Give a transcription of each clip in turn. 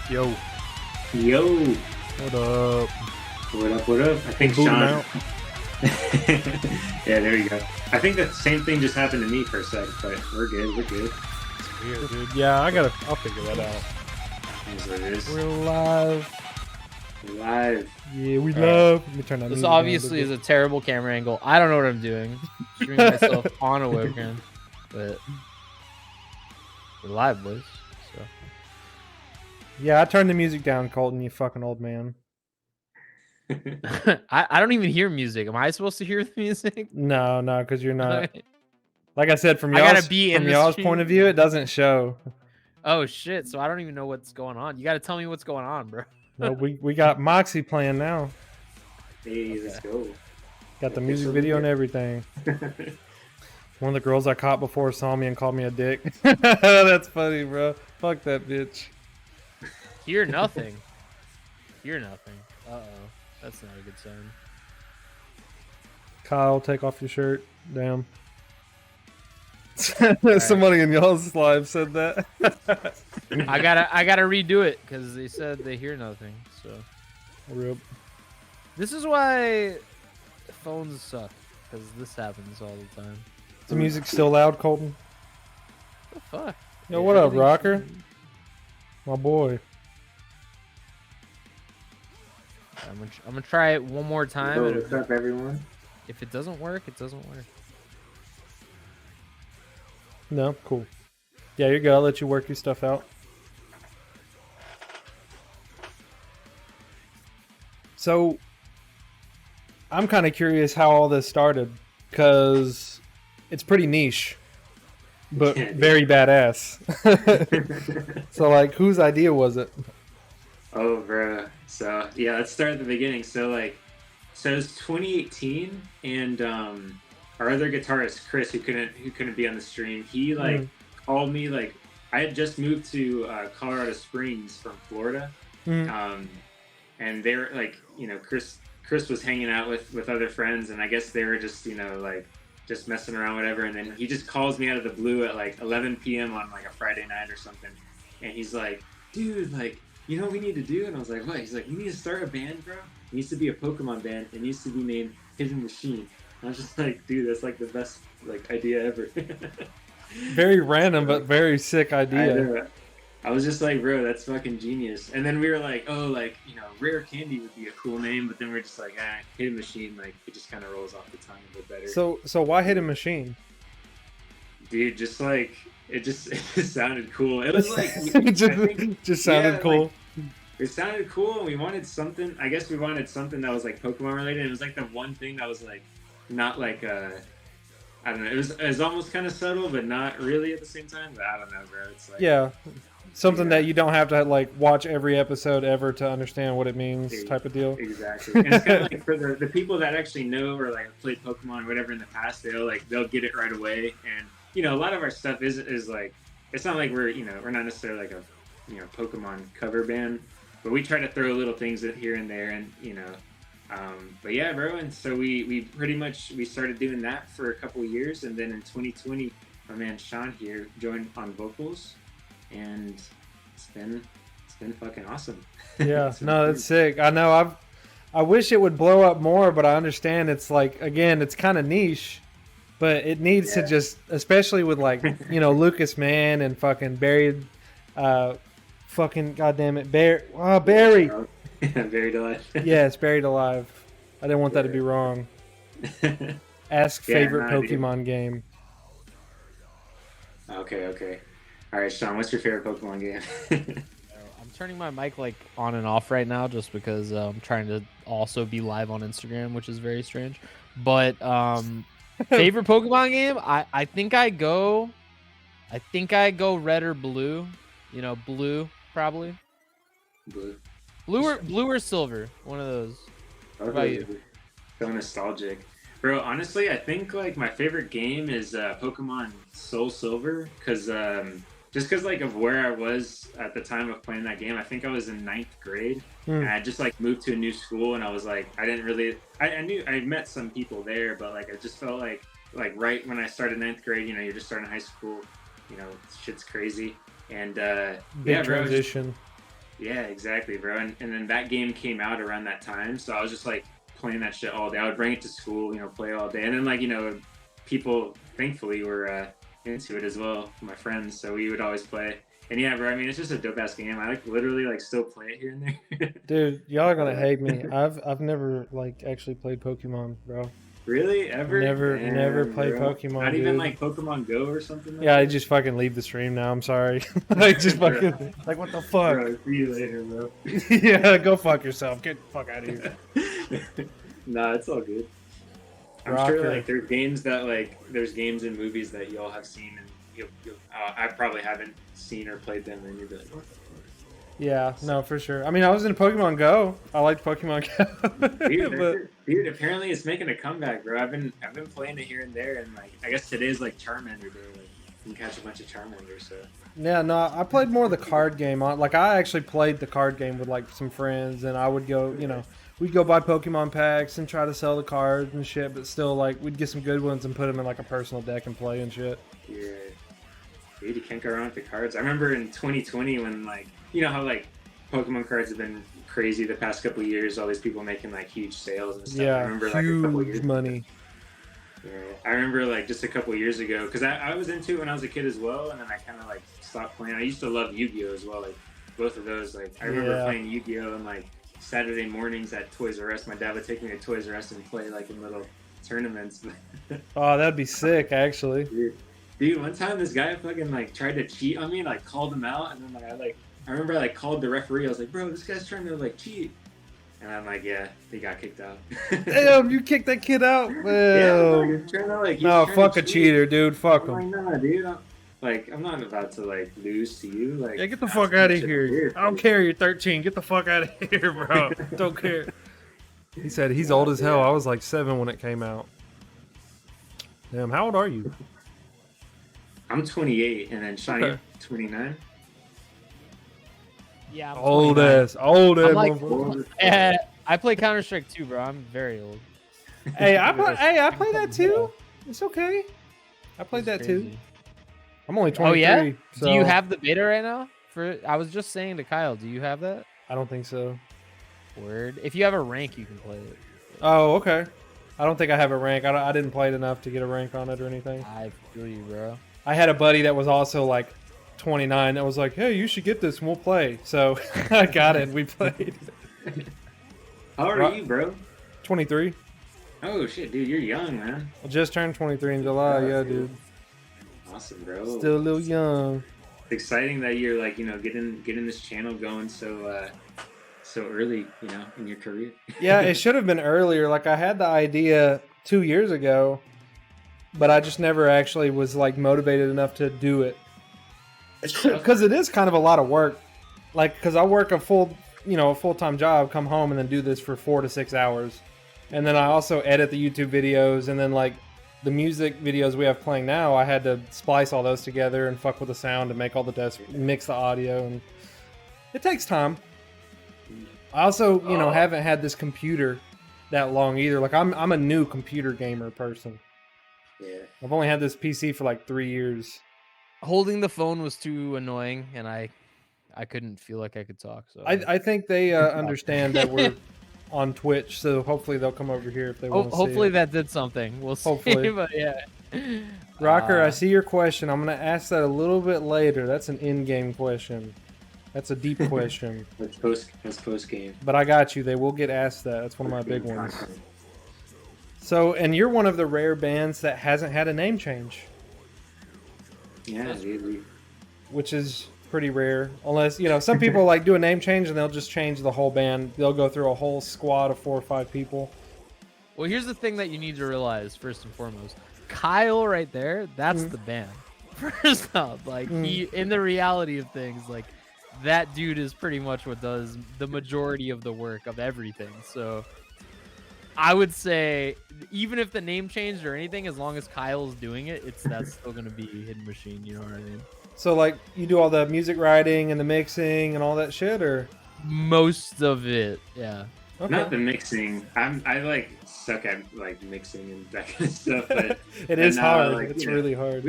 Yo. Yo. What up? What up, what up? I think Boot 'em Sean. out. Yeah, there you go. I think the same thing just happened to me for a sec, but we're good, we're good. It's weird, dude. Yeah, I'll figure that out. Here's what it is. We're live. We're live. Yeah, we All love. Let me turn that This music down a obviously is little a terrible camera angle. I don't know what I'm doing. Streaming myself on a webcam, but we're live, boys. So bit. Yeah, I turned the music down, Colton. You fucking old man. I don't even hear music. Am I supposed to hear the music? No, because you're not. Like I said, from I gotta y'all's be in from the y'all's stream. point of view, it doesn't show. Oh shit! So I don't even know what's going on. You gotta tell me what's going on, bro. No, we got Moxie playing now. Hey, let's go. Got the music video and everything. One of the girls I caught before saw me and called me a dick. That's funny, bro. Fuck that bitch. Hear nothing. Hear nothing. Uh oh, that's not a good sign. Kyle, take off your shirt. Damn. Somebody in y'all's live said that. I gotta redo it because they said they hear nothing. So Rip. this is why phones suck, because this happens all the time. Is the music still loud, Colton? What the fuck? Yo, what up, Everything's- Rocker? My boy. I'm gonna try it one more time. Yo, And what's up, everyone? if it doesn't work, it doesn't work. No, cool. Yeah, you're good. I'll let you work your stuff out. So, I'm kind of curious how all this started, because it's pretty niche, but Yeah, dude. very badass. So, like, whose idea was it? Oh, bro. So, yeah, let's start at the beginning. So it was 2018, and our other guitarist, Chris, who couldn't be on the stream, he called me. Like, I had just moved to Colorado Springs from Florida. And they were like, Chris was hanging out with other friends, and I guess they were just, just messing around, whatever. And then he just calls me out of the blue at like 11 p.m. on like a Friday night or something. And he's like, dude, like, you know what we need to do? And I was like, what? He's like, we need to start a band, bro. It needs to be a Pokemon band. It needs to be named Hidden Machine. And I was just like, dude, that's like the best like idea ever. Very random, but very sick idea. I was just like, bro, that's fucking genius. And then we were like, oh, like, Rare Candy would be a cool name, but then we're just like, Hidden Machine, like, it just kind of rolls off the tongue a bit better. So why Hidden Machine? Dude, just like, it just sounded cool. It was like, It just sounded cool. Like, it sounded cool, and we wanted something. I guess we wanted something that was like Pokemon related. And it was like the one thing that was like, not like I don't know. It was almost kind of subtle, but not really at the same time. But I don't know, bro. It's like, Yeah. Something that you don't have to like watch every episode ever to understand what it means, type of deal. Exactly. And it's kind of like for the people that actually know or like played Pokemon or whatever in the past, they'll get it right away. And a lot of our stuff is like, it's not like we're not necessarily like a Pokemon cover band, but we try to throw little things here and there, and but yeah, bro. And so we pretty much we started doing that for a couple of years, and then in 2020, my man Sean here joined on vocals. And it's been fucking awesome. Yeah, no, that's sick. I know. I wish it would blow up more, but I understand it's like, again, it's kind of niche, but it needs to just, especially with like Lucas Mann and fucking Barry, fucking goddamn it, Barry. Buried alive. Yes, Buried Alive. I didn't want that to be wrong. Ask favorite Pokemon game. Okay. All right, Sean, what's your favorite Pokemon game? I'm turning my mic like on and off right now just because I'm trying to also be live on Instagram, which is very strange. But favorite Pokemon game? I think I go red or blue. Blue probably. Blue or silver. One of those. What about you? So nostalgic. Bro, honestly, I think like my favorite game is Pokemon Soul Silver, because like of where I was at the time of playing that game. I think I was in 9th grade, and I just like moved to a new school, and I was like, I didn't really, I knew I met some people there, but like I just felt like right when I started 9th grade, you're just starting high school, shit's crazy, and Big transition. Yeah, exactly, bro. And then that game came out around that time, so I was just like playing that shit all day. I would bring it to school, play all day, and then like people thankfully were into it as well, my friends. So we would always play. And yeah, bro. I mean, it's just a dope ass game. I like literally like still play it here and there. Dude, y'all are gonna But, hate me. I've never like actually played Pokemon, bro. really, ever? Never played bro. Pokemon. Not dude. even like Pokemon Go or something. Yeah, I that? just fucking leave the stream now. I'm sorry. Like just fucking like what the fuck? Bro, see you later, bro. Yeah, go fuck yourself. Get the fuck out of here. Nah, it's all good. I'm Rocker. sure like there's games and movies that y'all have seen, and I probably haven't seen or played them, and you'll be like, what? Yeah, no, for sure. I mean, I was in Pokemon Go. I liked Pokemon Go. Dude, apparently it's making a comeback, bro. I've been playing it here and there, and like I guess today's like Charmander Day. Like you can catch a bunch of Charmander, so. Yeah, no, I played more of the card game. Like I actually played the card game with like some friends, and I would go, we'd go buy Pokemon packs and try to sell the cards and shit. But still, like we'd get some good ones and put them in like a personal deck and play and shit. Yeah, dude, you can't go wrong with the cards. I remember in 2020 when like how like Pokemon cards have been crazy the past couple of years. All these people making like huge sales and stuff. Yeah, I remember like a couple of years huge money. Yeah, I remember like just a couple of years ago because I was into it when I was a kid as well, and then I kind of like stopped playing. I used to love Yu-Gi-Oh as well, like both of those. Like I remember playing Yu-Gi-Oh and like Saturday mornings at Toys R Us. My dad would take me to Toys R Us and play like in little tournaments. Oh, that'd be sick, actually. Dude, one time this guy fucking like tried to cheat on me and like called him out, and then I remember I like called the referee. I was like, bro, this guy's trying to like cheat. And I'm like, yeah, he got kicked out. Damn, you kicked that kid out? Well, yeah, no, fuck a cheater, dude. Fuck him. I'm like, nah, dude. I'm not about to like lose to you. Like, Yeah, get the fuck out of here. I don't care. You're 13. Get the fuck out of here, bro. Don't care. He said he's old as hell. I was like 7 when it came out. Damn, how old are you? I'm 28, and then Shani 29. Yeah, I'm Old 29. ass. Old ass. Like, motherfucker. I play Counter-Strike too, bro. I'm very old. Hey, I play that too. It's okay. I played that too. I'm only 23. Oh yeah? So Do you have the beta right now? I was just saying to Kyle, do you have that? I don't think so. Word. If you have a rank, you can play it. Oh, okay. I don't think I have a rank. I didn't play it enough to get a rank on it or anything. I feel you, bro. I had a buddy that was also like 29 that was like, hey, you should get this and we'll play. So I got it and we played. How old are you, bro? 23. Oh shit, dude, you're young, man. I just turned 23 in July. Yeah, dude. Awesome, bro. Still a little young. It's exciting that you're like, getting this channel going so early, in your career. Yeah, it should have been earlier. Like I had the idea 2 years ago, but I just never actually was like motivated enough to do it. Because it is kind of a lot of work. Like, because I work a full-time job, come home and then do this for 4 to 6 hours. And then I also edit the YouTube videos, and then like the music videos we have playing now, I had to splice all those together and fuck with the sound and make all the mix the audio, and it takes time. I also, haven't had this computer that long either. Like I'm a new computer gamer person. Yeah. I've only had this PC for like 3 years. Holding the phone was too annoying, and I couldn't feel like I could talk. So I think they understand that we're on Twitch, so hopefully they'll come over here if they want to see hopefully it. that did something. We'll see. Hopefully. But yeah. Rocker, I see your question. I'm going to ask that a little bit later. That's an in-game question. That's a deep question. That's post game. But I got you. They will get asked that. That's one of my big ones. So, and you're one of the rare bands that hasn't had a name change. Yeah, dude. Which is pretty rare. Unless, some people like do a name change and they'll just change the whole band. They'll go through a whole squad of 4 or 5 people. Well, here's the thing that you need to realize first and foremost. Kyle right there, that's the band. First off, like he, in the reality of things, like that dude is pretty much what does the majority of the work of everything. So I would say even if the name changed or anything, as long as Kyle's doing it, that's still gonna be Hidden Machine, you know what I mean? So like you do all the music writing and the mixing and all that shit, or most of it, yeah. Okay. Not the mixing. I like suck at like mixing and that kind of stuff. But it is hard. Like, it's really hard.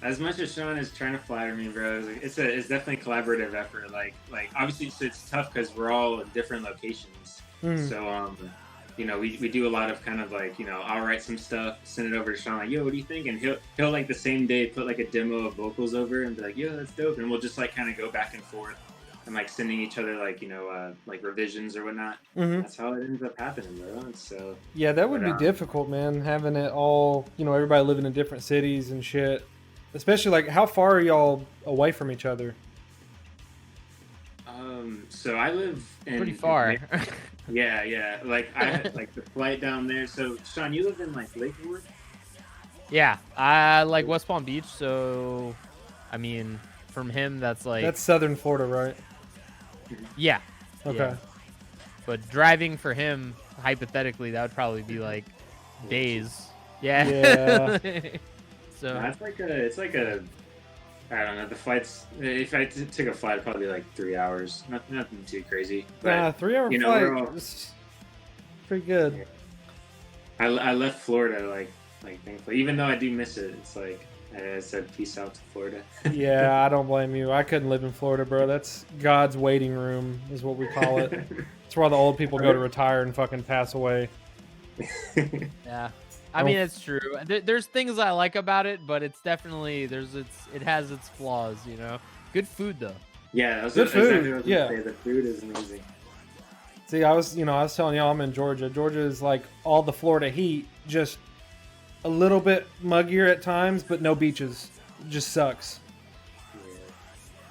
as much as Sean is trying to flatter me, bro, it's definitely a collaborative effort. Like obviously it's tough because we're all in different locations. So you know, we do a lot of kind of like, you know, I'll write some stuff, send it over to Sean, like, yo, what do you think? And he'll like the same day put like a demo of vocals over and be like, yo, that's dope. And we'll just like kind of go back and forth and like sending each other like, you know, like revisions or whatnot. That's how it ends up happening, bro. So yeah, that would be difficult, man. Having it all, you know, everybody living in different cities and shit. Especially like, how far are y'all away from each other? So I live in pretty far. Yeah. Like I had like the flight down there. So Sean, you live in like Lakewood? Yeah, I like West Palm Beach. So, I mean, from him, that's like Southern Florida, right? Yeah. Okay. Yeah. But driving for him, hypothetically, that would probably be like days. Yeah. So it's like a I don't know. The flights. If I took a flight, it'd probably be like 3 hours. Nothing too crazy. But, 3-hour you know, flight is pretty good. Yeah. I left Florida like thankfully, even though I do miss it. It's like I said, peace out to Florida. Yeah, I don't blame you. I couldn't live in Florida, bro. That's God's waiting room, is what we call it. It's where the old people go to retire and fucking pass away. Yeah. I mean, it's true. There's things I like about it, but it's definitely it has its flaws, you know. Good food though. Yeah, that's good food. Exactly what I was gonna say. The food is amazing. See, I was telling y'all I'm in Georgia. Georgia is like all the Florida heat, just a little bit muggier at times, but no beaches. It just sucks. Yeah.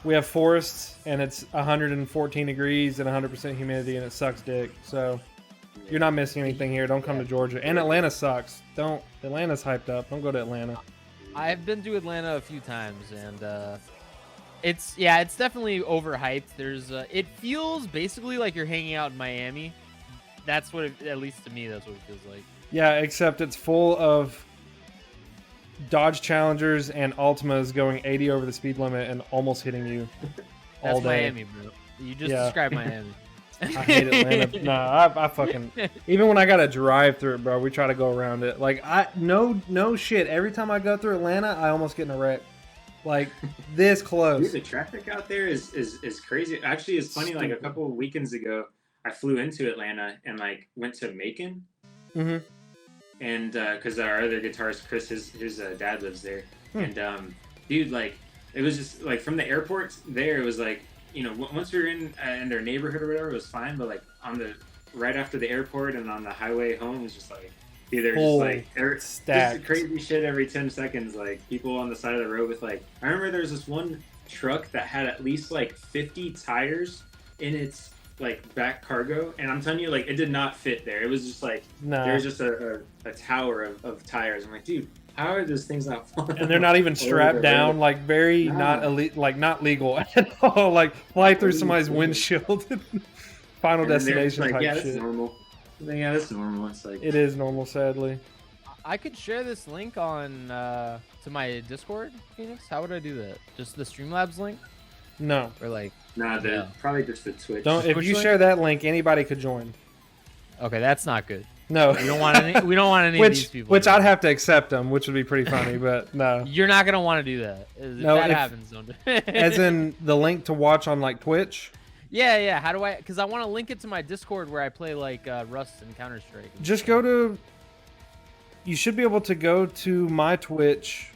We have forests, and it's 114 degrees and 100% humidity, and it sucks dick. So. You're not missing anything here. Don't come to Georgia. And Atlanta sucks. Atlanta's hyped up. Don't go to Atlanta. I've been to Atlanta a few times, and it's definitely overhyped. It feels basically like you're hanging out in Miami. That's what at least to me, that's what it feels like. Yeah, except it's full of Dodge Challengers and Altimas going 80 over the speed limit and almost hitting you all That's day. Miami, bro. You just described Miami. I hate Atlanta. Nah, I fucking... Even when I got to drive through it, bro, we try to go around it. Like, no shit. Every time I go through Atlanta, I almost get in a wreck. Like, this close. Dude, the traffic out there is crazy. Actually, it's funny. Like, a couple of weekends ago, I flew into Atlanta and, like, went to Macon. Mm-hmm. And, because our other guitarist, Chris, his dad lives there. And, dude, like, it was just, like, from the airport there, it was, like, you know, once we were in their neighborhood or whatever, it was fine. But like right after the airport and on the highway home, it was just like, dude, they're just like just crazy shit every 10 seconds. Like people on the side of the road with like, I remember there was this one truck that had at least like 50 tires in its like back cargo, and I'm telling you, like it did not fit there. It was just like there was just a tower of tires. I'm like, dude. How are those things not falling? And they're not even strapped down, like very not elite, like not legal at all. Like fly through somebody's windshield. Final destination like, type yeah, that's shit. Normal. Yeah, that's normal. It's like it is normal, sadly. I could share this link on to my Discord, Phoenix. How would I do that? Just the Streamlabs link? No. Or like probably just the Twitch. If you share that link, anybody could join. Okay, that's not good. No, we don't want any of these people. Which I'd have to accept them, which would be pretty funny, but no. You're not gonna want to do that. If that happens, don't do it. As in the link to watch on like Twitch. Yeah. How do I? Because I want to link it to my Discord where I play like Rust and Counter Strike. Just go to. You should be able to go to my Twitch,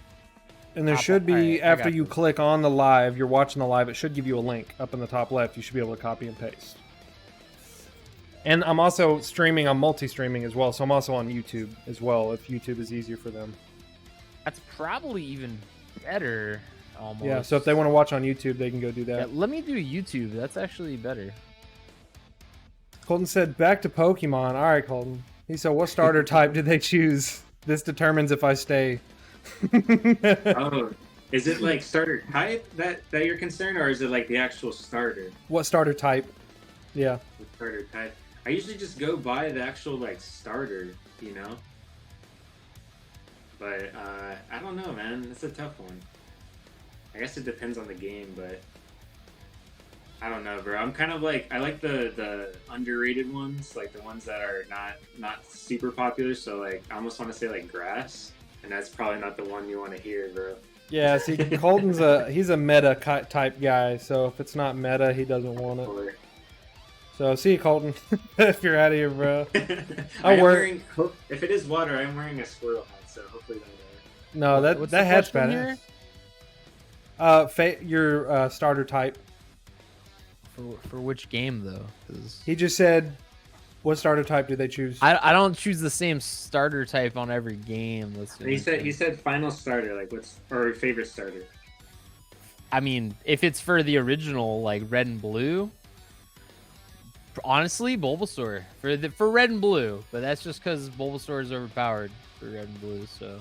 and there should be after you click on the live, you're watching the live. It should give you a link up in the top left. You should be able to copy and paste. And I'm also streaming. I'm multi-streaming as well, so I'm also on YouTube as well. If YouTube is easier for them, that's probably even better. Almost. Yeah. So if they want to watch on YouTube, they can go do that. Yeah, let me do YouTube. That's actually better. Colton said, "Back to Pokemon." All right, Colton. He said, "What starter type did they choose? This determines if I stay." Oh, is it like starter type that you're concerned, or is it like the actual starter? What starter type? Yeah. What starter type? I usually just go buy the actual like starter, you know. But I don't know, man. It's a tough one. I guess it depends on the game, but I don't know, bro. I'm kind of like I like the underrated ones, like the ones that are not super popular. So like I almost want to say like grass, and that's probably not the one you want to hear, bro. Yeah, see, Colton's he's a meta type guy, so if it's not meta, he doesn't want it. So see you, Colton. If you're out of here, bro. If it is water, I'm wearing a squirrel hat, so hopefully that'll No, that hat's badass. Your starter type. For which game though? 'Cause he just said, what starter type do they choose? I don't choose the same starter type on every game. He said final starter, like what's or favorite starter. I mean, if it's for the original, like red and blue, honestly, Bulbasaur for red and blue. But that's just because Bulbasaur is overpowered for red and blue. So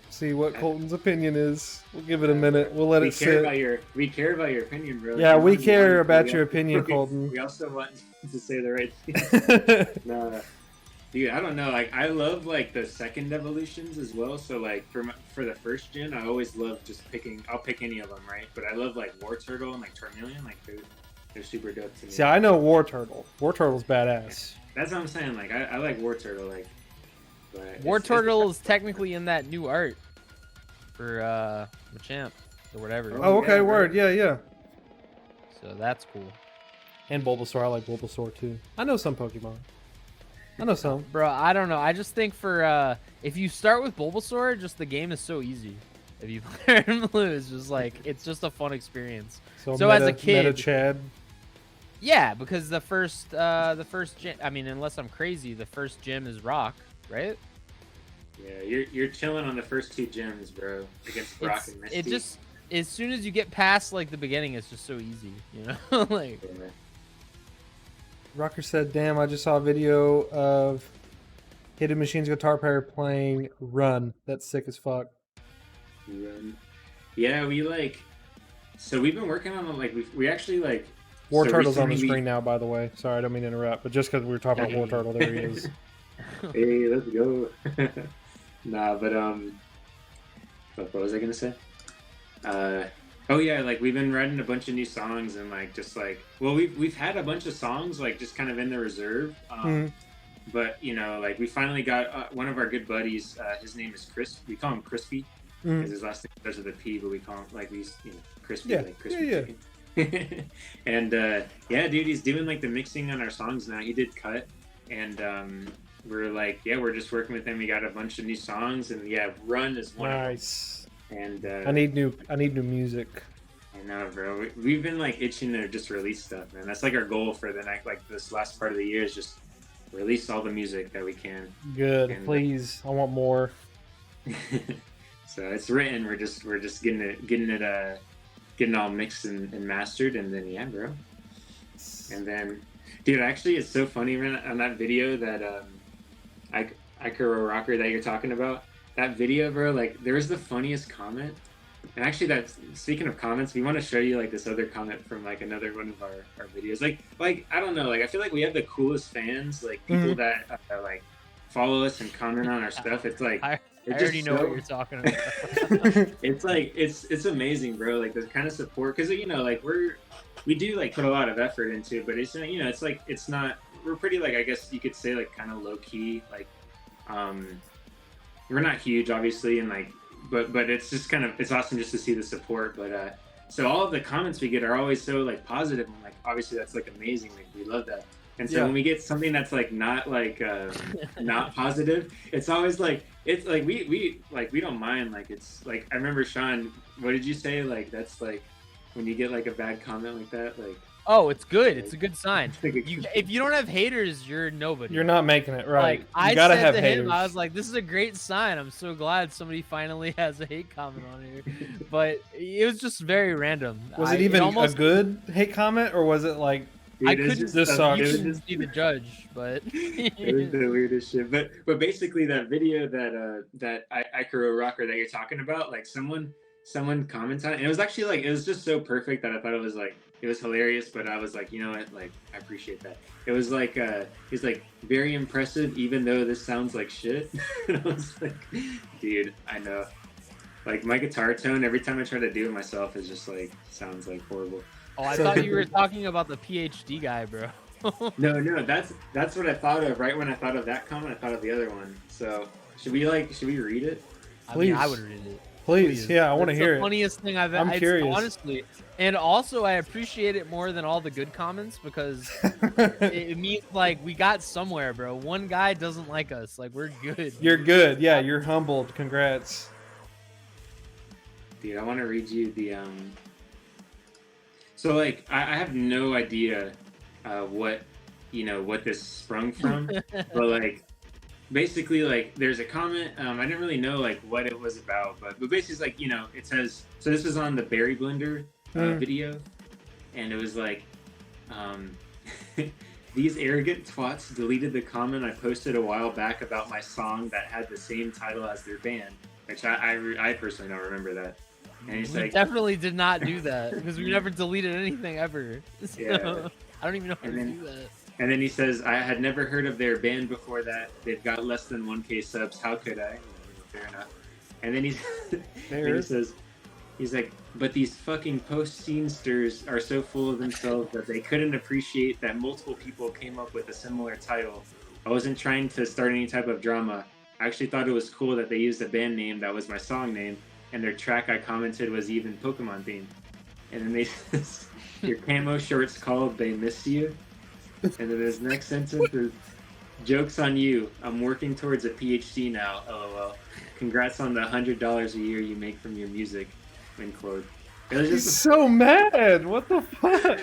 see what Colton's opinion is. We'll give it a minute. We'll let it sit. We care about your opinion, bro. Yeah, we care about your opinion, Colton. We also want to say the right thing. No, dude, I don't know. Like, I love like the second evolutions as well. So like for the first gen, I always love just picking. I'll pick any of them, right? But I love like War Turtle and like Charmeleon. Like they're super dope to me. See, I know War Turtle. War Turtle's badass. That's what I'm saying. Like I like War Turtle. Like War Turtle is technically in that new art for Machamp or whatever. Oh, okay, word. Yeah. So that's cool. And Bulbasaur, I like Bulbasaur too. I know some Pokemon. I know some. Bro, I don't know. I just think for if you start with Bulbasaur, just the game is so easy. If you play Red and Blue, it's just like it's just a fun experience. So as a kid, meta Chad. Yeah, because the first gym. I mean, unless I'm crazy, the first gym is Rock, right? Yeah, you're chilling on the first two gyms, bro, against Brock and Misty. It just as soon as you get past like the beginning, it's just so easy, you know. Like. Yeah. Rocker said, "Damn, I just saw a video of Hidden Machine's guitar player playing Run. That's sick as fuck." Run. Yeah, so we've been working on it. Like we actually like. War Turtle's on the screen now, by the way. Sorry, I don't mean to interrupt, but just because we were talking about War Turtle, there he is. Hey, let's go. Nah, but what was I gonna say? Oh yeah, like we've been writing a bunch of new songs and like just like we've had a bunch of songs like just kind of in the reserve. But you know, like we finally got one of our good buddies. His name is Chris. We call him Crispy because his last name starts with a P, but we call him like Crispy, like Crispy chicken. And yeah, dude, he's doing like the mixing on our songs now. He did cut, and we're like, yeah, we're just working with him. We got a bunch of new songs, and yeah, Run is one. Nice. And I need new music. I know, bro. We've been like itching to just release stuff, man. That's like our goal for the next, like this last part of the year is just release all the music that we can. Good, and, please. I want more. So it's written. We're just getting all mixed and mastered, and then yeah, bro. And then, dude, actually, it's so funny, man. On that video that Ikaro Rocker that you're talking about. That video, bro, like there was the funniest comment, and actually, speaking of comments, we want to show you like this other comment from like another one of our videos. Like I don't know, like I feel like we have the coolest fans, like people that like follow us and comment on our stuff. It's like I already know what you're talking about. It's like it's amazing, bro. Like the kind of support, because you know, like we do like put a lot of effort into it, but it's you know, it's like it's not. We're pretty like I guess you could say like kind of low key, like we're not huge, obviously, and like, but it's just kind of it's awesome just to see the support. But so all of the comments we get are always so like positive, and like obviously that's like amazing. Like we love that. And so when we get something that's like not like not positive, it's always like it's like we don't mind. Like it's like I remember Sean, what did you say? Like that's like when you get like a bad comment like that, like. Oh, it's good. It's a good sign. If you don't have haters, you're nobody. You're not making it right. Like, you gotta have haters. Him, I was like, this is a great sign. I'm so glad somebody finally has a hate comment on here. But it was just very random. Was it even a good hate comment, or was it like, I couldn't just be the judge, but it was the weirdest shit. But basically that video that Ikaro Rocker that you're talking about, like someone commented on it, and it was actually like it was just so perfect that I thought it was hilarious, but I was like, you know what, like I appreciate that. It was like he's like very impressive even though this sounds like shit. And I was like, dude, I know. Like my guitar tone every time I try to do it myself is just like sounds like horrible. Oh, I thought you were talking about the PhD guy, bro. No, that's what I thought of right when I thought of that comment. I thought of the other one. So should we read it? I mean, I Please. would read it. Please, yeah, I want to That's hear the it. funniest thing I've I'm curious. honestly. And also, I appreciate it more than all the good comments because it means like we got somewhere, bro. One guy doesn't like us, like we're good. You're good. Yeah, you're humbled. Congrats. Dude, I want to read you the So like, I have no idea what what this sprung from, but like, basically like, there's a comment. I didn't really know like what it was about, but basically it's like it says. So this was on the Berry Blender video, and it was like, these arrogant twats deleted the comment I posted a while back about my song that had the same title as their band, which I personally don't remember that. And he's We like, definitely did not do that because we never deleted anything ever. So, Yeah. I don't even know how to And do that. and then he says, I had never heard of their band before that. They've got less than 1K subs. How could I? Fair enough. And then he says, he's like, but these fucking post-scenesters are so full of themselves that they couldn't appreciate that multiple people came up with a similar title. I wasn't trying to start any type of drama. I actually thought it was cool that they used a band name that was my song name, and their track I commented was even Pokemon themed. And then they says, your camo shorts called They Miss You. And then his next sentence is, joke's on you. I'm working towards a PhD now, lol. Congrats on the $100 a year you make from your music, end quote. It was He's just so mad. What the fuck?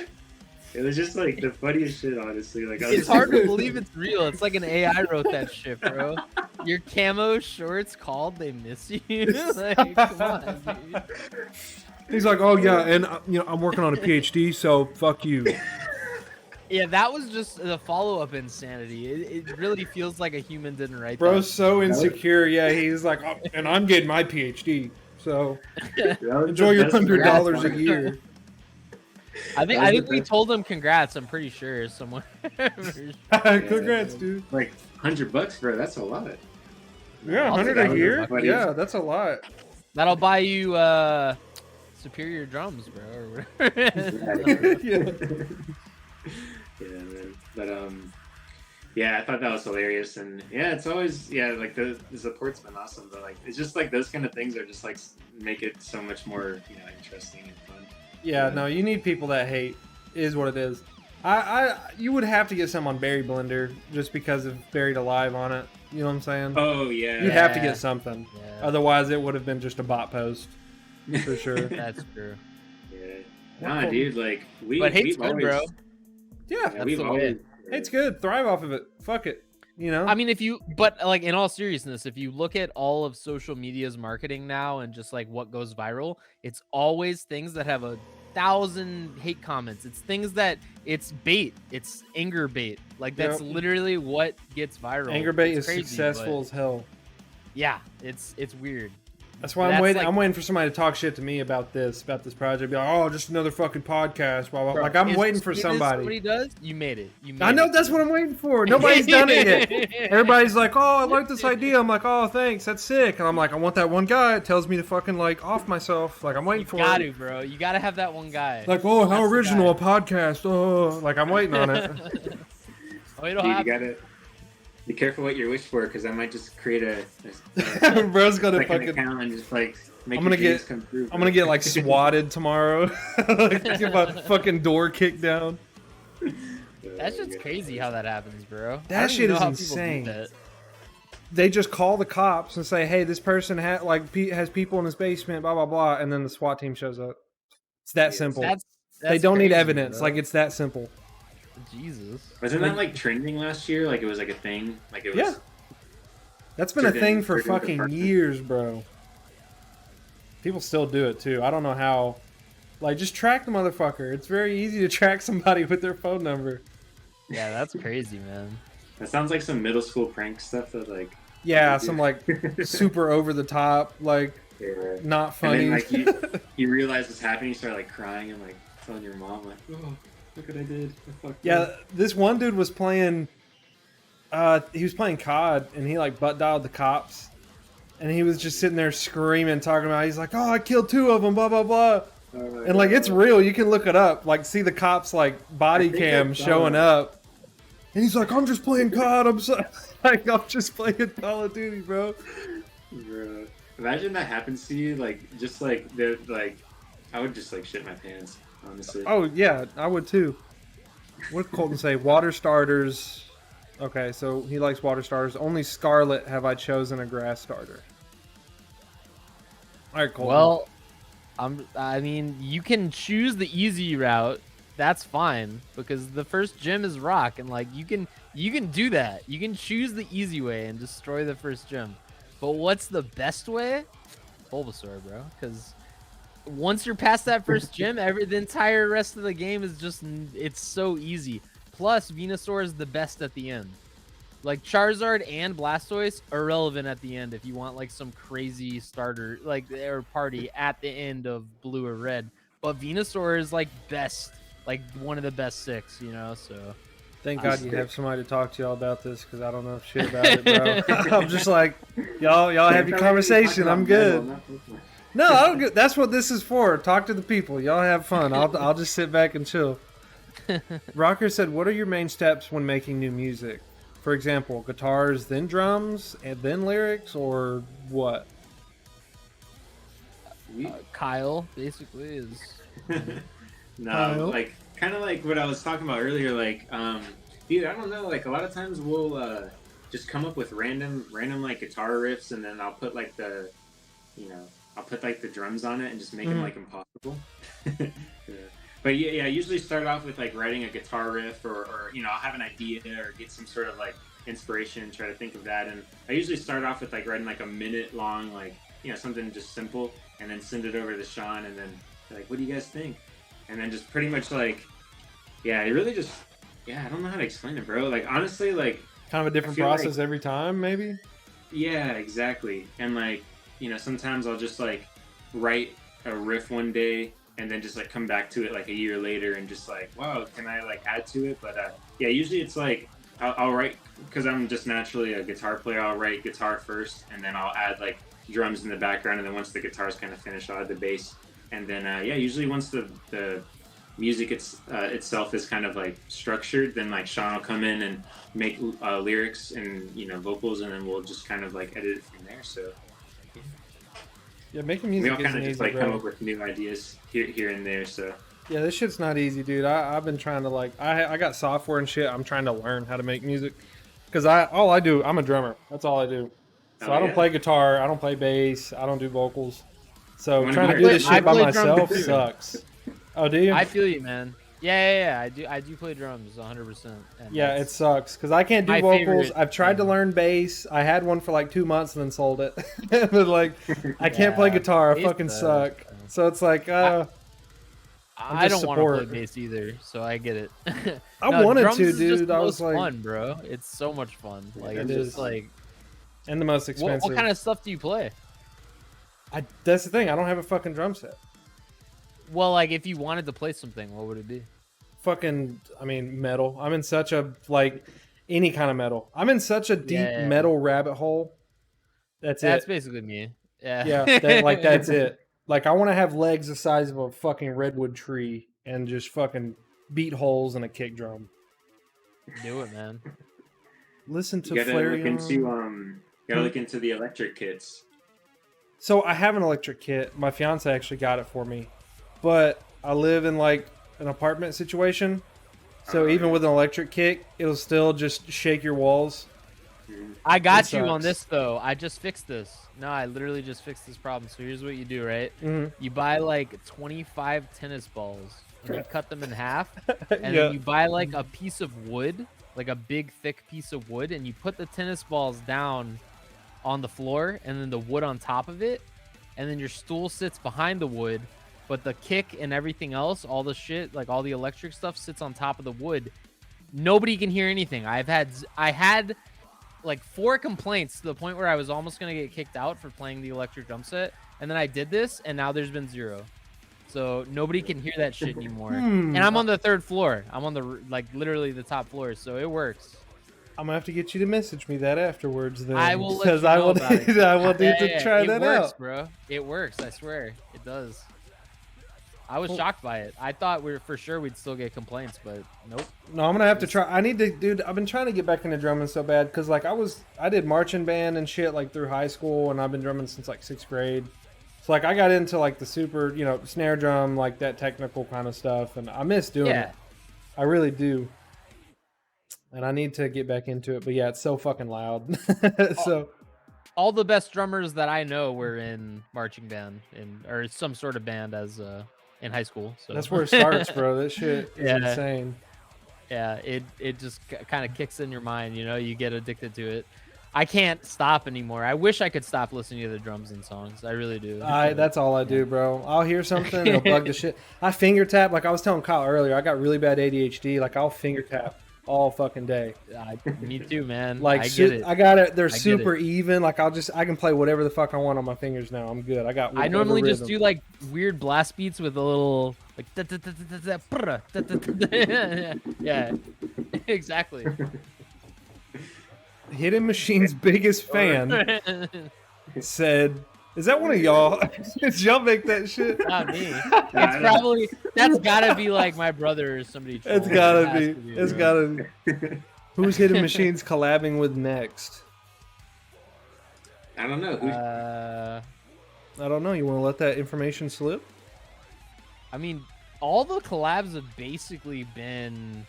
it was just like the funniest shit, honestly. Like, I was It's just hard to believe it's real. It's like an AI wrote that shit, bro. Your camo shorts called They Miss You? Like, come on, dude. He's like, oh yeah, and I'm working on a PhD, so fuck you. Yeah, that was just the follow-up insanity. It really feels like a human didn't write Bro's that. so insecure. Yeah, he's like, oh, and I'm getting my PhD, so that was enjoy the your best $100 a part. year. I think we told him congrats. I'm pretty sure someone. Congrats, dude. Like $100, bro. That's a lot. Yeah, I'll take 100 a that. year. Buddy. Yeah, that's a lot. That'll buy you superior drums, bro. Or whatever. Yeah. Yeah, man. But yeah, I thought that was hilarious, and yeah, it's always like the support's been awesome, but like it's just like those kind of things are just like make it so much more interesting and fun. Yeah, no, you need people that hate. Is what it is. You would have to get some on Berry Blender just because of Buried Alive on it. You know what I'm saying? Oh yeah, You'd have to get something. Yeah. Otherwise, it would have been just a bot post for sure. That's true. Yeah. Nah, dude, like But hate's we've good, always, bro. Yeah, That's we've the way. always, it's good. Thrive off of it. Fuck it. You know. I mean, but like in all seriousness, if you look at all of social media's marketing now and just like what goes viral, it's always things that have 1,000 hate comments. It's things that it's bait. It's anger bait. Like that's literally what gets viral. Anger bait It's is crazy, successful but as hell. yeah, it's weird. That's why I'm waiting. I'm waiting for somebody to talk shit to me about this project. Be like, oh, just another fucking podcast. Blah, blah. Bro, Like I'm as waiting for soon as somebody. Somebody does. You made it. I know that's what I'm waiting for. Nobody's done it yet. Everybody's like, oh, I like this idea. I'm like, oh, thanks. That's sick. And I'm like, I want that one guy that tells me to fucking like off myself. Like I'm waiting for Got it. to, bro. You got to have that one guy. Like, oh, how That's the original a guy. podcast. Oh, like I'm waiting on it. Oh, it'll dude, you happen. gotta be careful what you wish for, because I might just create a Bro's gonna like an fucking. account and just like make I'm gonna your dreams get- come true. I'm gonna get like swatted tomorrow. Like, get my fucking door kicked down. That's just crazy how that happens, bro. That I don't shit even know is how people do insane. that. They just call the cops and say, "Hey, this person has people in his basement." Blah blah blah, and then the SWAT team shows up. It's that simple. That's They don't need crazy, evidence. bro. Like it's that simple. Jesus. Wasn't that like trending last year? Like it was like a thing. Like it was. Yeah. That's been a Certain- thing for certain fucking departments. years, bro. People still do it too. I don't know how. Like, just track the motherfucker. It's very easy to track somebody with their phone number. Yeah, that's crazy, man. That sounds like some middle school prank stuff that like. Yeah, some like super over the top, like Yeah. not funny. And then like you realize what's happening, you start like crying and like telling your mom like, oh, look what I did. I fucked Yeah, up." this one dude was playing. He was playing COD, and he like butt dialed the cops, and he was just sitting there screaming, talking about. He's like, "Oh, I killed 2 of them, blah blah blah," Oh my and like God. it's real. You can look it up. Like, see the cops like body I think cam I saw showing it. up, and he's like, "I'm just playing COD. I'm sorry. Like I'm just playing Call of Duty, bro." Bruh. Imagine that happens to you, like just like the like, I would just like shit my pants, honestly. Oh yeah, I would too. What did Colton say? Water starters. Okay, so he likes water starters. Only Scarlet have I chosen a grass starter. All right, Colton. Well, I mean, you can choose the easy route. That's fine because the first gym is rock, and like you can do that. You can choose the easy way and destroy the first gym. But what's the best way? Bulbasaur, bro. Because once you're past that first gym, the entire rest of the game is just it's so easy. Plus, Venusaur is the best at the end. Like Charizard and Blastoise are irrelevant at the end if you want like some crazy starter like or party at the end of blue or red. But Venusaur is like best, like one of the best 6, you know. So thank God you have somebody to talk to y'all about this because I don't know shit about it, bro. I'm just like, y'all have your conversation. I'm good. No, I don't get. That's what this is for. Talk to the people. Y'all have fun. I'll just sit back and chill. Rocker said, "What are your main steps when making new music? For example, guitars, then drums, and then lyrics, or what?" Kyle basically is. No, Kyle? like kind of like what I was talking about earlier. Like, dude, I don't know. Like a lot of times we'll just come up with random like guitar riffs, and then I'll put like the, I'll put like the drums on it and just make them like impossible. Yeah. But yeah, I usually start off with like writing a guitar riff or I'll have an idea or get some sort of like inspiration and try to think of that. And I usually start off with like writing like a minute long, like, something just simple, and then send it over to Sean, and then like, what do you guys think? And then just pretty much like, yeah, it really just, I don't know how to explain it, bro. Like, honestly, like, Kind of a different process every time, maybe? yeah, exactly. And like, sometimes I'll just like write a riff one day and then just like come back to it like a year later and just like, wow, can I like add to it? But yeah, usually it's like I'll write, because I'm just naturally a guitar player. I'll write guitar first, and then I'll add like drums in the background, and then once the guitar's kind of finished, I'll add the bass. And then yeah, usually once the music itself is kind of like structured, then like Sean will come in and make lyrics and vocals, and then we'll just kind of like edit it from there. So Yeah, making music we all kind of isn't just easy, like bro. come up with new ideas here and there. So Yeah, this shit's not easy, dude. I've been trying to like, I got software and shit. I'm trying to learn how to make music because I'm a drummer. That's all I do. So I don't play guitar. I don't play bass. I don't do vocals. So trying to do this shit by myself sucks. Oh, do you? I feel you, man. Yeah. I do play drums 100%. Yeah, it sucks because I can't do vocals. I've tried to learn bass. I had one for like 2 months and then sold it. But like, I can't play guitar. I fucking suck. So it's like, I don't want to play bass either, so I get it. I wanted to, dude. I was like, fun, bro. It's so much fun. Like it it's is. just like, and the most expensive. What kind of stuff do you play? That's the thing. I don't have a fucking drum set. Well, like if you wanted to play something, what would it be? Fucking, I mean, metal. I'm in such a like any kind of metal. I'm in such a deep metal rabbit hole. That's basically me. Yeah. Yeah. That's it. Like I want to have legs the size of a fucking redwood tree and just fucking beat holes in a kick drum. Do it, man. Listen to you gotta Flareon. look into the electric kits. So I have an electric kit. My fiance actually got it for me, but I live in like an apartment situation. So even with an electric kit, it'll still just shake your walls. I got you on this though. I just fixed this. No, I literally just fixed this problem. So here's what you do, right? You buy like 25 tennis balls and you cut them in half, and then you buy like a piece of wood, like a big thick piece of wood, and you put the tennis balls down on the floor and then the wood on top of it, and then your stool sits behind the wood, but the kick and everything else, all the shit, like all the electric stuff, sits on top of the wood. Nobody can hear anything. I had like 4 complaints to the point where I was almost gonna get kicked out for playing the electric drum set, and then I did this, and now there's been 0. So nobody can hear that shit anymore. And I'm on the 3rd floor. I'm on the like literally the top floor, so it works. I'm gonna have to get you to message me that afterwards. Then I will, because I will need to try that out, out, bro. It works. I swear, it does. I was shocked by it. I thought for sure we'd still get complaints, but nope. No, I'm gonna have to try. I need to, dude. I've been trying to get back into drumming so bad because like I did marching band and shit like through high school, and I've been drumming since like 6th grade. So like I got into like the super, snare drum, like that technical kind of stuff, and I miss doing it. I really do. And I need to get back into it, but yeah, it's so fucking loud. So all the best drummers that I know were in marching band or some sort of band as in high school. So that's where it starts, bro. That shit is insane. Yeah, it just kind of kicks in your mind, you get addicted to it. I can't stop anymore. I wish I could stop listening to the drums and songs. I really do. That's all I do, bro. I'll hear something, it'll bug the shit. I finger tap, like I was telling Kyle earlier, I got really bad ADHD. Like I'll finger tap all fucking day. Me too, man. Like I get it. I got it. They're super even. Like I can play whatever the fuck I want on my fingers now. I'm good. I normally just do like weird blast beats with a little like yeah, exactly. Hidden Machine's biggest fan said, "Is that one of y'all? Did y'all make that shit?" Not me. It's probably that's gotta be like my brother or somebody. It's gotta be. It's gotta be. Who's Hidden Machine's collabing with next? I don't know. I don't know. You want to let that information slip? I mean, all the collabs have basically been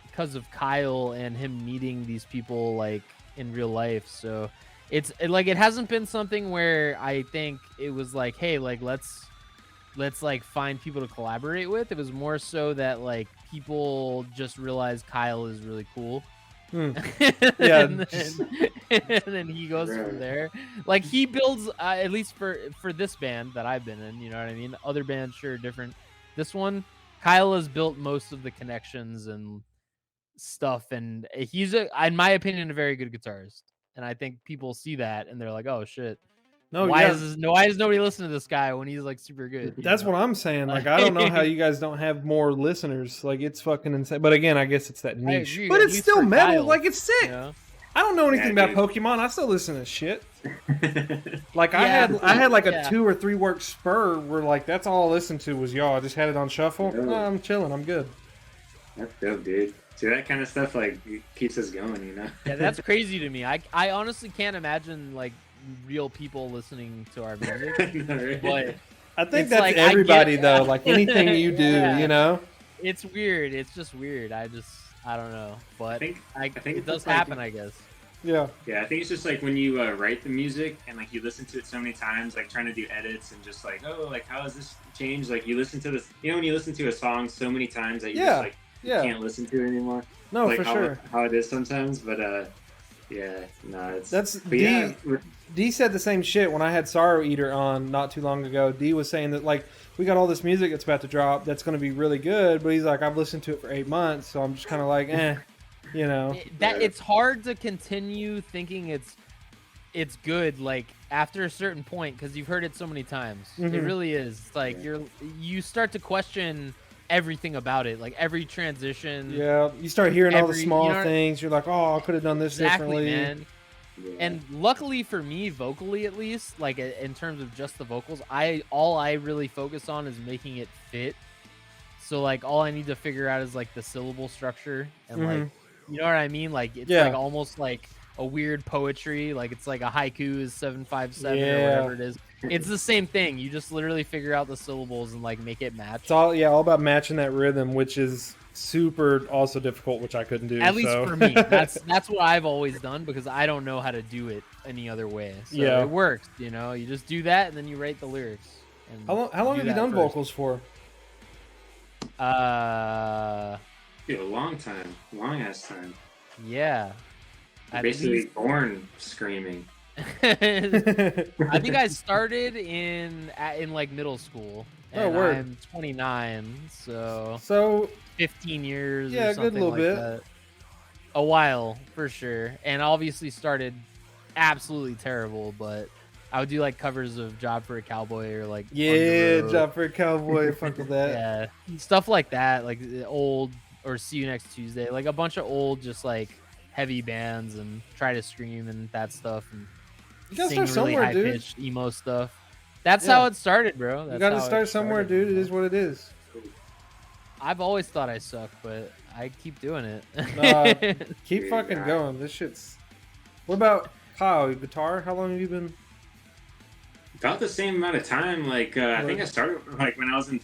because of Kyle and him meeting these people like in real life. So it hasn't been something where I think it was like, hey, like let's like find people to collaborate with. It was more so that like people just realized Kyle is really cool. Yeah. and then he goes from there. Like he builds at least for this band that I've been in, you know what I mean? Other bands sure different. This one, Kyle has built most of the connections and stuff, and he's in my opinion a very good guitarist, and I think people see that and they're like, oh shit, why is nobody listening to this guy when he's like super good? That's what I'm saying. Like I don't know how you guys don't have more listeners. Like it's fucking insane. But again, I guess it's that niche. But it's still metal. Kyle, like it's sick. I don't know anything about Pokemon. I still listen to shit. Like I had like a 2 or 3 work spur where like that's all I listened to was y'all. I just had it on shuffle. Oh, I'm chilling. I'm good. That's dope, dude. So that kind of stuff like keeps us going, Yeah, that's crazy to me. I honestly can't imagine like real people listening to our music. But I think that's like, everybody though. Like anything you do, It's weird. It's just weird. I don't know. But I think it does happen, I guess. Yeah. Yeah, I think it's just like when you write the music and like you listen to it so many times, like trying to do edits and just like, oh, like how has this changed? Like you listen to this, when you listen to a song so many times that you just like can't listen to it anymore. No, like for sure. How it is sometimes, but it's D said the same shit when I had Sorrow Eater on not too long ago. D was saying that like we got all this music that's about to drop that's going to be really good, but he's like, I've listened to it for 8 months, so I'm just kind of like, It's hard to continue thinking it's good like after a certain point because you've heard it so many times. It really is. It's like you start to question everything about it, like every transition. Yeah, you start hearing all the small things. You're like, oh, I could have done this differently. Man. Yeah. And luckily for me, vocally at least, like in terms of just the vocals, all I really focus on is making it fit. So like all I need to figure out is like the syllable structure and like, you know what I mean? Like it's like almost like a weird poetry. Like it's like a haiku is 757 or whatever it is. It's the same thing. You just literally figure out the syllables and like make it match. It's all about matching that rhythm, which is super also difficult, which I couldn't do. At least for me, that's what I've always done because I don't know how to do it any other way. So it works. You just do that and then you write the lyrics. And how long have you done vocals for? A long time, long ass time. Yeah, basically born screaming. I think I started in like middle school. And I'm 29, so 15 years. Yeah, or something good little like bit. That. A while for sure, and obviously started absolutely terrible, but I would do like covers of "Job for a Cowboy" or like "Job for a Cowboy." Fuck with that. Yeah, stuff like that, like old or "See You Next Tuesday," like a bunch of old, just like heavy bands, and try to scream and that stuff, and you gotta sing start really somewhere, high pitched emo stuff. That's how it started, bro. That's You got to how it start somewhere, started, dude. It is what it is. I've always thought I suck, but I keep doing it. Keep Dude, fucking nah. going. This shit's. What about Kyle? Guitar? How long have you been? About the same amount of time. Like I think I started like when I was like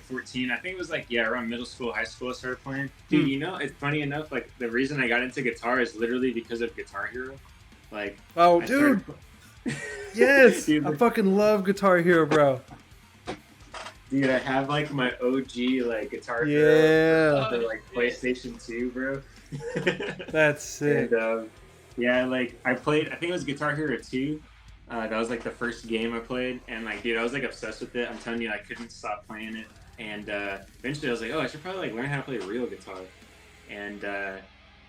14. I think it was like around middle school, high school I started playing. Dude, you know, it's funny enough. Like the reason I got into guitar is literally because of Guitar Hero. Like Oh, I dude. started- Yes, Dude, I fucking love Guitar Hero, bro. Dude, I have like my OG like Guitar Yeah. Hero for like PlayStation 2, bro. That's sick. And yeah, like I played. I think it was Guitar Hero 2. That was like the first game I played, and like, dude, I was like obsessed with it. I'm telling you, I couldn't stop playing it. And eventually, I was like, oh, I should probably like learn how to play real guitar. And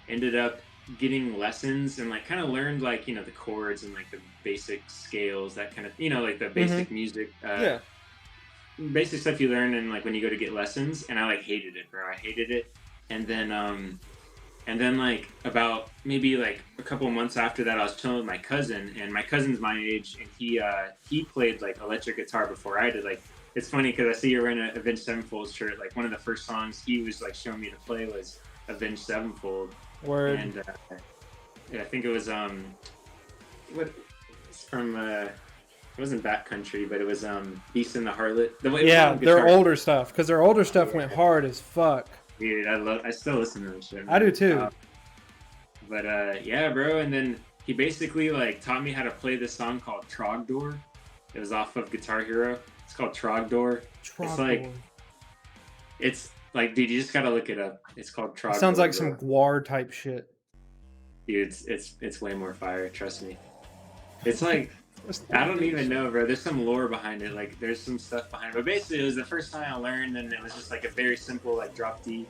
ended up getting lessons and like kind of learned like the chords and like the basic scales, that kind of like the basic music. Yeah. Basic stuff you learn and like when you go to get lessons. And I like hated it, bro. I hated it. And then like about maybe like a couple of months after that, I was chilling with my cousin, and my cousin's my age, and he played like electric guitar before I did. Like it's funny because I see you're wearing an Avenged Sevenfold shirt. Like one of the first songs he was like showing me to play was Avenged Sevenfold. Word. And I think it was what it's from it wasn't Backcountry, but it was Beast and the Harlot. Yeah, their older stuff, because their older stuff went hard as fuck. Dude, I still listen to that shit, man. I do too. But yeah, bro. And then he basically like taught me how to play this song called Trogdor. It was off of Guitar Hero. It's called Trogdor. It's like, dude, you just gotta look it up. It's called Trogdor. It sounds like bro. some Guar type shit. Dude, it's way more fire. Trust me. It's like I don't even know, bro. There's some lore behind it. Like there's some stuff behind it. But basically, it was the first time I learned, and it was just like a very simple like drop D,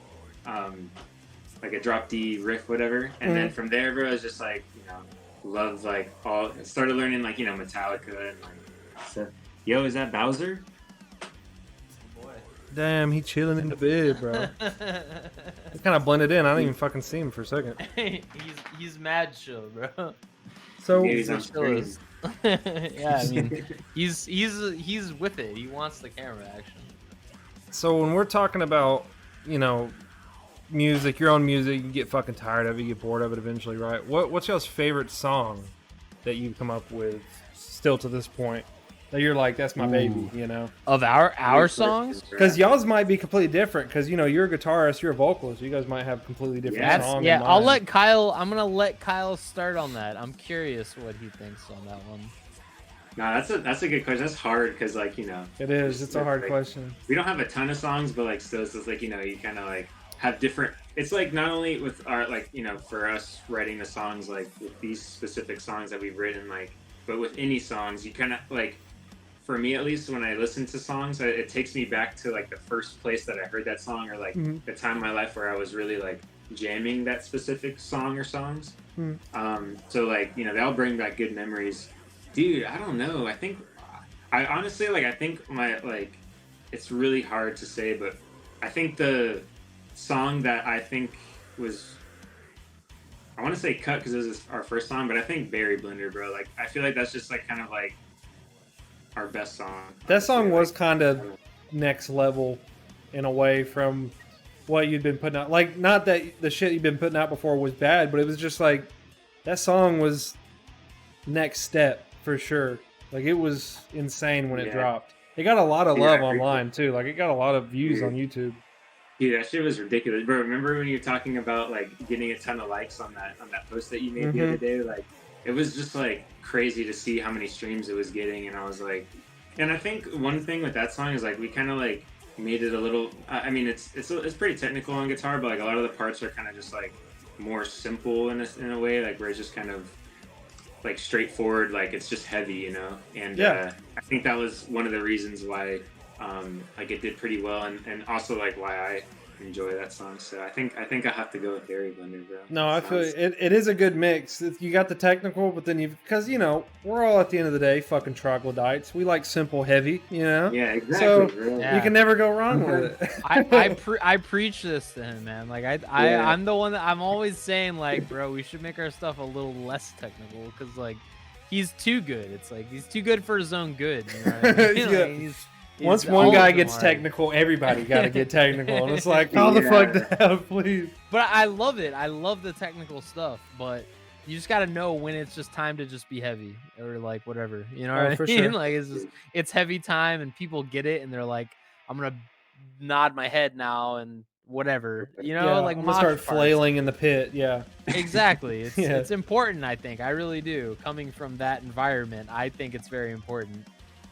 like a drop D riff, whatever. And then from there, bro, I was just like loved like all. Started learning like Metallica and like stuff. Yo, is that Bowser? Damn, he chilling in the bed, bro. He kind of blended in. I didn't even fucking see him for a second. he's mad chill, bro. So Yeah, he's on screen. Yeah, I mean, he's with it. He wants the camera action. So when we're talking about, music, your own music, you get fucking tired of it, you get bored of it eventually, right? What's y'all's favorite song that you've come up with still to this point? That you're like, that's my baby, Of our songs? Because y'all's might be completely different. Because you're a guitarist, you're a vocalist. You guys might have completely different songs. Yeah, I'll let Kyle. I'm gonna let Kyle start on that. I'm curious what he thinks on that one. No, that's a good question. That's hard because like it is. It's a hard question. We don't have a ton of songs, but like still, it's like you kind of like have different. It's like not only with our like for us writing the songs like with these specific songs that we've written like, but with any songs you kind of like. For me, at least, when I listen to songs, it takes me back to like the first place that I heard that song, or like the time in my life where I was really like jamming that specific song or songs. So like they all bring back good memories. Dude, I don't know. I think I honestly I think my like it's really hard to say, but I think the song that I think was I want to say cut because it was our first song, but I think Berry Blender, bro. Like I feel like that's just like kind of like. Our best song. That song was kind of next level in a way from what you'd been putting out. Like, not that the shit you've been putting out before was bad, but it was just like that song was next step for sure. Like, it was insane when it dropped. It got a lot of love online too. Like, it got a lot of views on YouTube. Dude, that shit was ridiculous. Bro, remember when you were talking about like getting a ton of likes on that post that you made the other day? Like, it was just like crazy to see how many streams it was getting, and I was like, and I think one thing with that song is like we kind of like made it a little. I mean, it's pretty technical on guitar, but like a lot of the parts are kind of just like more simple in a way, like where it's just kind of like straightforward, like it's just heavy, And I think that was one of the reasons why like it did pretty well, and also like why I enjoy that song. So I think I have to go with Berry Blender, bro. No, I feel it is a good mix. You got the technical, but then because we're all at the end of the day fucking troglodytes. We like simple heavy, Yeah, exactly. So bro. you can never go wrong with it. I preach this to him, man. Like I'm the one that I'm always saying like, bro, we should make our stuff a little less technical because like he's too good. It's like he's too good for his own good. You know what I mean? Yeah. Like, he's Once all one of guy them gets are. technical, everybody got to get technical. And it's like, how the fuck down, please? But I love it. I love the technical stuff, but you just got to know when it's just time to just be heavy or like whatever. You know what I for mean? sure. Like it's heavy time and people get it and they're like, I'm going to nod my head now and whatever. You know, Yeah, like I'm gonna start mosh parts. flailing in the pit. Yeah, Exactly. It's Yeah. it's important, I think. I really do. Coming from that environment, I think it's very important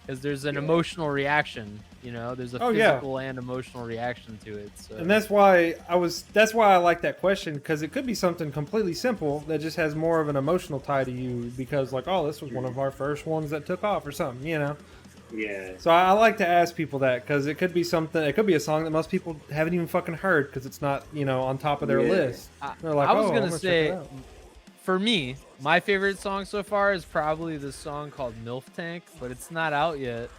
because there's an emotional reaction, you know, there's a physical and emotional reaction to it. So and that's why I like that question, because it could be something completely simple that just has more of an emotional tie to you, because like, oh, this was one of our first ones that took off or something, you know. Yeah. So I like to ask people that, because it could be something. It could be a song that most people haven't even fucking heard because it's not, you know, on top of their list. They're like, I was oh, gonna I'm check say, it out. for me, my favorite song so far is probably this song called MILF Tank, but it's not out yet.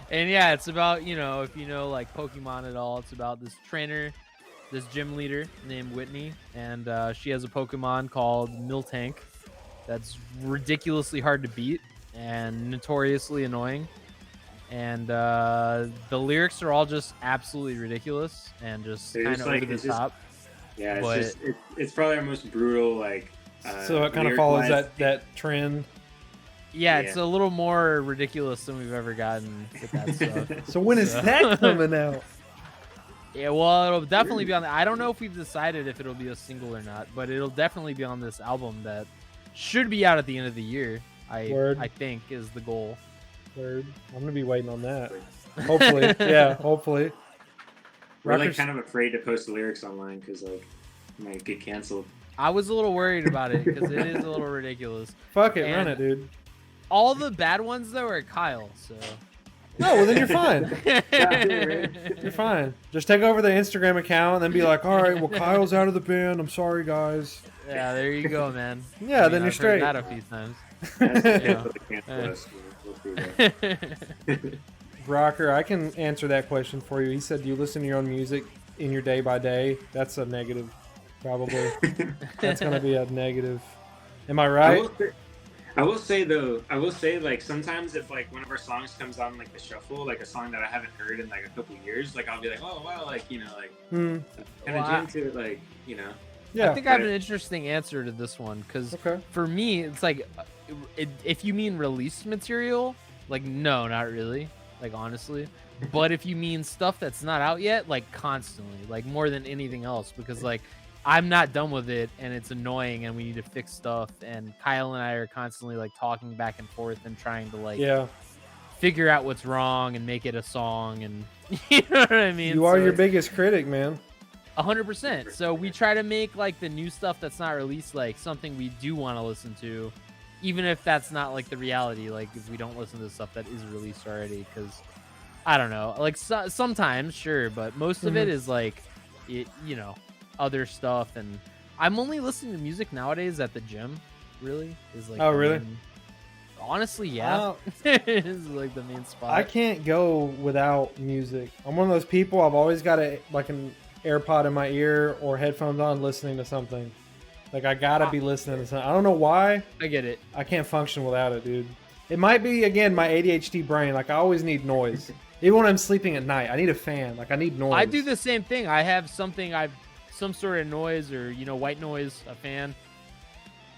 and yeah, it's about, you know, if you know like Pokemon at all, it's about this trainer, this gym leader named Whitney, and she has a Pokemon called Miltank that's ridiculously hard to beat and notoriously annoying. And the lyrics are all just absolutely ridiculous and just kind of over the top. Yeah, but it's probably our most brutal, like. So it kind of follows that trend. Yeah, it's a little more ridiculous than we've ever gotten with that stuff. So when is that coming out? Yeah, well, it'll definitely be on. I don't know if we've decided if it'll be a single or not, but it'll definitely be on this album that should be out at the end of the year. I think is the goal. Word. I'm gonna be waiting on that. Hopefully, yeah, hopefully. We're like kind of afraid to post the lyrics online because like it might get canceled. I was a little worried about it because it is a little ridiculous. Fuck it, run it, dude. All the bad ones though are Kyle, so. No, well then you're fine. You're fine. Just take over the Instagram account and then be like, all right, well Kyle's out of the band. I'm sorry, guys. Yeah, there you go, man. Yeah, then you're straight. Heard that a few times. Rocker, I can answer that question for you. He said, do you listen to your own music in your day by day? That's a negative, probably. That's going to be a negative. Am I right? I will say though, like sometimes if like one of our songs comes on like the shuffle, like a song that I haven't heard in like a couple years, like I'll be like, oh wow, like, you know, like kind of jam to it, like, you know. Yeah, I think I have an interesting answer to this one because for me, it's like, if you mean released material, like no, not really, like honestly. But if you mean stuff that's not out yet, like constantly, like more than anything else, because like I'm not done with it and it's annoying and we need to fix stuff. And Kyle and I are constantly like talking back and forth and trying to like figure out what's wrong and make it a song. And you know what I mean? You are your biggest critic, man. 100%. So we try to make like the new stuff that's not released like something we do want to listen to, even if that's not like the reality. Like if we don't listen to stuff that is released already, because I don't know, like sometimes sure, but most of it is like it, you know, other stuff. And I'm only listening to music nowadays at the gym. Really is like really? Honestly, yeah. It's like the main spot. I can't go without music. I'm one of those people. I've always got like an AirPod in my ear or headphones on listening to something. Like I gotta be listening to something. I don't know why. I get it. I can't function without it, dude. It might be, again, my ADHD brain. Like I always need noise. Even when I'm sleeping at night, I need a fan. Like I need noise. I do the same thing. I have some sort of noise, or you know, white noise, a fan.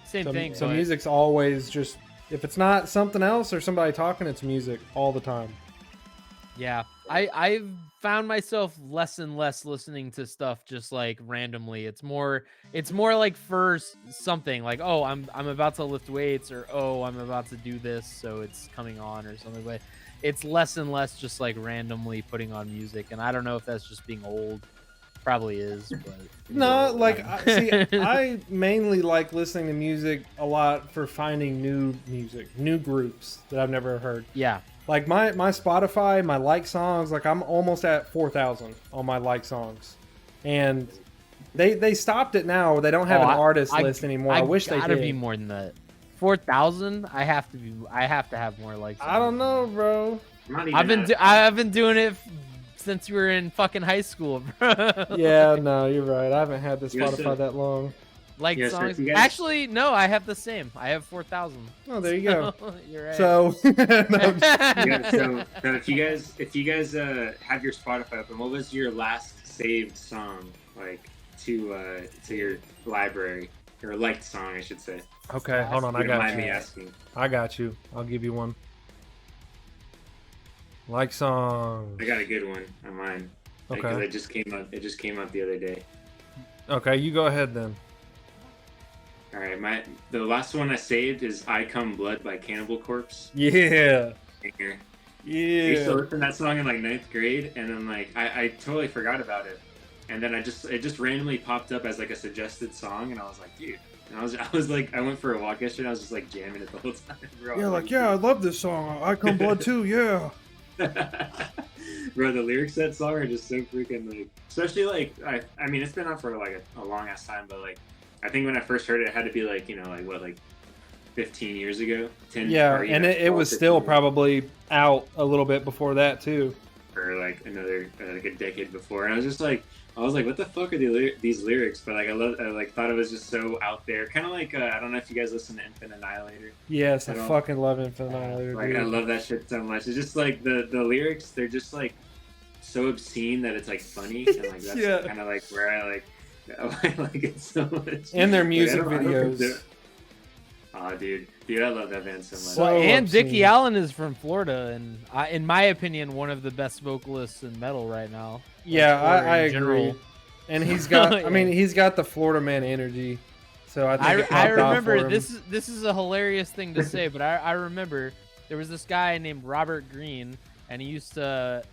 Same thing. So music's always just, if it's not something else or somebody talking, it's music all the time. Yeah, I've found myself less and less listening to stuff just like randomly. It's more like for something like, oh, I'm about to lift weights, or oh, I'm about to do this, so it's coming on or something. But it's less and less just like randomly putting on music, and I don't know if that's just being old. Probably is, but no, like I mainly like listening to music a lot for finding new music, new groups that I've never heard. Yeah. Like my Spotify, my like songs, like I'm almost at 4,000 on my like songs, and they stopped it now. They don't have an artist list anymore. I wish they did. Gotta be more than that. 4,000. I have to have more likes. I don't know, bro. I've been doing it since we were in fucking high school, bro. Yeah, no, you're right. I haven't had this Spotify that long. Like Yeah, so songs. if you guys- Actually, no, I have the same. I have 4,000. Oh, there you go. You're right. So, no, Yeah, so if you guys have your Spotify open, what was your last saved song like to your library, or liked song, I should say? okay, hold on. If I you don't got mind me you. asking. I got you. I'll give you one. Like song. I got a good one on mine. Because Okay. it just came up. It just came up the other day. Okay, you go ahead then. All right, the last one I saved is "I Come Blood" by Cannibal Corpse. Yeah. Here. I used to Yeah. listen to that song in like 9th grade, and then like I totally forgot about it, and then it just randomly popped up as like a suggested song, and I was like, dude, and I was like, I went for a walk yesterday, and I was just like jamming it the whole time. Bro. Yeah, like, yeah, I love this song. I Come Blood too, yeah. Bro, the lyrics to that song are just so freaking like, especially like I mean it's been out for like a long ass time, but like I think when I first heard it, it had to be like, you know, like what, like 15 years ago, 10. Yeah, or, you and know, it 12, was 15 still years. probably out a little bit before that too. For like another like a decade before, and I was just like, what the fuck are these lyrics? But like I thought it was just so out there, kind of like I don't know if you guys listen to Infinite Annihilator. Yes, I I don't- fucking love Infinite Annihilator. Like dude. I love that shit so much. It's just like the lyrics, they're just like so obscene that it's like funny, and like that's Yeah. kind of like where I like it so much. And their Like, music I don't videos. do it. Aw, dude, I love that band so much. So Well, and obscene. Dickie Allen is from Florida, and in my opinion, one of the best vocalists in metal right now. Yeah, Or I in general. agree. And he's got, Yeah. I mean, he's got the Florida man energy. So I think I it popped off remember for him. this is a hilarious thing to say, but I remember there was this guy named Robert Green, and he used to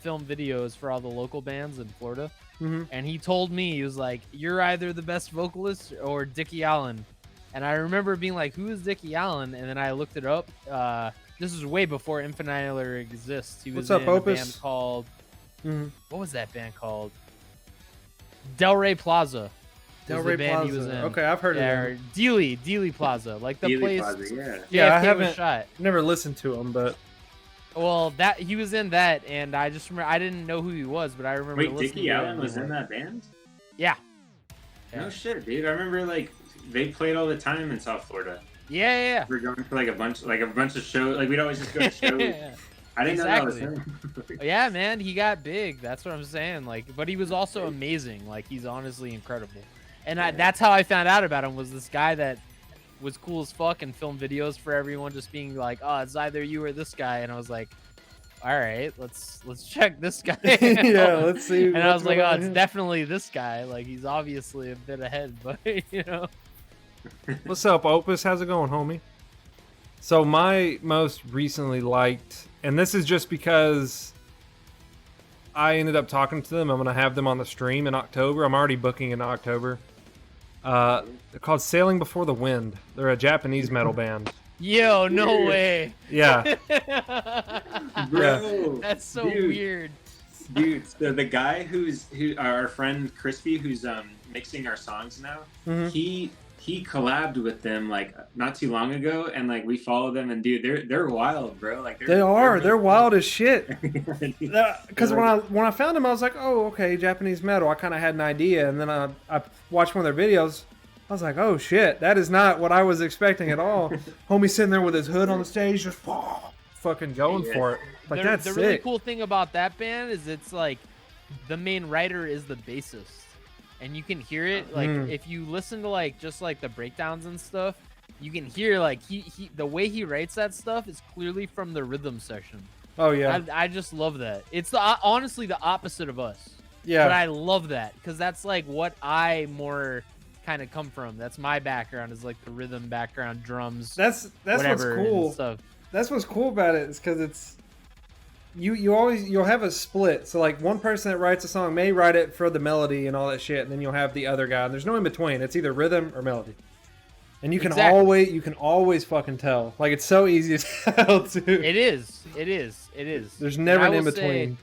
film videos for all the local bands in Florida. Mhm. And he told me, he was like, "You're either the best vocalist or Dickie Allen." And I remember being like, "Who is Dickie Allen?" And then I looked it up. This is way before Infinite Annihilator exists. He was What's up, in a Opus? band called Mhm. what was that band called? Delray Plaza. was the Delray band he Plaza. was in. Okay, I've heard Yeah, of or him. Dealey Plaza, like the Dealey place. Plaza, yeah. Yeah, I JFK was haven't- shot. Never listened to him, but Well, that he was in that, and I just remember I didn't know who he was, but I remember Wait, listening Dickie to Allen it was and in being like, that band? Yeah. No shit, dude. I remember like they played all the time in South Florida. Yeah. We were going for like a bunch of shows. Like we'd always just go to shows. Yeah. I didn't know that was Exactly. him. Yeah, man, he got big. That's what I'm saying. Like, but he was also amazing. Like, he's honestly incredible. And that's how I found out about him, was this guy that was cool as fuck and filmed videos for everyone, just being like, "Oh, it's either you or this guy." And I was like, "All right, let's check this guy." yeah, let's see. And I what's was like, going "Oh, on it's here." definitely this guy. Like, he's obviously a bit ahead, but you know." What's up, Opus? How's it going, homie? So my most recently liked, and this is just because I ended up talking to them. I'm gonna have them on the stream in October. I'm already booking in October. They're called Sailing Before the Wind. They're a Japanese metal band. Yo, no Weird. way. Yeah, Bro, That's so dude, weird. Dude, so the guy who our friend Crispy, who's mixing our songs now, Mhm. he collabed with them like not too long ago, and like we follow them, and dude, they're wild, bro. Like they're wild as shit. Because Because when I found them, I was like, oh, okay, Japanese metal. I kind of had an idea, and then I watched one of their videos. I was like, oh shit, that is not what I was expecting at all. Homie sitting there with his hood on the stage, just fucking going Yeah. for it. Like, that's the sick. really cool thing about that band is it's like the main writer is the bassist, and you can hear it. Like if you listen to like just like the breakdowns and stuff, you can hear like he the way he writes that stuff is clearly from the rhythm section. Oh yeah, I just love that. It's honestly the opposite of us. yeah. But I love that because that's like what I more kind of come from. That's my background, is like the rhythm background, drums, That's what's whatever, and cool. stuff. That's what's cool about it, is because it's you'll have a split. So like one person that writes a song may write it for the melody and all that shit, and then you'll have the other guy. And there's no in between. It's either rhythm or melody. And you can Exactly. always fucking tell. Like, it's so easy to tell too. It is. There's never And an I in will say, between.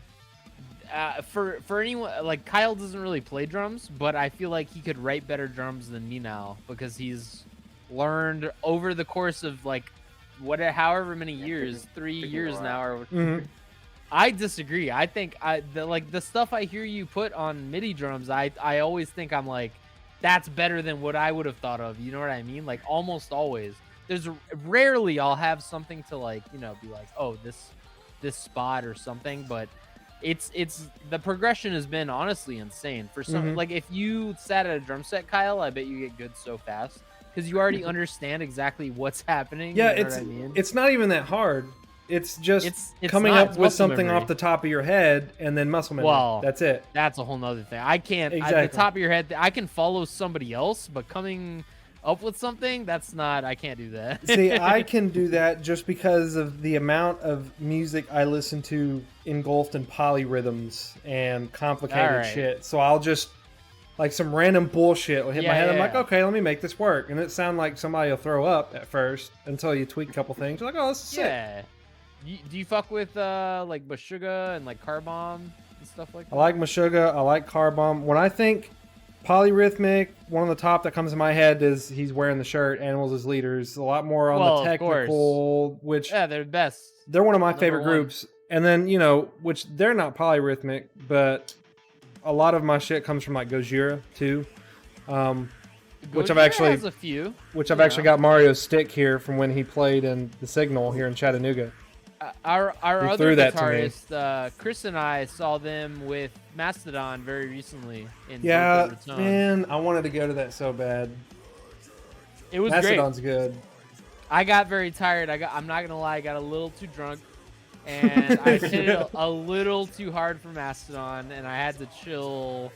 For anyone, like Kyle doesn't really play drums, but I feel like he could write better drums than me now, because he's learned over the course of like however many years, 3 years now. Or Mhm. I disagree. I think the stuff I hear you put on MIDI drums, I always think I'm like, that's better than what I would have thought of. You know what I mean? Like almost always. There's rarely I'll have something to like, you know, be like, oh, this spot or something, but it's the progression has been honestly insane. For some, like if you sat at a drum set, Kyle, I bet you get good so fast because you already understand exactly what's happening. Yeah, you know what I mean? It's not even that hard. It's just It's coming not, up it's with muscle something memory. off the top of your head and then muscle memory. Well, that's it. That's a whole nother thing. I can't Exactly. at the top of your head. I can follow somebody else, but coming up with something, that's not. I can't do that. See, I can do that just because of the amount of music I listen to engulfed in polyrhythms and complicated Alright. shit. So I'll just like some random bullshit will hit my Yeah, head. I'm yeah, like, yeah. okay, let me make this work, and it sounds like somebody will throw up at first until you tweak a couple things. You're like, oh, this is sick. Yeah. Do you fuck with like Meshuggah and like Car Bomb and stuff like that? I like Meshuggah. I like Car Bomb. When I think polyrhythmic, one of the top that comes to my head is he's wearing the shirt, Animals as Leaders. A lot more on Well, the of course. technical, which Yeah, they're the best. they're one of my Number favorite one. groups. And then, you know, which they're not polyrhythmic, but a lot of my shit comes from like Gojira too. Which I've Gojira actually has a few. which I've you actually know. got Mario's stick here from when he played in the Signal here in Chattanooga. Our He other threw that to me. guitarist, Chris and I saw them with Mastodon very recently in Yeah, Boca Raton. man, I wanted to go to that so bad. It was great. Mastodon's good. I got very tired. I'm not gonna lie, I got a little too drunk, and I hit it a little too hard for Mastodon, and I had to chill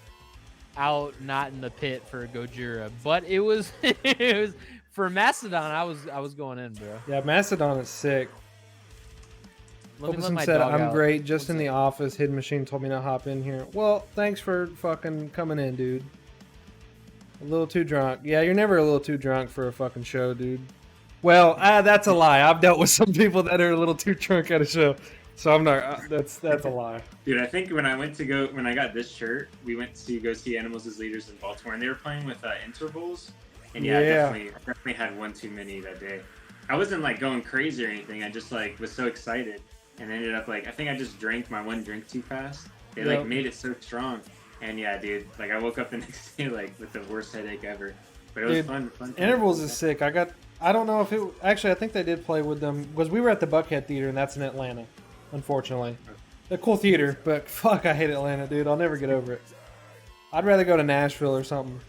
out, not in the pit for Gojira. But it was, it was for Mastodon. I was going in, bro. Yeah, Mastodon is sick. Let me let Opeson my said, dog I'm out. great. Just One in the sec. office. Hidden Machine told me to hop in here. Well, thanks for fucking coming in, dude. A little too drunk. Yeah, you're never a little too drunk for a fucking show, dude. Well, that's a lie. I've dealt with some people that are a little too drunk at a show. So I'm not. That's a lie. Dude, I think when I got this shirt, we went to go see Animals as Leaders in Baltimore, and they were playing with intervals. And yeah, Yeah. I definitely had one too many that day. I wasn't like going crazy or anything. I just like was so excited, and ended up like I think I just drank my one drink too fast. They Yep. like made it so strong, and yeah, dude, like I woke up the next day like with the worst headache ever. But it was Dude, fun. Intervals is sick. I don't know if it. Actually, I think they did play with them because we were at the Buckhead Theater, and that's in Atlanta. Unfortunately, a cool theater, but fuck, I hate Atlanta, dude. I'll never get over it. I'd rather go to Nashville or something.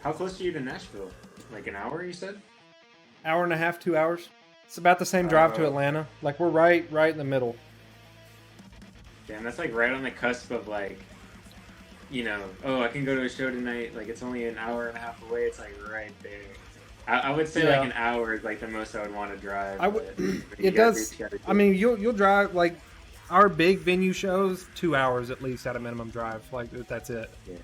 How close are you to Nashville? Like an hour, you said? Hour and a half, 2 hours. It's about the same drive to Oh. Atlanta. Like we're right in the middle. Damn, that's like right on the cusp of like, you know, oh, I can go to a show tonight. Like it's only an hour and a half away. It's like right there. I would say Yeah. like an hour is like the most I would want to drive. I would- but you It gotta does. do what you gotta do. I mean, you'll drive like our big venue shows 2 hours at least at a minimum drive. Like that's it. Yeah.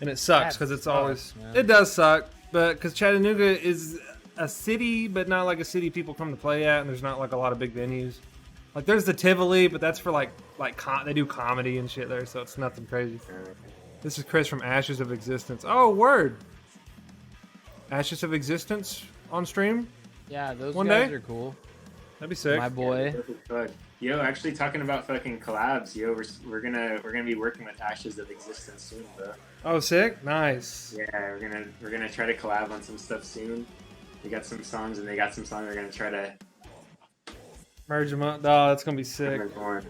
And it sucks That because it's sucks, always man. it does suck, but because Chattanooga is a city, but not like a city people come to play at, and there's not like a lot of big venues. Like there's the Tivoli, but that's for like they do comedy and shit there, so it's nothing crazy. This is Chris from Ashes of Existence. Oh, word! Ashes of Existence on stream. Yeah, those One guys day? are cool. That'd be sick. My boy. Fuck. Yo, actually talking about fucking collabs, yo, we're gonna be working with Ashes of Existence soon, bro. Oh, sick! Nice. Yeah, we're gonna try to collab on some stuff soon. We got some songs and they got some songs. We're gonna try to Merge them up. Oh, that's gonna be sick. record more.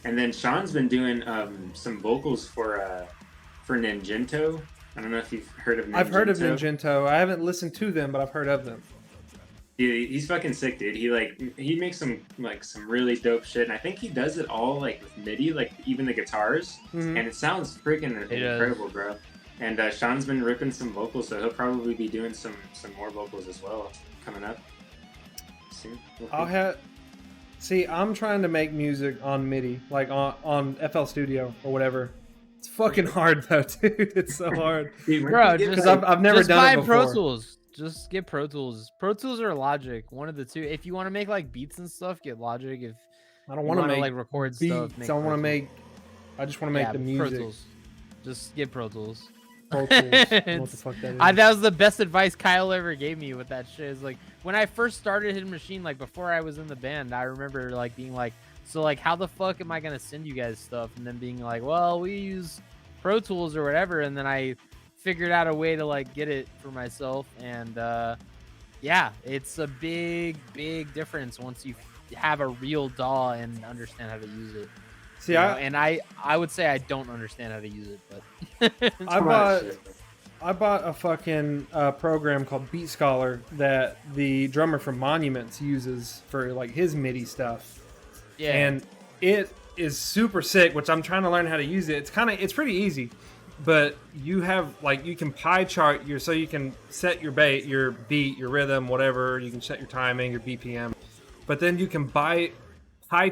And then Sean's been doing some vocals for Ninjento. I don't know if you've heard of Ninjento. I've heard of Ninjento. I haven't listened to them, but I've heard of them. He's fucking sick, dude. He makes some really dope shit, and I think he does it all like with MIDI, like even the guitars, Mhm. and it sounds freaking does. incredible, bro. And Sean's been ripping some vocals, so he'll probably be doing some more vocals as well coming up soon. I'll have. See, I'm trying to make music on MIDI, like on FL Studio or whatever. It's fucking hard though, dude. It's so hard. Dude, Bro, get, just- like, I've never just done buy it before. Pro Tools. Just get Pro Tools. Pro Tools or Logic, one of the two. If you want to make like beats and stuff, get Logic. If I don't you want to wanna, make like record beats. stuff, I Pro want to Tools. make. I just want to make Yeah, the Pro music. Tools. Just get Pro Tools. Pro Tools. I don't know what the fuck that is. That was the best advice Kyle ever gave me with that shit. Is like when I first started Hidden Machine, like before I was in the band, I remember like being like, so like how the fuck am I gonna send you guys stuff? And then being like, well, we use Pro Tools or whatever. And then I figured out a way to like get it for myself, and yeah, it's a big difference once you have a real DAW and understand how to use it. See, and I would say I don't understand how to use it, but I bought a fucking program called Beat Scholar that the drummer from Monuments uses for like his MIDI stuff. yeah, And it is super sick, which I'm trying to learn how to use it. It's pretty easy, but you have like you can pie chart so you can set your beat, your rhythm, whatever. You can set your timing, your BPM, but then you can pie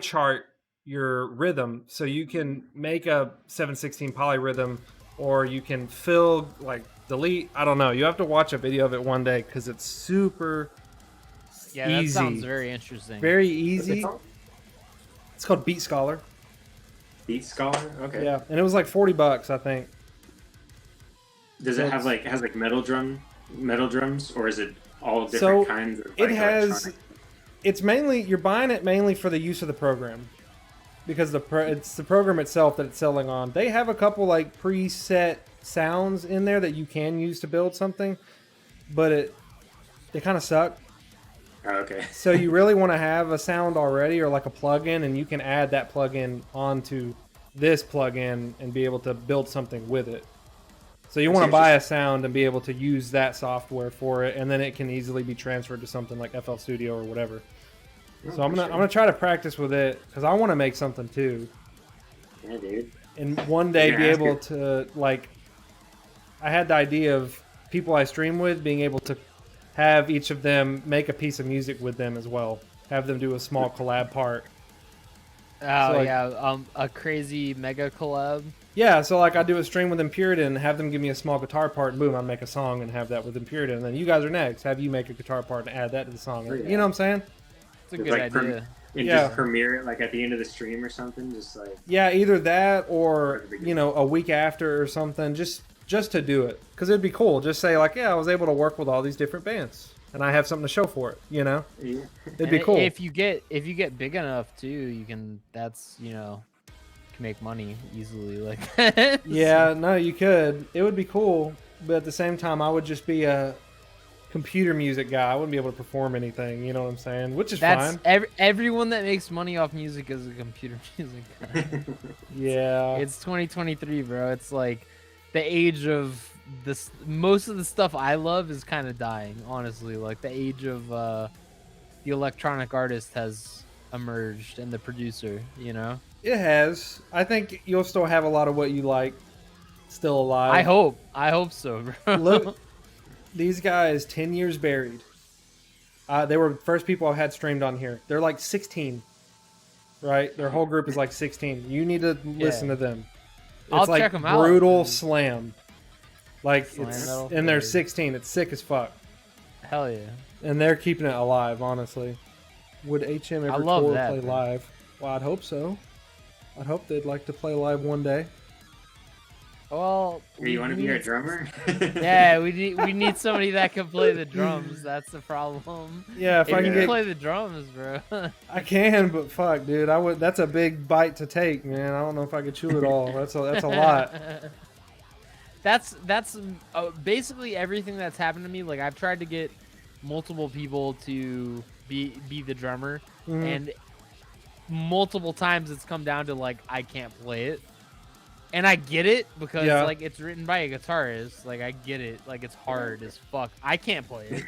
chart your rhythm, so you can make a 7/16 polyrhythm, or you can fill like delete. I don't know. You have to watch a video of it one day because it's super easy. That sounds very interesting. Very easy. It's called Beat Scholar. Beat Scholar? Okay. Yeah, and it was like $40, I think. Does it have like metal drums, or is it all different kinds of like, it has it's mainly you're buying it mainly for the use of the program, because it's the program itself that it's selling on. They have a couple like preset sounds in there that you can use to build something, but they kind of suck. Okay. So you really want to have a sound already, or like a plugin, and you can add that plugin onto this plugin and be able to build something with it. So you want to buy a sound and be able to use that software for it, and then it can easily be transferred to something like FL Studio or whatever. So I'm gonna try to practice with it because I want to make something too. Yeah, dude. And one day be able to like. I had the idea of people I stream with being able to have each of them make a piece of music with them as well. Have them do a small collab part. Oh, so, yeah, a crazy mega collab. Yeah, so like I do a stream with Impurity and have them give me a small guitar part, and boom, I make a song and have that with Impurity, and then you guys are next. Have you make a guitar part and add that to the song. You know what I'm saying? It's a good idea. Just premiere it like at the end of the stream or something, just like either that or a week after or something, just to do it, because it'd be cool. Just say like, I was able to work with all these different bands, and I have something to show for it. Yeah. It'd be cool. If you get big enough too, you can. That's can make money easily like that. Yeah, no, you could. It would be cool, but at the same time, I would just be a computer music guy. I wouldn't be able to perform anything. You know what I'm saying? Which is fine. Everyone that makes money off music is a computer music guy. Yeah, it's 2023, bro. It's like the age of this. Most of the stuff I love is kind of dying, honestly. Like the age of the electronic artist has emerged, and the producer. It has. I think you'll still have a lot of what you like still alive. I hope so, bro. Look, these guys, 10 years buried. They were the first people I had streamed on here. They're like 16, right? Their whole group is like 16. You need to listen to them. It's I'll like check them out. Brutal slam. Like Slam and they're 16. It's sick as fuck. Hell yeah. And they're keeping it alive, honestly. Would HM ever tour play live? Well, I'd hope so. I'd hope they'd like to play live one day. Well, you want to be our drummer? Yeah, we need somebody that can play the drums. That's the problem. Yeah, if I can play the drums, bro. I can, but fuck, dude, I would. That's a big bite to take, man. I don't know if I could chew it all. That's a lot. That's basically everything that's happened to me. Like I've tried to get multiple people to be the drummer, and multiple times it's come down to like I can't play it. And I get it because like it's written by a guitarist. Like I get it. Like it's hard as fuck. I can't play it,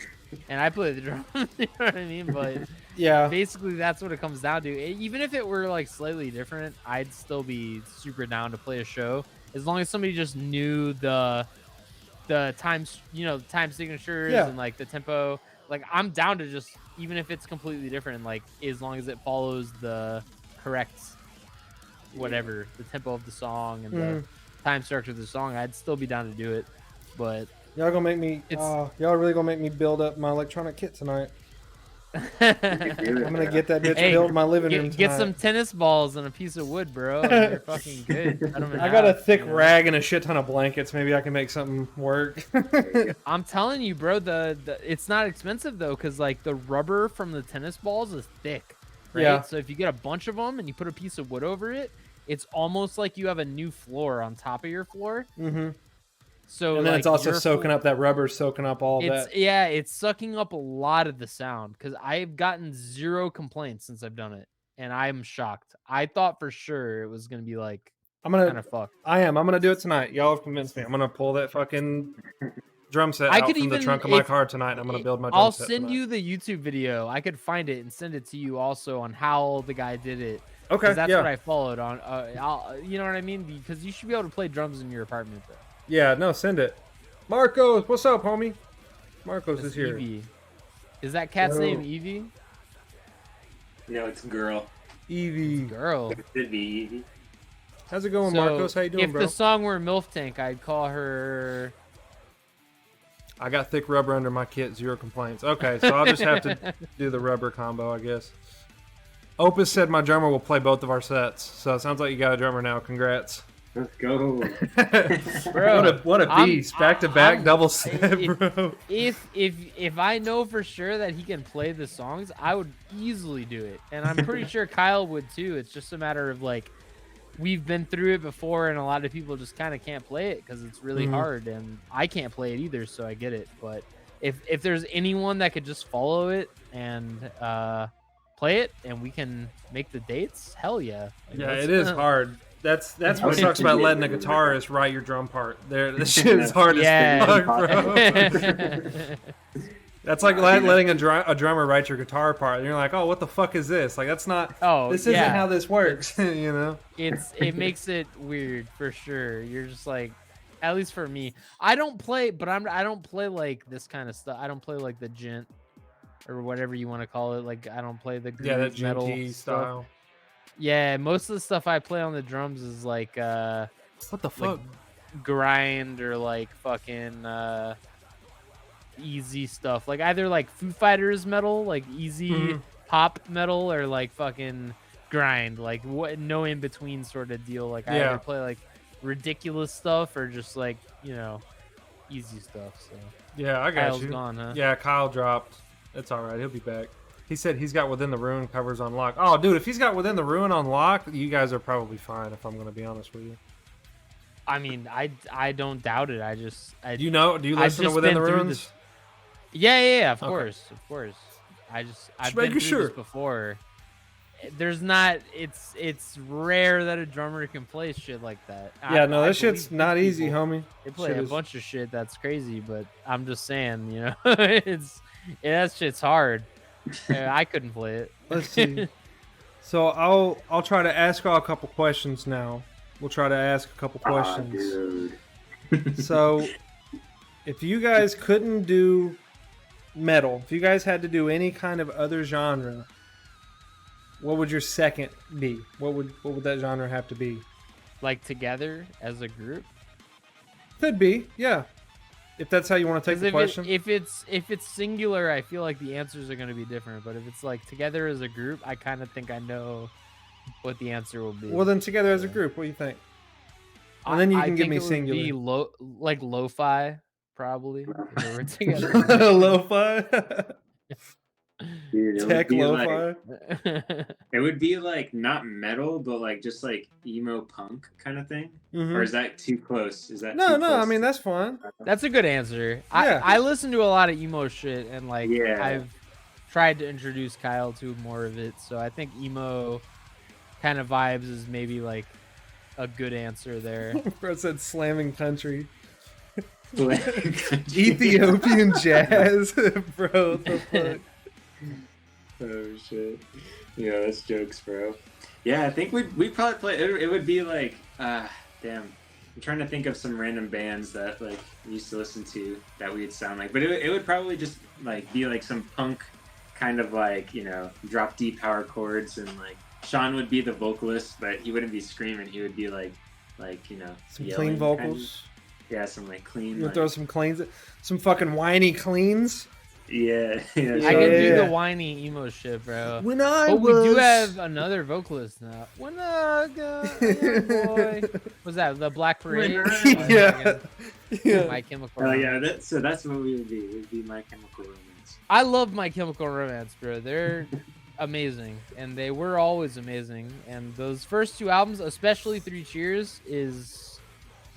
and I play the drums. You know what I mean? But basically that's what it comes down to. Even if it were like slightly different, I'd still be super down to play a show as long as somebody just knew the times, time signatures and like the tempo. Like I'm down to just even if it's completely different, like as long as it follows the correct. Whatever the tempo of the song and the time structure of the song, I'd still be down to do it. But y'all gonna make me y'all really gonna make me build up my electronic kit tonight. I'm gonna get that bitch built in my living room tonight. Get some tennis balls and a piece of wood, bro. You're fucking good. I got a thick rag and a shit ton of blankets. Maybe I can make something work. I'm telling you, bro, the it's not expensive though, because like the rubber from the tennis balls is thick. Right? Yeah. So if you get a bunch of them and you put a piece of wood over it, it's almost like you have a new floor on top of your floor. Mm-hmm. So And then like, it's also your soaking up that rubber, soaking up all that. Yeah, it's sucking up a lot of the sound because I've gotten 0 complaints since I've done it, and I'm shocked. I thought for sure it was gonna be like I'm kind gonna of fucked. I'm gonna do it tonight. Y'all have convinced me. I'm gonna pull that fucking drum set I out could from the even trunk of my if car tonight. And I'm gonna build my drum I'll set send tonight. you the YouTube video. I could find it and send it to you also on how the guy did it. Okay, 'Cause that's yeah. what I followed on. You know what I mean? Because you should be able to play drums in your apartment, bro. Yeah, no, send it. Marcos, what's up, homie? Marcos That's is here. Evie. Is that cat's Hello. name Evie? No, it's girl. Evie. Girl. It could be Evie. How's it going, So, Marcos? How you doing, if bro? the song were MILF Tank, I'd call her. I got thick rubber under my kit, 0 complaints. Okay, so I'll just have to do the rubber combo, I guess. Opus said my drummer will play both of our sets, so it sounds like you got a drummer now. Congrats. Let's go. Bro, what a beast! Back to back, double set, bro. If I know for sure that he can play the songs, I would easily do it, and I'm pretty sure Kyle would too. It's just a matter of like, we've been through it before, and a lot of people just kind of can't play it because it's really hard, and I can't play it either, so I get it. But if there's anyone that could just follow it and play it, and we can make the dates, hell yeah. Like, Yeah, it is hard. That's what sucks about letting a guitarist write your drum part. This shit is hard Yeah. as fuck, bro. That's like letting a drummer write your guitar part. And you're like, oh, what the fuck is this? Like, that's not. Oh, this isn't yeah. how this works. You know. It makes it weird for sure. You're just like, at least for me, I don't play, but I don't play like this kind of stuff. I don't play like the gent or whatever you want to call it. Like, I don't play the That groove metal GT stuff. style. Yeah, most of the stuff I play on the drums is like What the fuck? grind or like fucking easy stuff. Like either like Foo Fighters metal, like easy pop metal, or like fucking grind, like what, no in between sort of deal. Like I either play like ridiculous stuff or just like, you know, easy stuff. So Yeah, I got Kyle's you. gone, huh? Yeah, Kyle dropped. It's all right. He'll be back. He said he's got Within the Ruin covers on lock. Oh, dude, if he's got Within the Ruin on lock, you guys are probably fine, if I'm going to be honest with you. I mean, I don't doubt it. Do you listen to just Within the been through Ruins? this- Yeah, of Okay. course. I've Just been making through sure. this before. There's not. It's rare that a drummer can play shit like that. Yeah, no, I that shit's believe not easy, people- homie. They play Shit a is- bunch of shit that's crazy, but I'm just saying, you know, that shit's hard. I couldn't play it. Let's see. So I'll try to ask y'all a couple questions now. We'll try to ask a couple questions. Dude. So, if you guys couldn't do metal, if you guys had to do any kind of other genre, what would your second be? What would that genre have to be? Like together as a group. Could be, yeah. If that's how you want to take 'Cause the question. if it's singular, I feel like the answers are going to be different. But if it's like together as a group, I kind of think I know what the answer will be. Well, then together as a group, what do you think? And then you I can give think me it would singular. be like lo-fi, probably. If they were together. Lo-fi, Dude, it would tech be lo-fi. it would be like not metal, but like just like emo punk kind of thing. Mhm. Or is that too close? Is that No, too no. close? I mean, that's fine. That's a good answer. Yeah. I listen to a lot of emo shit, and like Yeah. I've tried to introduce Kyle to more of it. So I think emo kind of vibes is maybe like a good answer there. Bro said slamming country. Ethiopian. Ethiopian jazz, bro. What the fuck? Oh shit. Yeah, that's jokes, bro. Yeah, I think we'd probably play. It would be like, damn. I'm trying to think of some random bands that like we used to listen to that we'd sound like, but it would probably just like be like some punk kind of like, you know, drop D power chords, and like Sean would be the vocalist, but he wouldn't be screaming. He would be like you know, Some yelling clean vocals. Yeah, some like clean. You Like, throw some cleans, some fucking whiny cleans. yeah, I yeah. can do Yeah. the whiny emo shit, bro. When I But we was, do have another vocalist now. When I go, yeah, boy. Was that the Black Parade? yeah, yeah. My Chemical Oh Romance. yeah, that's what we would be. We'd be My Chemical Romance. I love My Chemical Romance, bro. They're amazing, and they were always amazing. And those first two albums, especially Three Cheers, is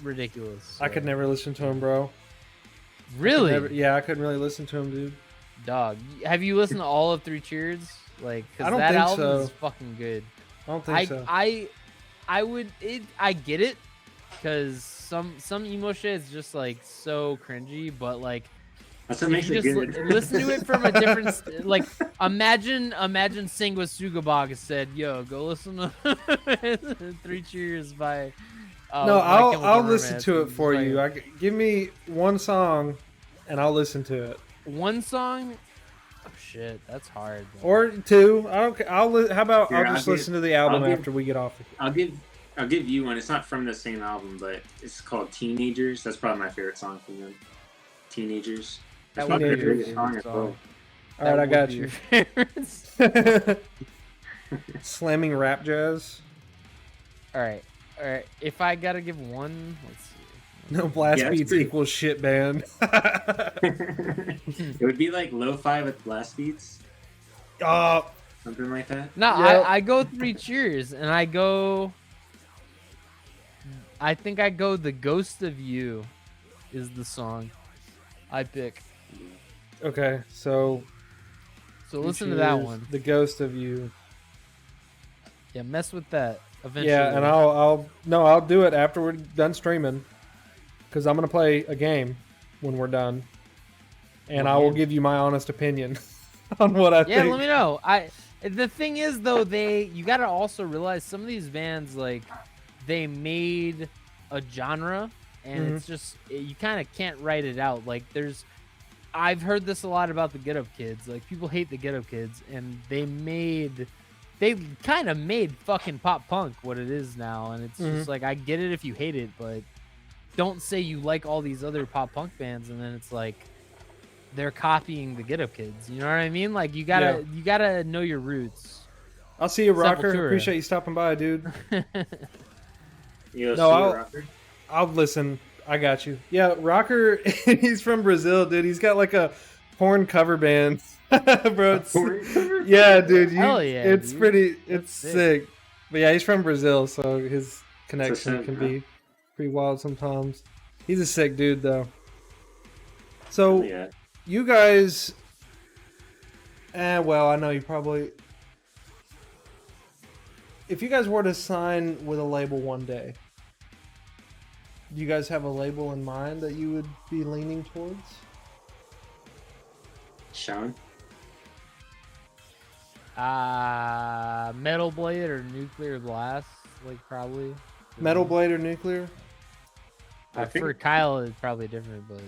ridiculous. I could never listen to him, bro. Really? I couldn't really listen to him, dude. Dog, have you listened to all of Three Cheers? Like, I because don't that think album so. is fucking good. I don't think so. I would. I get it, because some emo shit is just like so cringy, but like. That's what makes it good. Listen to it from a different, like, imagine Singwa Sugabog said, "Yo, go listen to Three Cheers by." No, by Chemical I'll listen Romance. to it for you. Give me one song, and I'll listen to it. One song. Oh shit, that's hard. Though. Or two. I don't. How about Here, I'll just listen to the album after we get off. I'll give you one. It's not from the same album, but it's called Teenagers. That's probably my favorite song from them. Teenagers. That's my favorite song as well. All right, I got you. Slamming rap jazz. All right. If I gotta give one, let's see. No, blast beats equals shit band. It would be like lo-fi with blast beats. Something like that. No, yep. I go Three Cheers, and I think I go The Ghost of You is the song I pick. Okay, so listen to that one. The Ghost of You. Yeah, mess with that eventually. Yeah, and I'll do it after we're done streaming, because I'm gonna play a game when we're done, and I will give you my honest opinion on what I think. Yeah, let me know. The thing is though, you gotta also realize some of these bands, like, they made a genre, and it's just, you kind of can't write it out. Like, I've heard this a lot about the Get Up Kids. Like, people hate the Get Up Kids, and they kind of made fucking pop punk what it is now. And it's just like, I get it if you hate it, but don't say you like all these other pop punk bands, and then it's like they're copying the Get Up Kids. You know what I mean? Like, you gotta know your roots. I'll see you, Rocker. Appreciate you stopping by, dude. I'll listen. I got you. Yeah, Rocker, he's from Brazil, dude. He's got like a porn cover band. Bro, yeah, dude. Hell yeah, it's dude. pretty, it's sick. But yeah, he's from Brazil, so his connection can be pretty wild sometimes. He's a sick dude, though. So, you guys, well, I know you probably, if you guys were to sign with a label one day, do you guys have a label in mind that you would be leaning towards? Sean? Metal Blade or Nuclear Blast, like, probably. Metal Blade or Nuclear? For Kyle, it's probably different, but.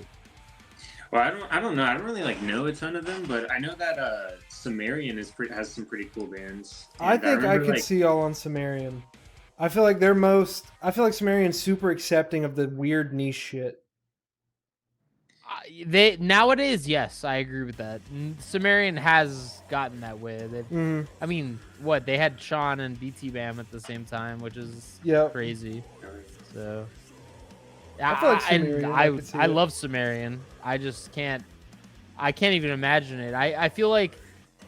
Well, I don't know. I don't really know a ton of them, but I know that Sumerian has some pretty cool bands. I think I could see y'all on Sumerian. I feel like Sumerian's super accepting of the weird niche shit. Nowadays, yes, I agree with that. Sumerian has gotten that way. I mean, they had Sean and BT Bam at the same time, which is crazy. So, I feel like Sumerian, I love Sumerian. I just can't even imagine it. I feel like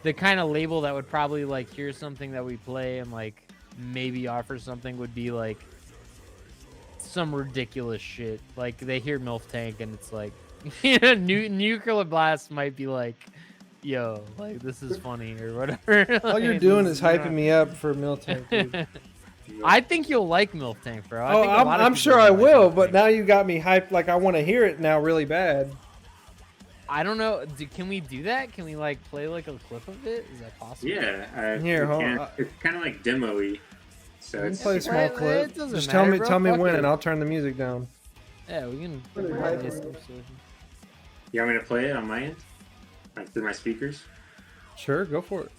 the kind of label that would probably like hear something that we play and like maybe offer something would be like some ridiculous shit. Like, they hear MILF Tank and it's like, Nuclear Blast might be like, yo, like, this is funny or whatever. All you're doing is hyping me up for MILF Tank, dude. I think you'll like MILF Tank, bro. I'm sure I will, but now you got me hyped. Like, I want to hear it now really bad. I don't know. Can we do that? Can we like play like a clip of it? Is that possible? Yeah. It's kind of like demo-y. So it's play a small clip. Just tell me when, and I'll turn the music down. Yeah, we can. You want me to play it on my end, like through my speakers? Sure, go for it.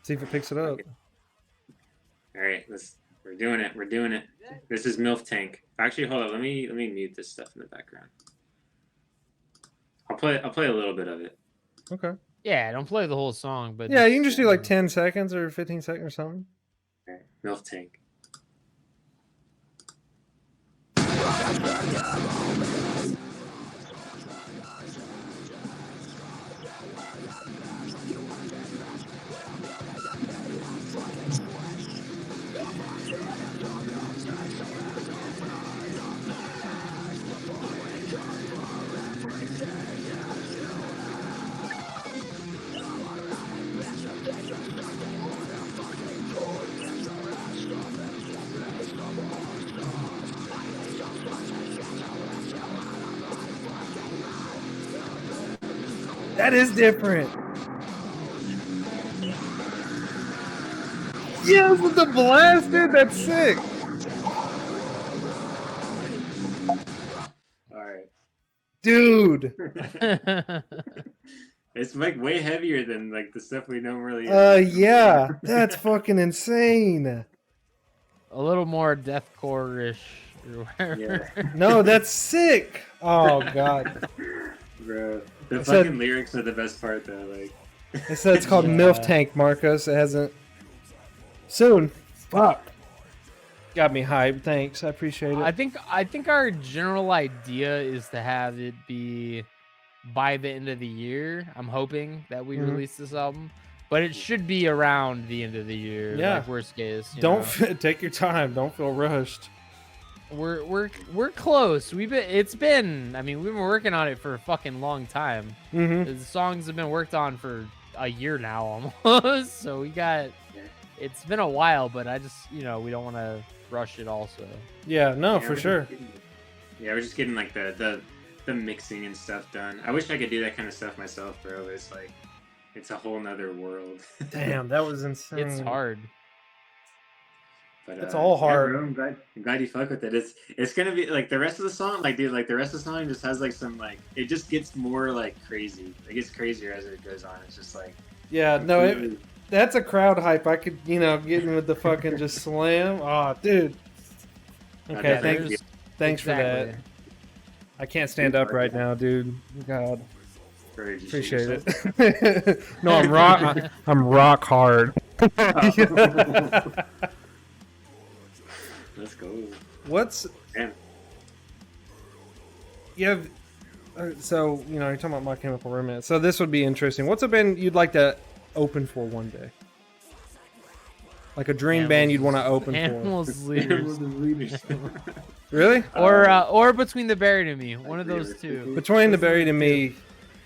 See if it picks it up. Okay. All right, we're doing it. This is MILF Tank. Actually, hold on. Let me mute this stuff in the background. I'll play a little bit of it. Okay. Yeah, don't play the whole song, but yeah, you can just do like 10 seconds or 15 seconds or something. All right, MILF Tank. That is different. Yes, with the blaster. That's sick. All right. Dude. It's like way heavier than like the stuff we normally. Yeah, that's fucking insane. A little more deathcore-ish. Or whatever. Yeah. No, that's sick. Oh god. Bro, the It fucking said- lyrics are the best part though. Like, It said it's called Yeah. MILF Tank, Marcos. It hasn't. Soon. Fuck. Got me hyped. Thanks. I appreciate I it. think our general idea is to have it be by the end of the year. I'm hoping that we Mhm. release this album, but it should be around the end of the year. Yeah. Like worst case. you Don't know. take your time. Don't feel rushed. We're close. I mean, we've been working on it for a fucking long time. Mm-hmm. The songs have been worked on for a year now almost. So it's been a while, but I just, we don't want to rush it also. Yeah. No, yeah, for we're just sure. we're just getting like the mixing and stuff done. I wish I could do that kind of stuff myself, bro. It's like it's a whole nother world. Damn, that was insane. It's hard. But, It's all hard. Yeah, bro, I'm glad you fuck with it. It's gonna be like the rest of the song, like dude, like the rest of the song just has like some like it just gets more like crazy. It gets crazier as it goes on. It's just like Yeah. No, that's a crowd hype. I could, get in with the fucking just slam. Oh, dude. Okay. Yeah, Thanks for that. Exactly. I can't stand up right now, dude. God. Did you Appreciate shoot yourself? it. No, I'm rock. I'm rock hard. Let's go. What's Damn. you have? So you're talking about My Chemical Romance. So this would be interesting. What's a band you'd like to open for one day? Like a dream band you'd want to open Animals leaders. for? Really? Or Between the Buried and Me. One of those two. Between the Buried and Me,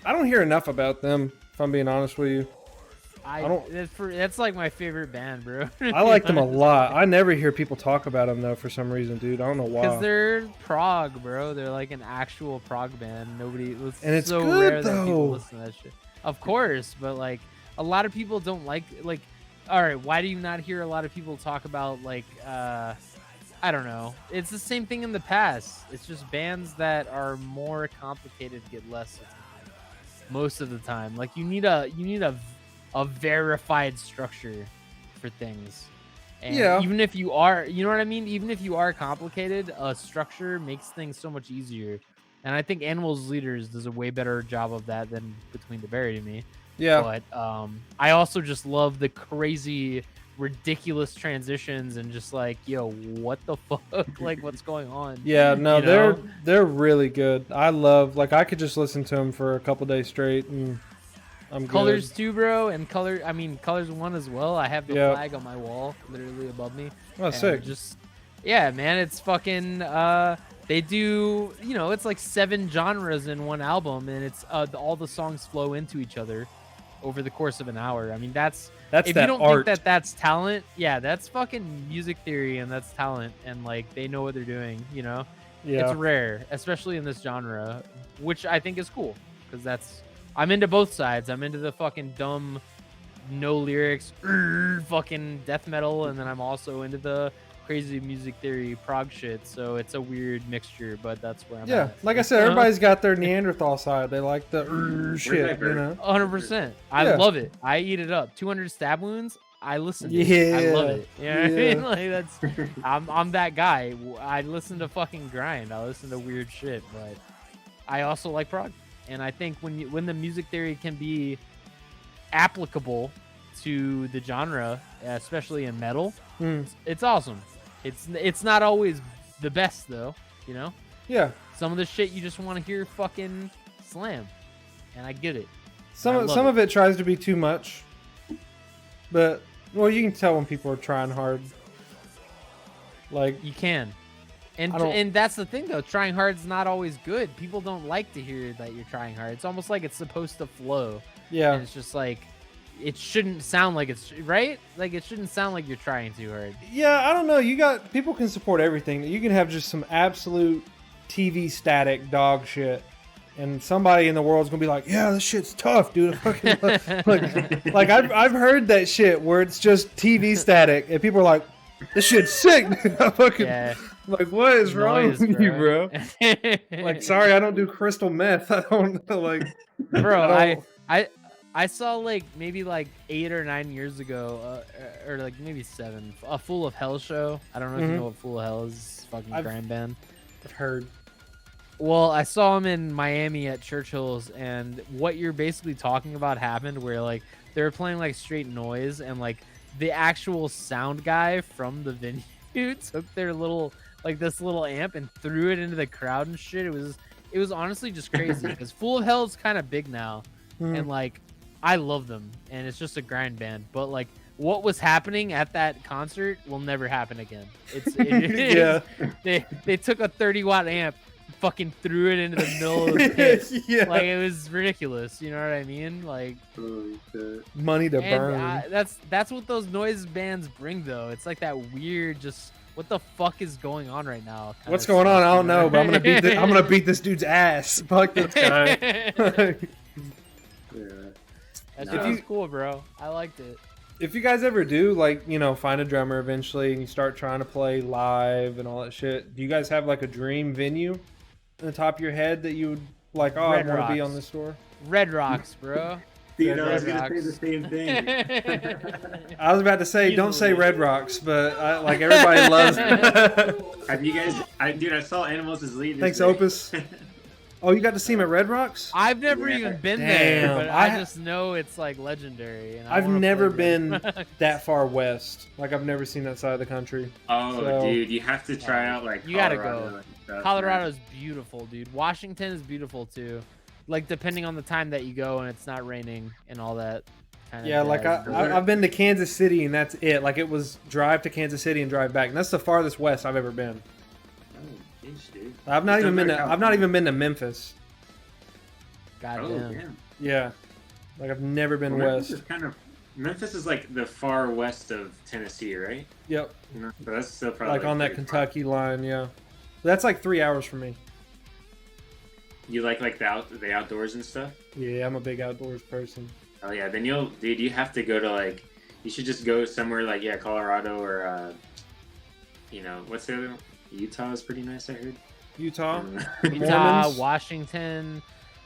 I don't hear enough about them. If I'm being honest with you, I don't- That's like my favorite band, bro. I like them a lot. I never hear people talk about them though for some reason, dude. I don't know why. Because they're prog, bro. They're like an actual prog band. And it's so good, rare that people though. listen to that shit. Of course, but like a lot of people don't like. All right, why do you not hear a lot of people talk about like I don't know. It's the same thing in the past. It's just bands that are more complicated get less attention most of the time. Like you need a verified structure for things. And Yeah. even if you are, you know what I mean? Even if you are complicated, a structure makes things so much easier. And I think Animals Leaders does a way better job of that than Between the Buried and Me. Yeah. But I also just love the crazy, ridiculous transitions and just like, yo, what the fuck? Like, what's going on? Yeah, no, You know? they're really good. I love I could just listen to them for a couple days straight and I'm Colors good. too, bro, and Colors 1 as well. I have the Yeah. flag on my wall, literally above me. Oh, And sick. Just yeah, man, it's fucking. They do, it's like 7 genres in one album, and it's all the songs flow into each other over the course of an hour. I mean, that's That's if that you don't art. think that that's talent, yeah, that's fucking music theory, and that's talent, and like they know what they're doing. Yeah. It's rare, especially in this genre, which I think is cool because I'm into both sides. I'm into the fucking dumb, no lyrics, fucking death metal, and then I'm also into the crazy music theory prog shit. So it's a weird mixture, but that's where I'm Yeah, at. like I said, everybody's got their Neanderthal side. They like the shit, you know. 100%. I Yeah. love it. I eat it up. 200 stab wounds. I listen to it. I Yeah. love it. You know what I Yeah. mean? Like that's I'm that guy. I listen to fucking grind. I listen to weird shit, but I also like prog. And I think when the music theory can be applicable to the genre, especially in metal, it's awesome. It's not always the best though, Yeah. Some of the shit you just want to hear fucking slam. And I get it. Some I love of it tries to be too much, but you can tell when people are trying hard. Like You can. I don't- And that's the thing though, trying hard is not always good. People don't like to hear that you're trying hard. It's almost like it's supposed to flow. yeah, And it's just like it shouldn't sound like it's right. Like it shouldn't sound like you're trying too hard. yeah. I don't know. People can support everything. You can have just some absolute TV static dog shit, and somebody in the world's gonna be like, "Yeah, this shit's tough, dude." Fucking, like I've heard that shit where it's just TV static, and people are like, "This shit's sick." I fucking like, what is wrong with you, bro? Like, sorry, I don't do crystal meth. I don't like, bro. I saw like maybe like 8 or 9 years ago, or like maybe 7, a Full of Hell show. I don't know if you know what Full of Hell is. Fucking grind band. I've heard. Well, I saw him in Miami at Churchill's, and what you're basically talking about happened where like they were playing like straight noise, and like the actual sound guy from the venue took their little this little amp and threw it into the crowd and shit. It was honestly just crazy because Full of Hell is kind of big now, and like I love them, and it's just a grind band, but like what was happening at that concert will never happen again. Yeah. They took a 30-watt amp, fucking threw it into the middle of the pit. Yeah. Like it was ridiculous. You know what I mean? Like money to burn. That's what those noise bands bring, though. It's like that weird, just what the fuck is going on right now? What's going on? I don't know, but I'm gonna beat this dude's ass. Fuck this guy. That shit was cool, bro. I liked it. If you guys ever do, like, you know, find a drummer eventually and you start trying to play live and all that shit, do you guys have like a dream venue on the top of your head that you would like, oh, I want to be on this tour? Red Rocks, bro. Dude, I was going to say the same thing. I was about to say, don't say Red Rocks, but like everybody loves it. Have you guys, I saw Animals as Lead. Thanks, Opus. Oh, you got to see him at Red Rocks? I've never even been there, but I just know it's like legendary. And I've never been that far west. Like I've never seen that side of the country. Oh, so, dude, you have to try out like you gotta go. Colorado's beautiful, dude. Washington is beautiful too. Like depending on the time that you go and it's not raining and all that. Yeah, like I've been to Kansas City and that's it. Like it was drive to Kansas City and drive back, and that's the farthest west I've ever been. Dude. I've not even been to Memphis. Goddamn. Yeah, like I've never been west. Memphis is like the far west of Tennessee, right? Yep. But that's still probably like on that Kentucky line. Yeah, that's like 3 hours from me. You like the outdoors and stuff? Yeah, I'm a big outdoors person. Oh yeah, then you have to go to you should just go somewhere like Colorado or what's the other one? Utah is pretty nice, I heard. Utah, Washington.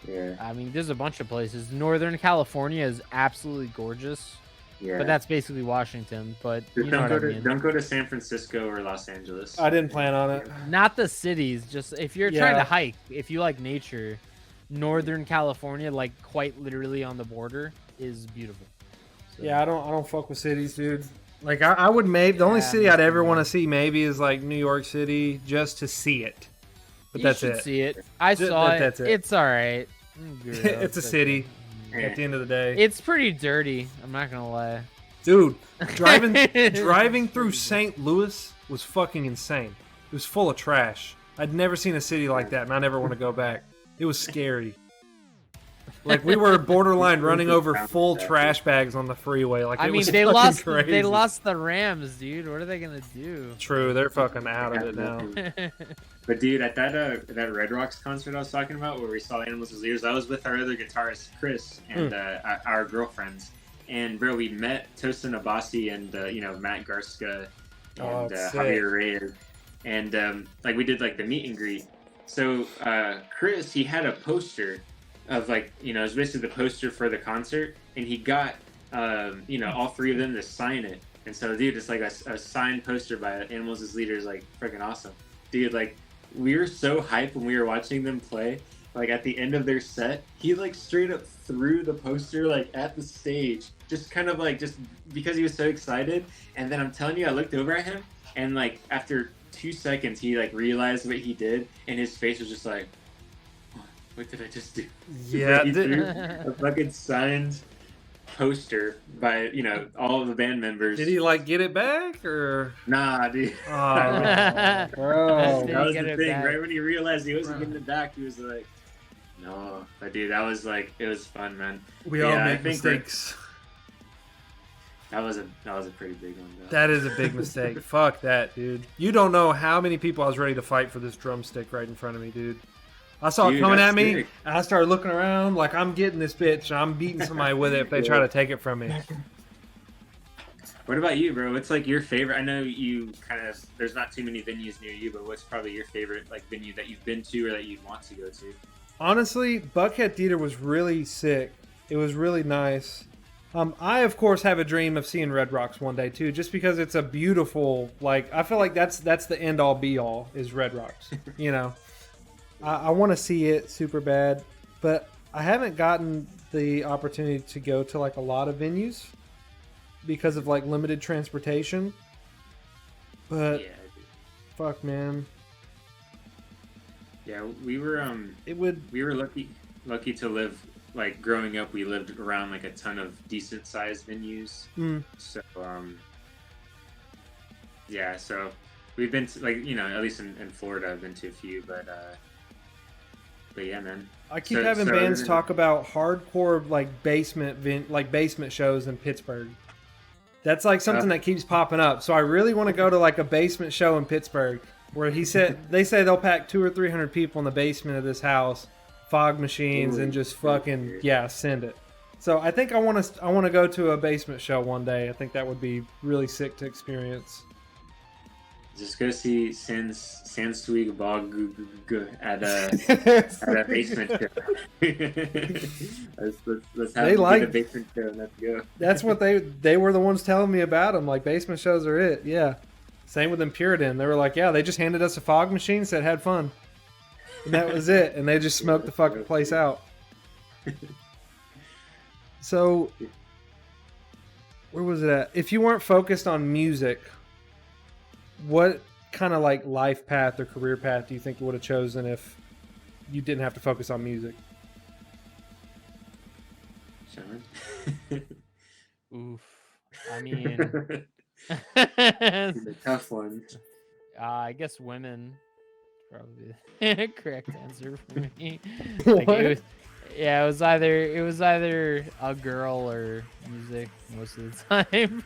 Yeah. I mean, there's a bunch of places. Northern California is absolutely gorgeous. Yeah. But that's basically Washington. But you know what I mean. Don't go to San Francisco or Los Angeles. I didn't plan on it. Not the cities. Just if you're trying to hike, if you like nature, Northern California, like quite literally on the border, is beautiful. So. Yeah, I don't fuck with cities, dude. Like I would maybe the only city I'd ever want to see maybe is like New York City just to see it. But that's it. See it. I saw it. That's it. It's all right. It's a city. At the end of the day, it's pretty dirty. I'm not gonna lie, dude. Driving through St. Louis was fucking insane. It was full of trash. I'd never seen a city like that, and I never want to go back. It was scary. Like we were borderline running over full trash bags on the freeway. Like they lost the Rams, dude. What are they gonna do? True, they're fucking out of it now. But dude, at that Red Rocks concert I was talking about, where we saw Animals as Leaders, I was with our other guitarist Chris and our girlfriends, and bro, we met Tosin Abasi and Matt Garska and Javier Reyes, and we did like the meet and greet. So Chris, he had a poster of it was basically the poster for the concert, and he got all three of them to sign it. And so dude, it's like a signed poster by Animals as Leaders, like freaking awesome. Dude, like we were so hyped when we were watching them play. Like at the end of their set, he like straight up threw the poster like at the stage, just kind of like just because he was so excited. And then I'm telling you, I looked over at him, and like after 2 seconds, he like realized what he did, and his face was just like, what did I just do? Yeah, he threw a fucking signed poster by all of the band members. Did he like get it back or? Nah, dude. Oh, bro. That was the thing. Back. Right when he realized he wasn't getting it back, he was like, "No." But dude, that was it was fun, man. We all make mistakes. That was a pretty big one, though. That is a big mistake. Fuck that, dude. You don't know how many people I was ready to fight for this drumstick right in front of me, dude. I saw it Dude, coming that's at me, sick. and I started looking around like I'm getting this bitch, and I'm beating somebody with it if they try to take it from me. What about you, bro? What's like your favorite? I know you kind of there's not too many venues near you, but what's probably your favorite like venue that you've been to or that you want to go to? Honestly, Buckhead Theater was really sick. It was really nice. I of course have a dream of seeing Red Rocks one day too, just because it's a beautiful. Like I feel like that's the end all be all is Red Rocks. You know, I want to see it super bad, but I haven't gotten the opportunity to go to like a lot of venues because of like limited transportation. But Yeah, fuck, man, yeah, we were it would. we were lucky to live like growing up. We lived around like a ton of decent sized venues. So yeah, so we've been to, like at least in Florida, I've been to a few, but yeah, man. I keep So- having so bands other than- talk about hardcore like basement shows in Pittsburgh. That's like something that keeps popping up. So I really want to go to like a basement show in Pittsburgh where they say they'll pack 200 or 300 people in the basement of this house, fog machines, and just fucking send it. So I think I want to go to a basement show one day. I think that would be really sick to experience. Just go see Sansweig Bog at a basement show. let's have a basement show and let's go. That's what they were the ones telling me about them. Like basement shows are it. Yeah. Same with Impuritan. They were like, yeah, they just handed us a fog machine, said had fun, and that was it. And they just smoked the fucking place out. So, where was it at? If you weren't focused on music, what kind of like life path or career path do you think you would have chosen if you didn't have to focus on music? Sean? Oof. I mean, The tough ones. I guess women probably the correct answer for me. What? It was either a girl or music most of the time.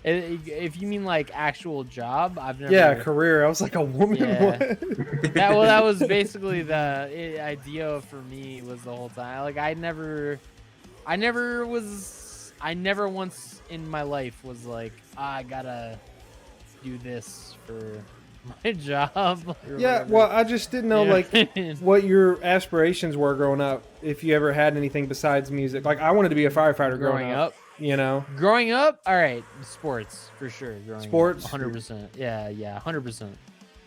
If you mean like actual job, I've never. Yeah, career. I was like a woman. Yeah. What? That was basically the idea for me was the whole time. Like I never once in my life was like, I gotta do this for my job. or Yeah, whatever. well, I just didn't know like Yeah. what your aspirations were growing up. If you ever had anything besides music, like I wanted to be a firefighter growing up. You know, Growing up, all right, sports for sure. Sports? 100%. Yeah, 100%.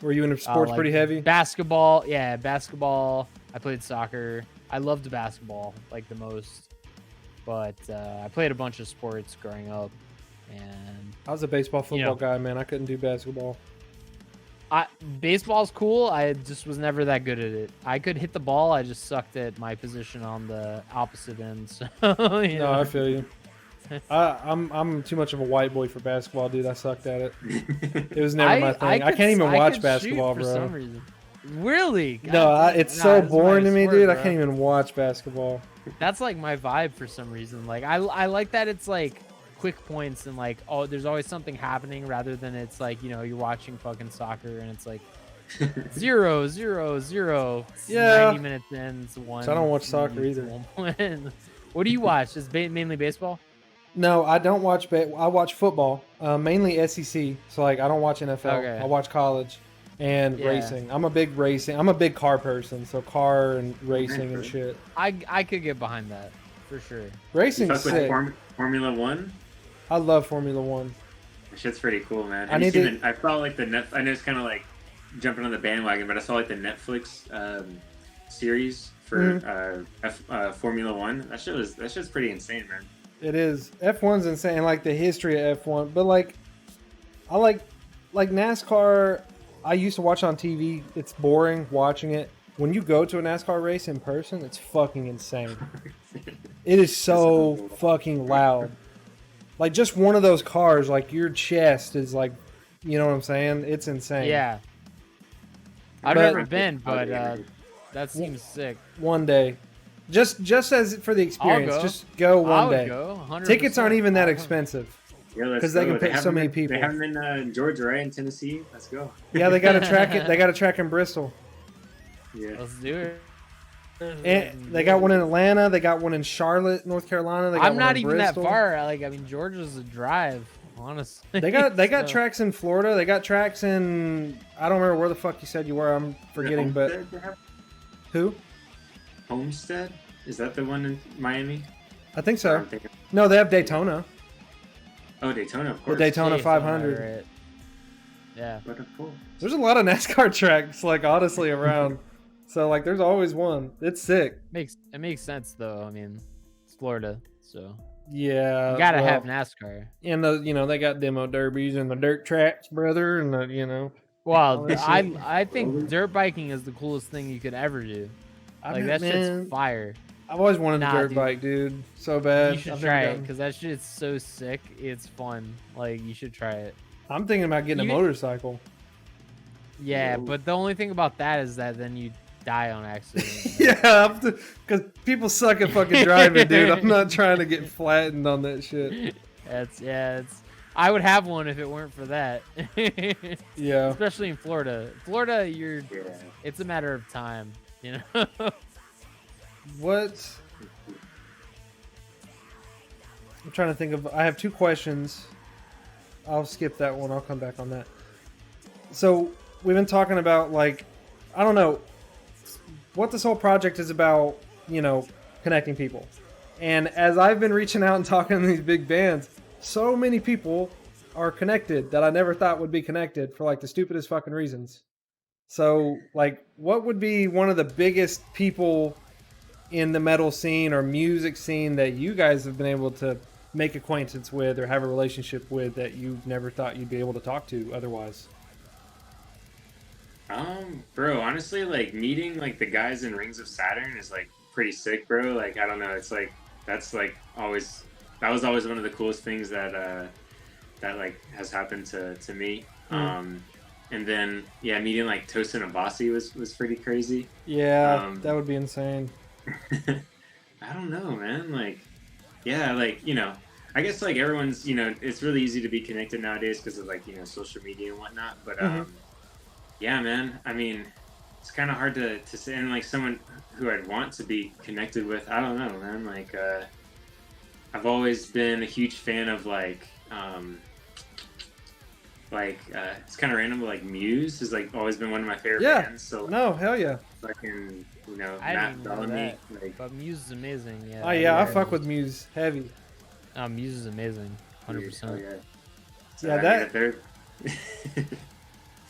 were you into sports Like pretty heavy? Basketball, yeah, basketball. I played soccer. I loved basketball like the most, but I played a bunch of sports growing up, and I was a baseball football guy, man. I couldn't do basketball. Baseball's cool. I just was never that good at it. I could hit the ball. I just sucked at my position on the opposite end. So, No, I feel you. I'm too much of a white boy for basketball, dude. I sucked at it. It was never my thing. I can't even watch basketball, for bro. some reason. Really? No, it's so it's boring my to me, sport, dude. I bro. can't even watch basketball. That's like my vibe for some reason. Like I like that it's like quick points and like there's always something happening rather than it's like you're watching fucking soccer and it's like 0-0-0. Yeah. 90 minutes in, it's one. So I don't watch soccer it's either. 1 point. What do you watch? Is mainly baseball? No, I don't watch. I watch football, mainly SEC. So like, I don't watch NFL. Okay. I watch college and Yeah. racing. I'm a big car person. So car and racing and shit. I could get behind that for sure. You Racing's fuck with sick. Formula One? I love Formula One. That shit's pretty cool, man. I Have you need seen to- I saw like I know it's kind of like jumping on the bandwagon, but I saw like the Netflix series for Formula One. That shit's pretty insane, man. It is. F1's insane. Like the history of F1, but like, I like NASCAR. I used to watch on TV. It's boring watching it. When you go to a NASCAR race in person, it's fucking insane. It is so fucking loud. Like just one of those cars, like your chest is like, you know what I'm saying? It's insane. Yeah. I've But- never been, but that seems sick. One day, just as for the experience, go. just go I one would day. go. 100%. Tickets aren't even that expensive. Yeah, let's 'Cause they go. can fit have so them many in- people. They have them in Georgia, right? In Tennessee. Let's go. Yeah, they got a track. They got a track in Bristol. Yeah. Let's do it. And they got one in Atlanta. They got one in Charlotte, North Carolina. They got I'm one not in even Bristol. that far. Like, I mean, Georgia's a drive, honestly. They got So- tracks in Florida. They got tracks in, I don't remember where the fuck you said you were. I'm forgetting, but Homestead, perhaps? who? Homestead? Is that the one in Miami? I think Or so. I'm thinking- No, they have Daytona. Oh, Daytona, of The course. Daytona Yeah, 500. right. Yeah. What a fool. There's a lot of NASCAR tracks, like, honestly, around. So, like, there's always one. It's sick. It makes sense though. I mean, it's Florida, so Yeah. you gotta well, have NASCAR. And they got demo derbies and the dirt tracks, brother, and Well, that I think dirt biking is the coolest thing you could ever do. Like that shit's fire. I've always wanted a Nah, dirt dude. bike, dude, so bad. You should I've try never it gotten- because that shit's so sick. It's fun. Like you should try it. I'm thinking about getting a You- motorcycle. Yeah, Whoa. but the only thing about that is that then you die on accident. Yeah, because people suck at fucking driving, dude. I'm not trying to get flattened on that shit. It's. I would have one if it weren't for that. Yeah. Especially in Florida. Florida, Yeah. it's a matter of time, you know. What? I'm trying to think of. I have two questions. I'll skip that one. I'll come back on that. So we've been talking about, like, I don't know what this whole project is about. Connecting people. And as I've been reaching out and talking to these big bands, so many people are connected that I never thought would be connected for, like, the stupidest fucking reasons. So, like, what would be one of the biggest people in the metal scene or music scene that you guys have been able to make acquaintance with or have a relationship with that you never thought you'd be able to talk to otherwise? Bro, honestly, like meeting like the guys in Rings of Saturn is like pretty sick, bro. Like, I don't know, it's like that was always one of the coolest things that like has happened to me. And then meeting like Tosin Abasi was pretty crazy. Yeah, that would be insane. I don't know, man. Like, yeah, like, I guess like everyone's, it's really easy to be connected nowadays because of like, social media and whatnot. But yeah, man. I mean, it's kind of hard to say. And like someone who I'd want to be connected with, I don't know, man. Like, I've always been a huge fan of it's kind of random, but like Muse has like always been one of my favorite bands. So no, hell yeah. fucking, I Matt didn't know Bellamy, that. like, But Muse is amazing. Yeah. Oh yeah, I fuck with Muse heavy. Muse is amazing. 100%. oh, yeah. So, Yeah, I mean, they're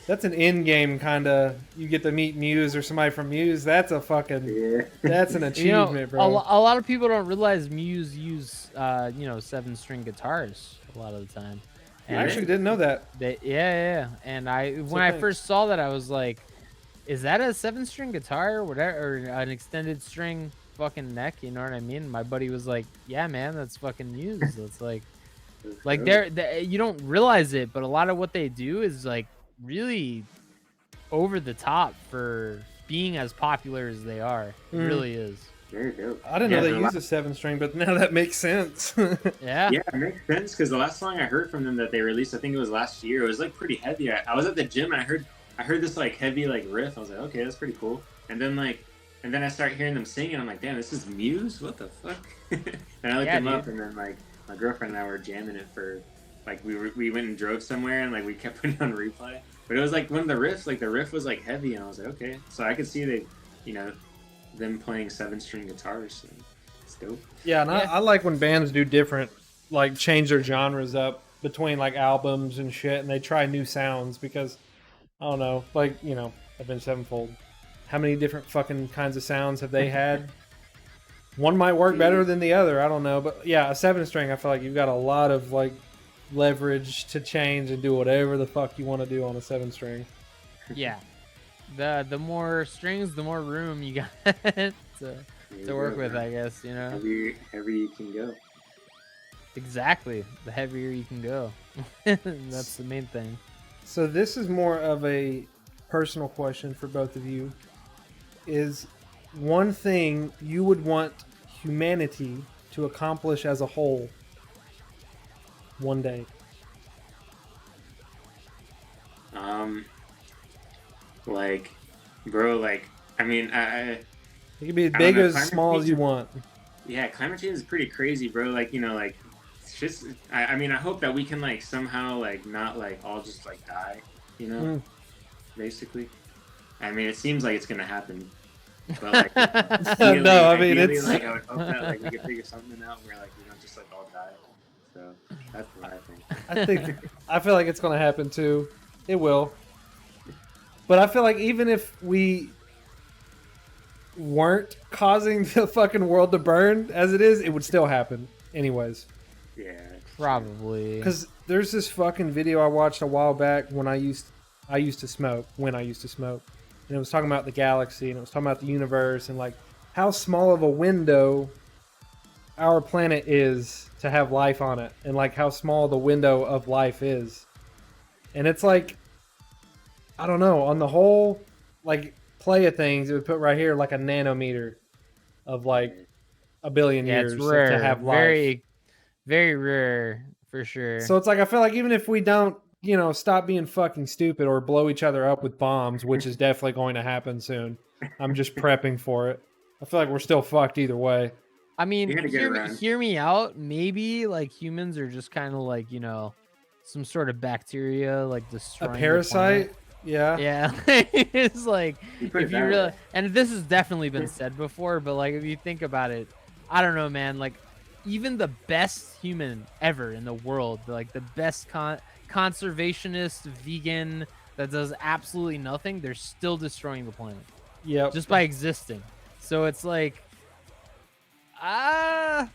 That's an in-game kind of. You get to meet Muse or somebody from Muse. That's a fucking. yeah. That's an achievement, A bro. lot of people don't realize Muse use 7-string guitars a lot of the time. I actually didn't know that. Yeah. And when I first saw that, I was like, "Is that a 7-string guitar or whatever, or an extended string fucking neck?" You know what I mean? My buddy was like, "Yeah, man, that's fucking Muse." It's like they're you don't realize it, but a lot of what they do is like really over the top for being as popular as they are. It really is. Very dope. I didn't know they the used a 7-string, but now that makes sense. Yeah. Yeah, it makes sense because the last song I heard from them that they released, I think it was last year. It was like pretty heavy. I was at the gym and I heard this like heavy like riff. I was like, okay, that's pretty cool. And then I start hearing them sing, and I'm like, damn, this is Muse. What the fuck? And I looked them up, and then like my girlfriend and I were jamming it for like we went and drove somewhere, and like we kept putting it on replay. But it was like one of the riffs, like the riff was like heavy, and I was like, okay. So I could see them playing 7-string guitars. So it's dope. Yeah, and I like when bands do different, like change their genres up between like albums and shit, and they try new sounds because I don't know, like Avenged Sevenfold. How many different fucking kinds of sounds have they had? One might work better than the other. I don't know, but yeah, a 7-string. I feel like you've got a lot of like leverage to change and do whatever the fuck you want to do on a 7-string. Yeah. The more strings, the more room you got to work with, I guess, Heavier you can go. Exactly. The heavier you can go. That's the main thing. So this is more of a personal question for both of you. Is one thing you would want humanity to accomplish as a whole one day? Like, bro, like I mean, It can be as I don't big know. or as Climate small as change you is- want. Yeah, climate change is pretty crazy, bro. Like, like it's just. I mean, I hope that we can like somehow like not like all just like die. Mm. Basically. I mean, it seems like it's gonna happen, but like No, I mean ideally, it's. like I would hope that like we could figure something out where like we don't just like all die. So that's what I think. I feel like it's gonna happen too. It will. But I feel like even if we weren't causing the fucking world to burn as it is, it would still happen anyways. Yeah. Probably. Because there's this fucking video I watched a while back when I used to smoke, and it was talking about the galaxy, and it was talking about the universe, and like how small of a window our planet is to have life on it, and like how small the window of life is. And it's like, I don't know, on the whole like play of things, it would put right here like a nanometer of like a billion years it's rare. to have life. Very, very rare for sure. So it's like, I feel like even if we don't, stop being fucking stupid or blow each other up with bombs, which is definitely going to happen soon. I'm just prepping for it. I feel like we're still fucked either way. I mean, You gotta get around. hear me out. Maybe like humans are just kind of like, some sort of bacteria like A destroying the parasite? planet. Yeah. Yeah, it's like You put it if you that really, way. and this has definitely been said before, but like if you think about it, I don't know, man. Like even the best human ever in the world, like the best conservationist vegan that does absolutely nothing, they're still destroying the planet Yep. just by existing. So it's like, I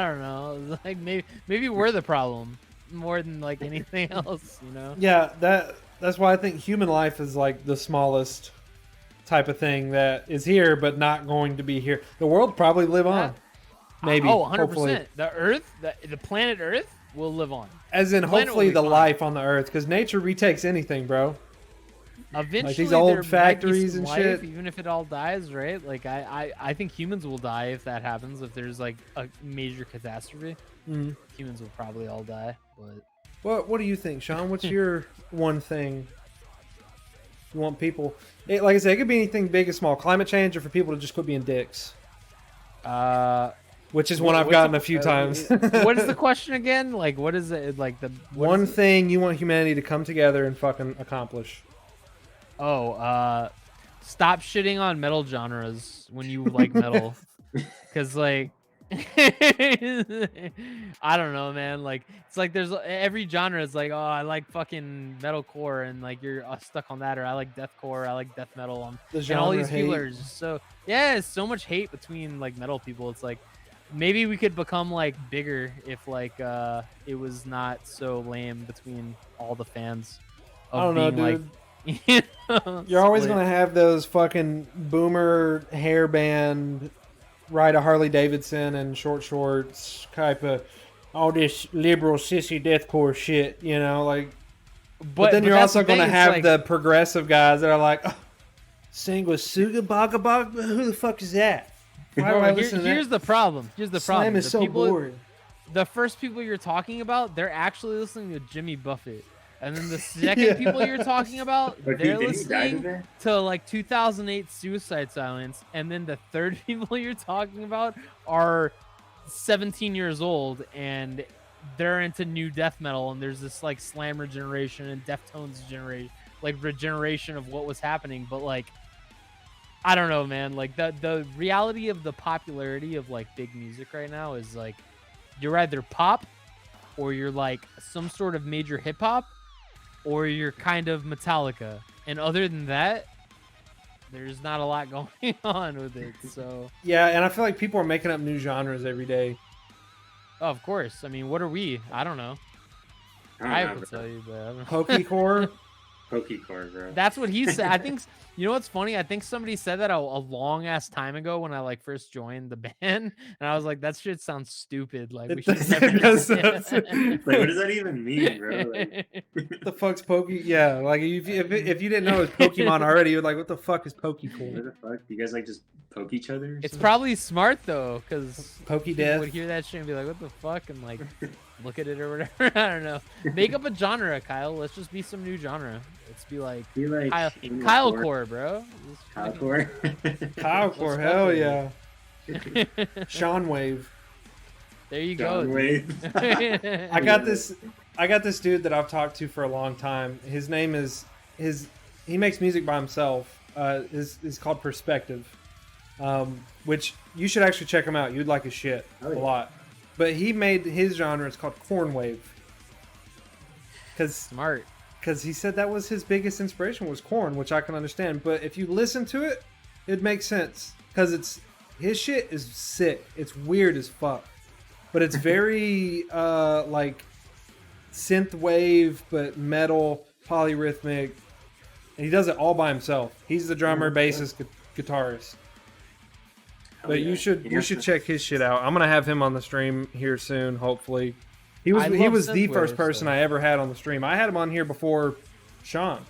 don't know. It's like maybe we're the problem more than like anything else, Yeah, that's why I think human life is like the smallest type of thing that is here but not going to be here. The world probably live on. Maybe. Oh, 100%. Hopefully. The Earth, the planet Earth will live on. As in, The planet hopefully will be the fine. life on the earth, because nature retakes anything, bro. Eventually, these old there might be factories some and life, shit. even if it all dies, right? Like I think humans will die if that happens. If there's like a major catastrophe, Mhm. humans will probably all die. But What do you think, Sean? What's your one thing you want people? Like I said, it could be anything big or small. Climate change, or for people to just quit being dicks, which is one I've what's gotten the- a few times. what is the question again? Like, what is it? Like One thing you want humanity to come together and fucking accomplish. Oh, stop shitting on metal genres when you like metal, because like, I don't know, man. Like, it's like there's every genre is like, oh, I like fucking metalcore, and like you're stuck on that, or I like deathcore, I like death metal, The and all genre these people hate. are just so it's so much hate between like metal people. It's like maybe we could become like bigger if like it was not so lame between all the fans. I don't know, being, like, dude. You're always split. gonna have those fucking boomer hairband, ride a Harley Davidson and short shorts type of all this liberal sissy deathcore shit, like. But then you're that's also the thing, gonna it's have like, the progressive guys that are like, oh, sing with Suga Baga Baga. Who the fuck is that? Why do I listen to here's that? the problem. Here's the problem. Slam is The so people, boring. the first people you're talking about, they're actually listening to Jimmy Buffett. And then the second Yeah. people you're talking about, But they're did he die listening today? to like 2008 Suicide Silence. And then the third people you're talking about are 17 years old and they're into new death metal. And there's this like slammer generation and Deftones generation, like regeneration of what was happening. But like, I don't know, man. Like the reality of the popularity of like big music right now is like you're either pop or you're like some sort of major hip hop or you're kind of Metallica. And other than that, there's not a lot going on with it. So, Yeah, and I feel like people are making up new genres every day. of course. I mean, what are we? I don't know. I will tell you, but I don't know. Pokecore. Pokecore, bro. That's what he said. I think, you know what's funny? I think somebody said that a long ass time ago when I like first joined the band, and I was like, that shit sounds stupid. Like, we It should does- never it does say sound that. Like, what does that even mean, bro? Like, The fuck's Poke? Yeah, like if you didn't know it was Pokemon already, you're like, what the fuck is what Pokecore? the fuck? You guys like just poke each other? It's probably smart though, because Pokey people death. would hear that shit and be like, "What the fuck?" and like look at it or whatever. I don't know. Make up a genre, Kyle. Let's just be some new genre. Let's be like Kyle Core, bro. Kyle Core. Kyle Core, hell yeah. Sean Wave. There you John go. Wave. I got this dude that I've talked to for a long time. His name is he makes music by himself. Is called Perspective. Which you should actually check him out. You'd like his shit a lot. But he made his genre. It's called Corn Wave. Smart. Because he said that was his biggest inspiration was corn, which I can understand. But if you listen to it, it makes sense. Because his shit is sick. It's weird as fuck. But it's very like synth wave, but metal, polyrhythmic. And he does it all by himself. He's the drummer, bassist, guitarist. But you should check his shit out. I'm gonna have him on the stream here soon, hopefully. He was the first person I ever had on the stream. I had him on here before Sean.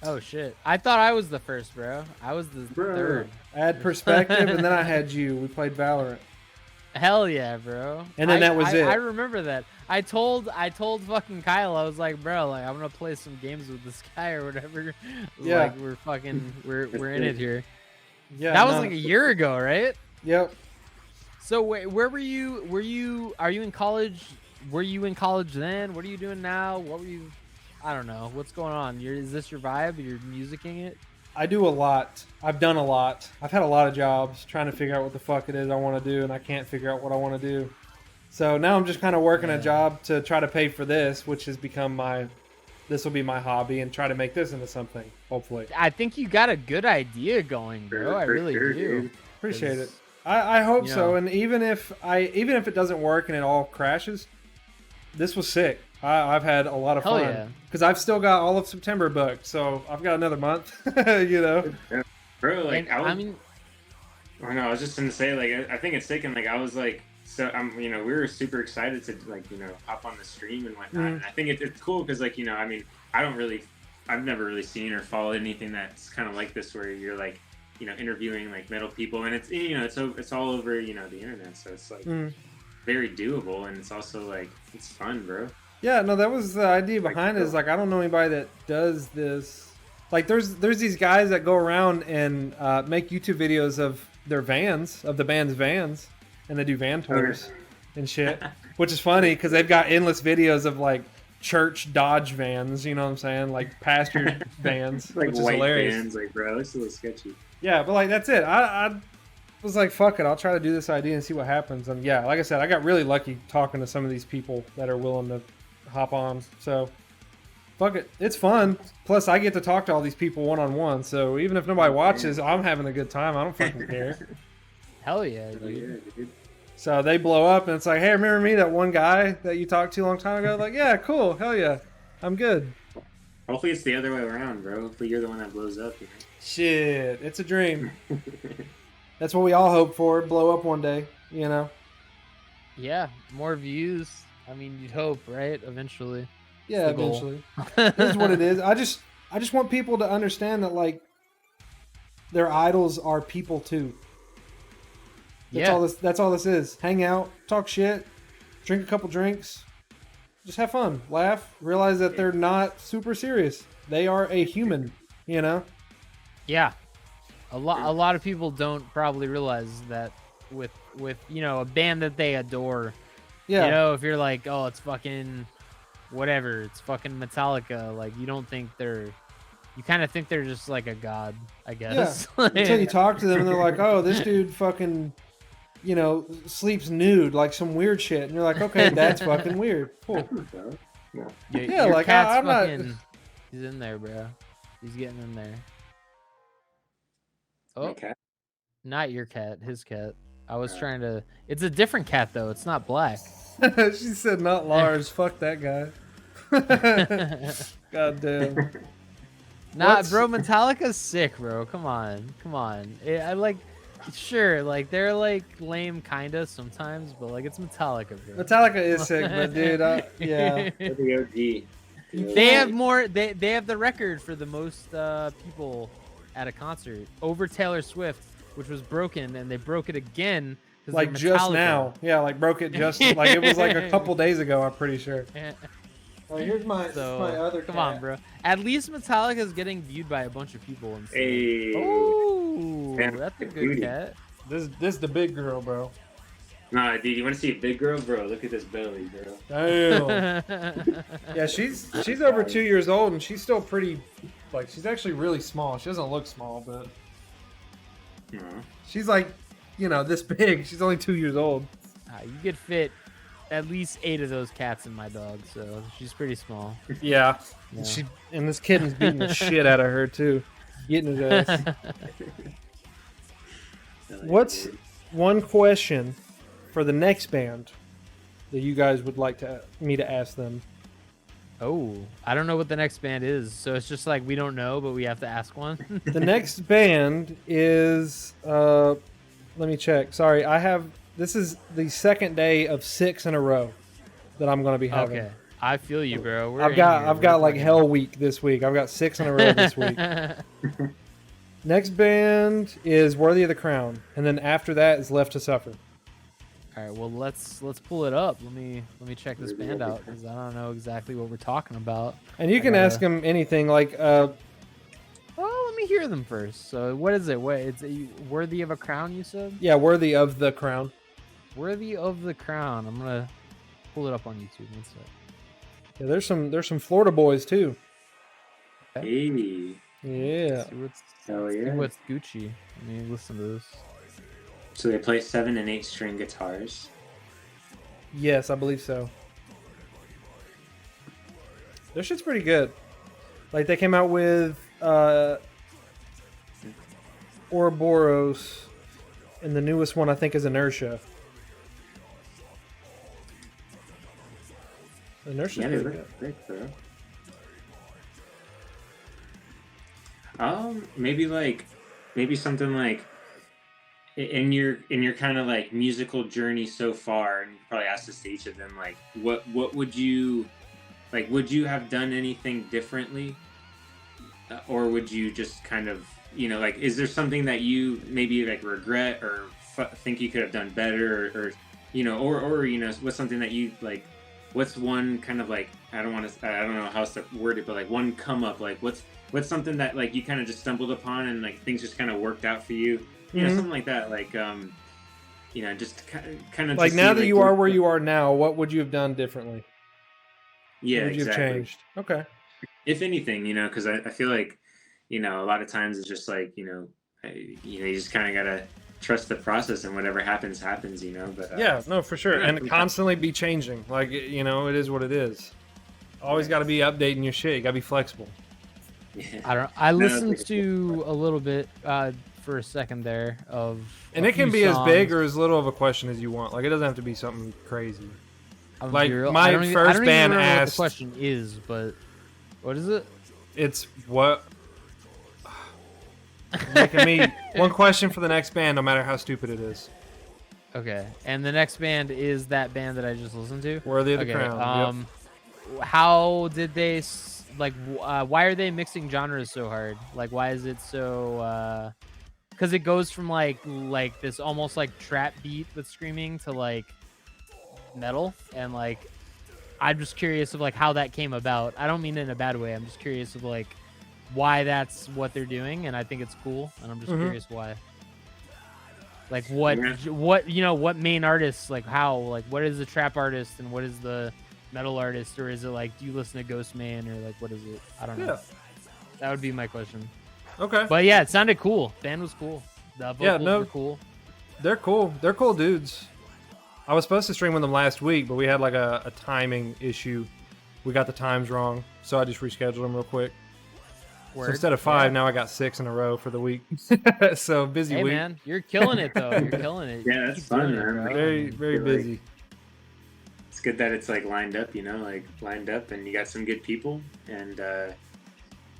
Oh shit! I thought I was the first, bro. I was the third. I had Perspective, and then I had you. We played Valorant. Hell yeah, bro. And then that was it. I remember that. I told fucking Kyle, I was like, bro, like I'm gonna play some games with this guy or whatever. Yeah. Like we're in it here. Yeah. That was like a year ago, right? Yep. So wait, where were you? Are you in college? Were you in college then? What are you doing now? What were you? I don't know. What's going on? Is this your vibe? You're musicking it? I do a lot. I've done a lot. I've had a lot of jobs trying to figure out what the fuck it is I want to do, and I can't figure out what I want to do. So now I'm just kind of working a job to try to pay for this, which has become this will be my hobby, and try to make this into something, hopefully. I think you got a good idea going, bro. I really do. Appreciate it. I hope so. And even if it doesn't work and it all crashes, this was sick. I've had a lot of fun because I've still got all of September booked, so I've got another month. You know, bro. Like I mean, I know. I was just gonna say, like, I think it's sick, and like I was like, so we were super excited to like hop on the stream and whatnot. And I think it's cool because like I mean, I've never really seen or followed anything that's kind of like this where you're like interviewing like metal people, and it's it's all over the internet, so it's like very doable, and it's also like it's fun, bro. Yeah, no, that was the idea behind it. Is like I don't know anybody that does this. Like there's these guys that go around and make YouTube videos of their vans, of the band's vans, and they do van tours and shit, which is funny because they've got endless videos of like church Dodge vans, you know what I'm saying, like pasture vans, like which is white hilarious. Vans, like bro, it's a little sketchy. Yeah, but like that's it. I was like, fuck it, I'll try to do this idea and see what happens. And yeah, like I said, I got really lucky talking to some of these people that are willing to hop on. So fuck it, it's fun. Plus, I get to talk to all these people one-on-one. So even if nobody watches, I'm having a good time. I don't fucking care. Hell yeah, dude. So they blow up, and it's like, hey, remember me, that one guy that you talked to a long time ago? Like, yeah, cool, hell yeah, I'm good. Hopefully it's the other way around, bro. Hopefully you're the one that blows up. Shit, it's a dream. That's what we all hope for, blow up one day, Yeah, more views. I mean, you'd hope, right? Eventually. Yeah, eventually. This is what it is. I just want people to understand that like their idols are people too. That's all this is. Hang out, talk shit, drink a couple drinks, just have fun, laugh, realize that they're not super serious. They are a human, Yeah. A lot of people don't probably realize that with a band that they adore. Yeah. If you're like, oh, it's fucking whatever, it's fucking Metallica, like you kind of think they're just like a god, I guess. Yeah. Until you talk to them and they're like, oh, this dude fucking sleeps nude, like some weird shit, and you're like, okay, that's fucking weird. Cool. Yeah, like I'm fucking, not. He's in there, bro. He's getting in there. Oh, Okay. not your cat, his cat. I was trying to. It's a different cat though. It's not black. She said, "Not Lars." Fuck that guy. God damn. Nah, bro. Metallica's sick, bro. Come on. I like. Sure, like they're like lame kinda sometimes, but like it's Metallica, bro. Metallica is sick, but dude, yeah. The OG. They have more. They have the record for the most people at a concert over Taylor Swift, which was broken, and they broke it again. Like just now. Yeah, like broke it just like it was like a couple days ago, I'm pretty sure. Here's my other cat. Come on, bro. At least Metallica is getting viewed by a bunch of people. And Hey. Oh, that's a good cat. This is the big girl, bro. Nah, dude, you want to see a big girl, bro? Look at this belly, bro. Damn. Yeah, she's over 2 years old, and she's still pretty. Like, she's actually really small. She doesn't look small, but she's like, you know, this big. She's only 2 years old. You could fit at least 8 of those cats in my dog, so she's pretty small. Yeah. And this kitten's beating the shit out of her too, getting his ass. What's one question for the next band that you guys would like me to ask them? Oh, I don't know what the next band is, so it's just like we don't know, but we have to ask one. The next band is let me check. Sorry, this is the second day of 6 in a row that I'm going to be having. Okay, I feel you, bro. I've got like hell week this week. I've got 6 in a row this week. Next band is Worthy of the Crown, and then after that is Left to Suffer. All right, well let's pull it up. Let me check this band out because I don't know exactly what we're talking about. And you can ask them anything like. Well, let me hear them first. So what is it? What it's Worthy of a Crown? You said? Yeah, Worthy of the Crown. Worthy of the Crown. I'm gonna pull it up on YouTube. One sec. Yeah, there's some Florida boys too. Hey. Yeah. See what's Gucci. Let me listen to this. So they play 7 and 8 string guitars. Yes, I believe so. Their shit's pretty good. Like they came out with Ouroboros, and the newest one I think is Inertia. Inertia's pretty good. Great, bro. Maybe something like in your kind of like musical journey so far, and you probably asked this to each of them, like what would you like? Would you have done anything differently, or would you just kind of, you know, like, is there something that you maybe like regret or think you could have done better, or you know, or you know, what's something that you like? What's one kind of like, I don't know how to word it, but like one come up, like what's something that like you kind of just stumbled upon and like things just kind of worked out for you, you know, something like that, like you know, just kind of like now that you are where you are now, what would you have done differently? Yeah, what would you have changed? Okay. If anything, you know, because I feel like, you know, a lot of times it's just like, you know, you just kind of gotta trust the process, and whatever happens, you know. But yeah, no, for sure, and constantly be changing. Like, you know, it is what it is. Always got to be updating your shit. You got to be flexible. Yeah. I listened to a little bit for a second there of, and it can be as big or as little of a question as you want. Like, it doesn't have to be something crazy. Like my first band asked, what the question is, but what is it? It's what. Making me one question for the next band, no matter how stupid it is. Okay, and the next band is that band that I just listened to. Worthy of the Crown. How did they like? Why are they mixing genres so hard? Like, why is it so? Because it goes from like this almost like trap beat with screaming to like metal, and like I'm just curious of like how that came about. I don't mean it in a bad way. I'm just curious of like why that's what they're doing, and I think it's cool, and I'm just curious why. Like what you know, what main artists, like how, like what is the trap artist and what is the metal artist, or is it like, do you listen to Ghost Man, or like what is it? I don't know. Yeah. That would be my question. Okay. But yeah, it sounded cool. Band was cool. The vocals were cool. They're cool. They're cool dudes. I was supposed to stream with them last week, but we had like a timing issue. We got the times wrong, so I just rescheduled them real quick. So instead of 5, now I got 6 in a row for the week. So busy week. Hey man, you're killing it though. You're killing it. Yeah, that's fun, man. Very, very busy. Like, it's good that it's like lined up, you know, and you got some good people, and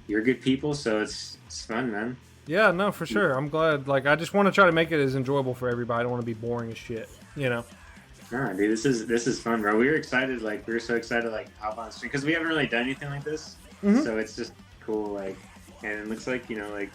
you're good people, so it's fun, man. Yeah, no, for sure. I'm glad. Like, I just want to try to make it as enjoyable for everybody. I don't want to be boring as shit, you know. Nah, dude, this is fun, bro. We were excited, like we were so excited, like hop on the stream because we haven't really done anything like this, so it's just cool, like, and it looks like, you know, like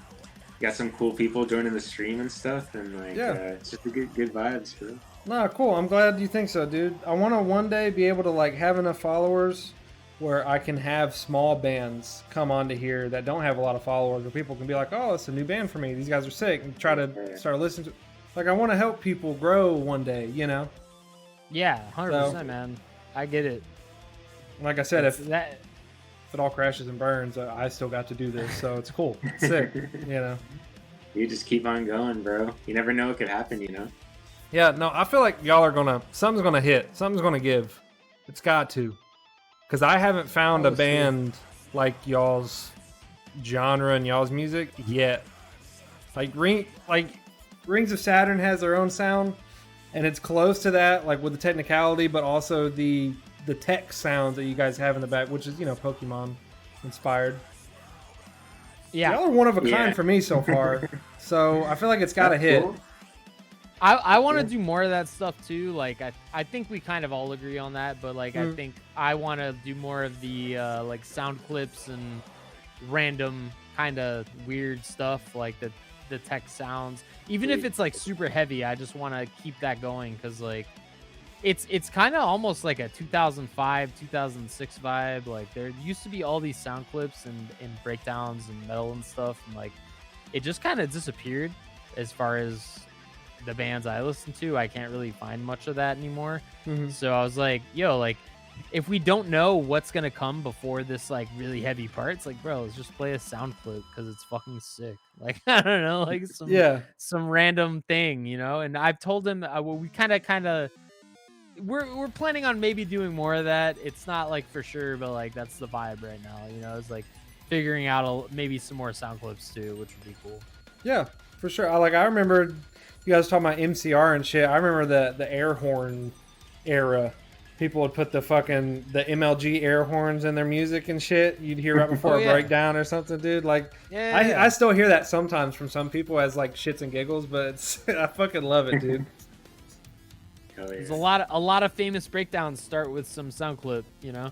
got some cool people joining the stream and stuff, and like it's just a good vibes, bro. Nah, cool. I'm glad you think so, dude. I want to one day be able to like have enough followers where I can have small bands come onto here that don't have a lot of followers, where people can be like, "Oh, it's a new band for me. These guys are sick," and try to start listening to. Like, I want to help people grow one day, you know? Yeah, 100%, man. I get it. Like I said, if it all crashes and burns, I still got to do this, so it's cool. It's sick, you know? You just keep on going, bro. You never know what could happen, you know? Yeah, no, I feel like y'all are something's gonna hit. Something's gonna give. It's got to. Because I haven't found a band like y'all's genre and y'all's music yet. Like Rings of Saturn has their own sound, and it's close to that, like with the technicality, but also the tech sounds that you guys have in the back, which is, you know, Pokemon inspired. Yeah, y'all are one of a kind for me so far. So I feel like it's got to hit. Cool. I want to do more of that stuff too. Like I think we kind of all agree on that, but like I think I want to do more of the like sound clips and random kind of weird stuff, like the tech sounds. Even if it's like super heavy, I just want to keep that going, because like it's kind of almost like a 2005 2006 vibe. Like there used to be all these sound clips and breakdowns and metal and stuff, and like it just kind of disappeared as far as the bands I listen to. I can't really find much of that anymore. So I was like, yo, like if we don't know what's gonna come before this like really heavy part, it's like, bro, let's just play a sound clip because it's fucking sick. Like, I don't know, like some random thing, you know. And I've told him we kind of we're planning on maybe doing more of that. It's not like for sure, but like that's the vibe right now, you know. It's like figuring out maybe some more sound clips too, which would be cool. Yeah, for sure. I remember you guys talking about MCR and shit. I remember the air horn era. People would put the MLG air horns in their music and shit. You'd hear right before a breakdown or something, dude. Like, I still hear that sometimes from some people as like shits and giggles, but I fucking love it, dude. There's a lot of famous breakdowns start with some sound clip, you know.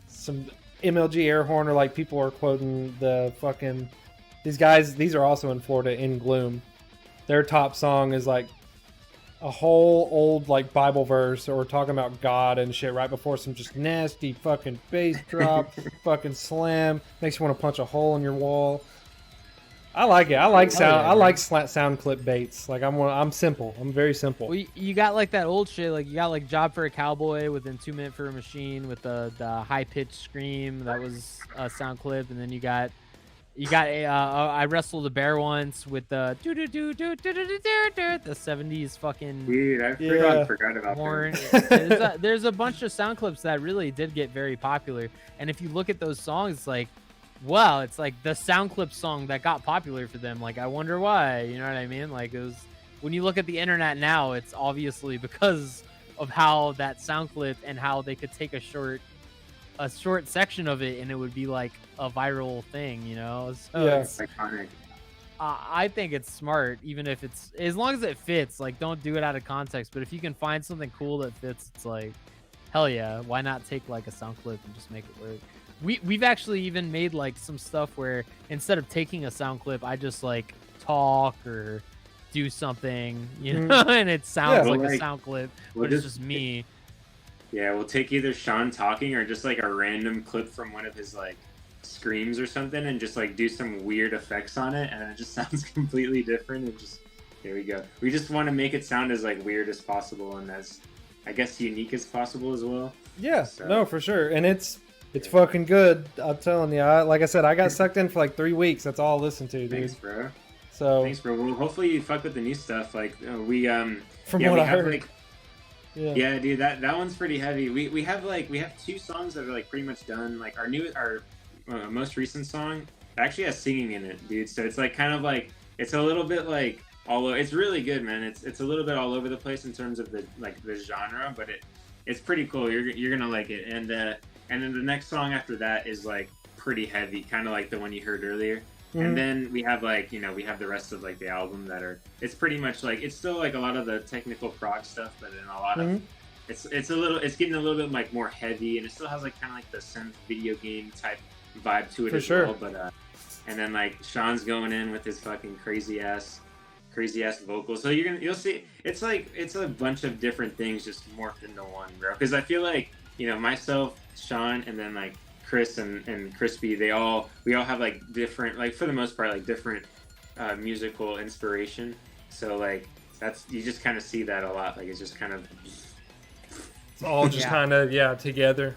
Some MLG air horn, or like people are quoting the fucking these guys. These are also in Florida, In Gloom. Their top song is like a whole old like Bible verse, or talking about God and shit right before some just nasty fucking bass drop, fucking slam, makes you want to punch a hole in your wall. I like it. I like sound. I like sound clip baits. Like I'm simple. I'm very simple. Well, you got like that old shit. Like you got like Job for a Cowboy within 2 Minute for a Machine with the high pitched scream. That was a sound clip, and then you got I wrestled a bear once with the the 70s fucking dude. I forgot about horn. There's a bunch of sound clips that really did get very popular, and if you look at those songs, it's like, wow, it's like the sound clip song that got popular for them. Like, I wonder why. You know what I mean? Like, it was, when you look at the internet now, it's obviously because of how that sound clip and how they could take a short section of it and it would be like a viral thing, you know. So it's iconic. I think it's smart, even if it's, as long as it fits. Like, don't do it out of context, but if you can find something cool that fits, it's like, hell yeah, why not take like a sound clip and just make it work. We've actually even made like some stuff where instead of taking a sound clip, I just like talk or do something, you know, and it sounds like a sound clip, but it's just me. Yeah, we'll take either Sean talking or just like a random clip from one of his like screams or something, and just like do some weird effects on it, and it just sounds completely different. And just, here we go. We just want to make it sound as like weird as possible and as, I guess, unique as possible as well. Yeah, so. No, for sure. And it's fucking good. I'm telling you. Like I said, I got sucked in for like 3 weeks. That's all I listened to, dude. Thanks, bro. Thanks, bro. Well, hopefully you fuck with the new stuff. Like we from what I heard. Like, yeah, dude, that one's pretty heavy. We have 2 songs that are like pretty much done. Like our most recent song actually has singing in it, dude. So it's like kind of like, it's a little bit like it's really good, man. It's a little bit all over the place in terms of the genre, but it's pretty cool. You're gonna like it. And then the next song after that is like pretty heavy, kind of like the one you heard earlier. And then we have like, you know, we have the rest of like the album it's pretty much like, it's still like a lot of the technical prog stuff, but then a lot of it's getting a little bit like more heavy, and it still has like kind of like the synth video game type vibe to it as well. But and then like Sean's going in with his fucking crazy ass vocals. So you'll see it's a bunch of different things just morphed into one, bro. Because I feel like, you know, myself, Sean, and then like Chris and Crispy, we all have like different, like for the most part, like different musical inspiration. So like you just kind of see that a lot. Like it's just kind of It's all just kind of together.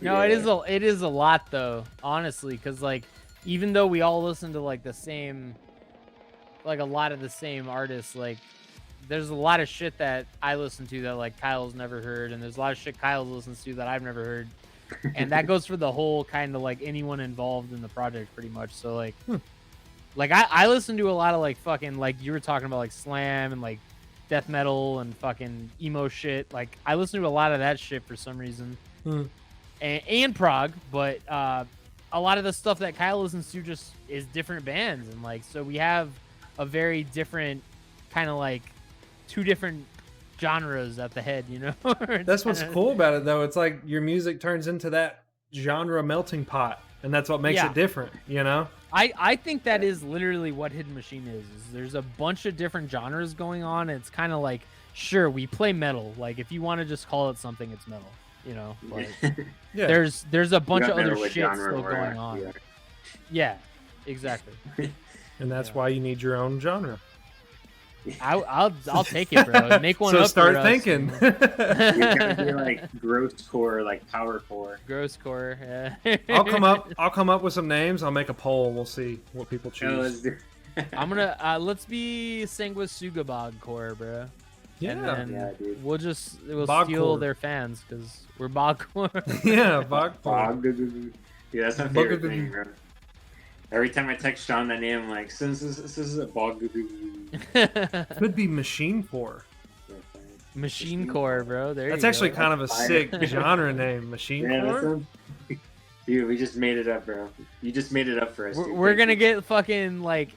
No, it is a lot though, honestly, because like even though we all listen to like the same, like a lot of the same artists, like there's a lot of shit that I listen to that like Kyle's never heard, and there's a lot of shit Kyle listens to that I've never heard, and that goes for the whole kind of like anyone involved in the project pretty much. So like, like I listen to a lot of like fucking like you were talking about like slam and like death metal and fucking emo shit. Like I listen to a lot of that shit for some reason, and prog, but a lot of the stuff that Kyle listens to just is different bands, and like so we have a very different kind of like two different genres at the head, you know. That's what's cool about it though. It's like your music turns into that genre melting pot, and that's what makes it different, you know. I think that is literally what Hidden Machine is there's a bunch of different genres going on, and it's kind of like, sure, we play metal, like if you want to just call it something, it's metal, you know, but there's a bunch of other shit still going on. Yeah, exactly. And that's why you need your own genre. I'll take it, bro. Make one so up. Start for thinking. Us. You gotta be like gross core, like power core. Gross core. Yeah. I'll come up with some names. I'll make a poll. We'll see what people choose. I'm gonna let's be Sanguisugabog core, bro. Yeah. And then dude. we'll Bog steal core. their fans because we're bog core. Yeah, bog core. Yeah, that's my favorite thing, bro. Every time I text Sean that name, I'm like, this is a bog. Could be machine core. Machine core, bro. That's actually kind of a sick genre name, machine core. Dude, we just made it up, bro. You just made it up for us. We're gonna get fucking like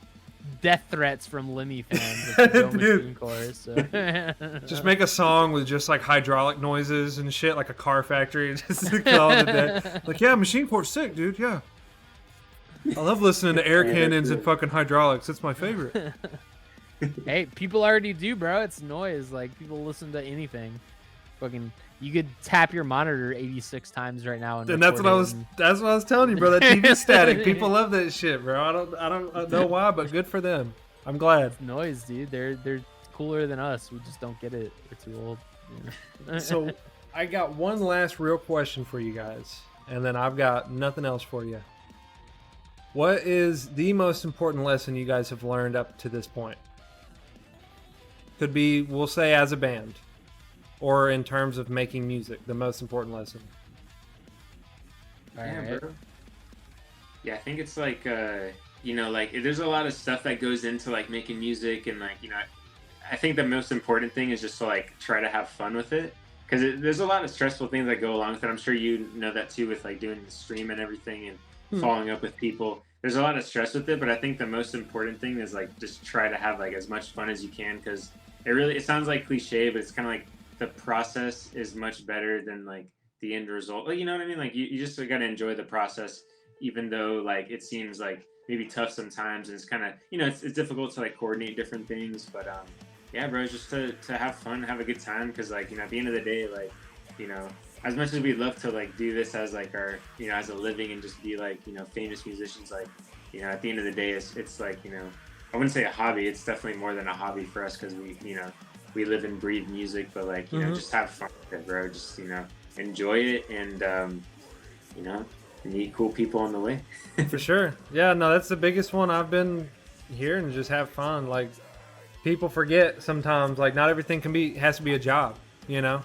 death threats from Lemmy fans if we go machine core. So. Just make a song with just like hydraulic noises and shit, like a car factory. Just call it a day. Like, yeah, machine core's sick, dude. Yeah. I love listening to air cannons and fucking hydraulics. It's my favorite. Hey, people already do, bro. It's noise. Like, people listen to anything. Fucking, you could tap your monitor 86 times right now. And that's what I was telling you, bro. That TV static. People love that shit, bro. I don't know why, but good for them. I'm glad. It's noise, dude. They're cooler than us. We just don't get it. We're too old. Yeah. So, I got one last real question for you guys, and then I've got nothing else for you. What is the most important lesson you guys have learned up to this point? Could be, we'll say, as a band, or in terms of making music, the most important lesson. Right. Bro. Yeah, I think it's like, you know, like there's a lot of stuff that goes into like making music, and like, you know, I think the most important thing is just to like try to have fun with it, because there's a lot of stressful things that go along with it. I'm sure you know that too, with like doing the stream and everything and following up with people. There's a lot of stress with it, but I think the most important thing is like just try to have like as much fun as you can, because it sounds like cliche, but it's kind of like the process is much better than like the end result. Like, you know what I mean? Like you just gotta enjoy the process, even though like it seems like maybe tough sometimes, and it's kind of, you know, it's difficult to like coordinate different things. But yeah, bro, just to have fun, have a good time, because like, you know, at the end of the day, like, you know, as much as we'd love to like do this as like our, you know, as a living and just be like, you know, famous musicians, like, you know, at the end of the day, it's like, you know, I wouldn't say a hobby. It's definitely more than a hobby for us, because we, you know, we live and breathe music. But like, you know, just have fun with it, bro. Just, you know, enjoy it, and you know, meet cool people on the way. For sure. Yeah, no, that's the biggest one I've been hearing. Just have fun. Like, people forget sometimes, like, not everything has to be a job, you know?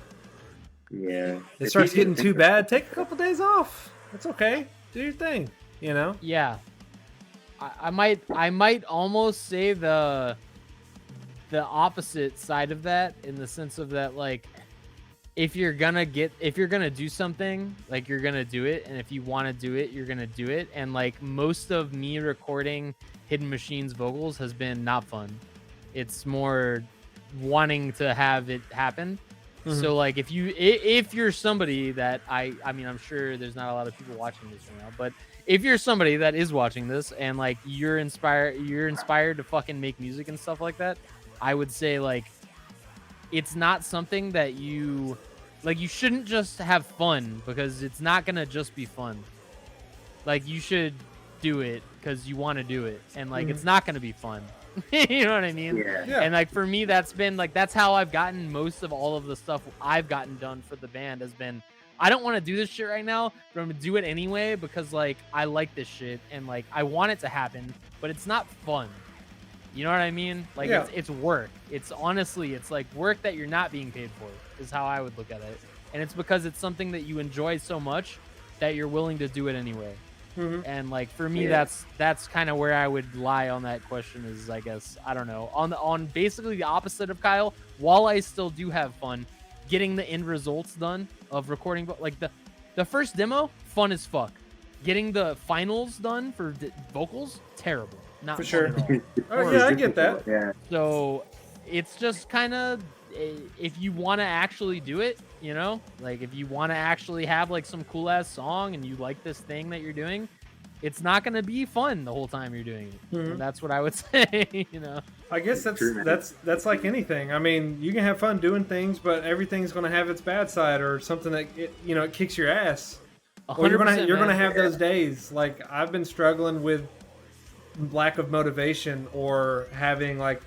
Yeah. It starts getting too bad. Take a couple days off. It's okay. Do your thing, you know? Yeah. I might almost say the opposite side of that, in the sense of that, like, if you're gonna do something, like, you're gonna do it, and if you want to do it, you're gonna do it. And like, most of me recording Hidden Machines vocals has been not fun. It's more wanting to have it happen. So like if you're somebody that I mean I'm sure there's not a lot of people watching this right now, but if you're somebody that is watching this and like you're inspired to fucking make music and stuff like that, I would say like it's not something that you shouldn't just have fun because it's not gonna just be fun. Like you should do it because you want to do it, and like it's not gonna be fun. You know what I mean? Yeah. And like for me, that's been like that's how I've gotten most of all of the stuff I've gotten done for the band has been. I don't want to do this shit right now, but I'm gonna do it anyway because like I like this shit and like I want it to happen, but it's not fun. You know what I mean? Like it's work. It's honestly it's like work that you're not being paid for is how I would look at it, and it's because it's something that you enjoy so much that you're willing to do it anyway. And like for me, that's kind of where I would lie on that question. Is I guess I don't know on basically the opposite of Kyle. While I still do have fun getting the end results done of recording, but like the first demo, fun as fuck. Getting the finals done for vocals, terrible. Not For fun sure. at all. Oh yeah, I get that. Yeah. So it's just kind of if you want to actually do it, you know, like if you want to actually have like some cool ass song and you like this thing that you're doing, it's not going to be fun the whole time you're doing it. And that's what I would say, you know. I guess that's like anything. I mean, you can have fun doing things, but everything's going to have its bad side or something that it kicks your ass. Or you're gonna have those days. Like I've been struggling with lack of motivation or having like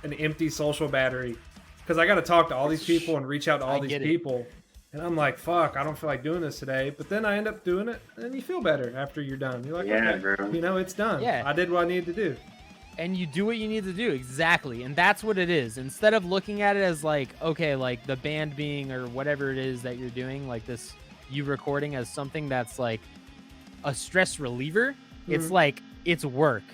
an empty social battery because I got to talk to all these people and reach out to all these people, and I'm like, fuck, I don't feel like doing this today. But then I end up doing it, and you feel better after you're done. You're like, okay, bro. It's done. Yeah, I did what I needed to do. And you do what you need to do, exactly. And that's what it is. Instead of looking at it as like, okay, like the band being or whatever it is that you're doing, like this, you recording as something that's like a stress reliever. It's like it's work.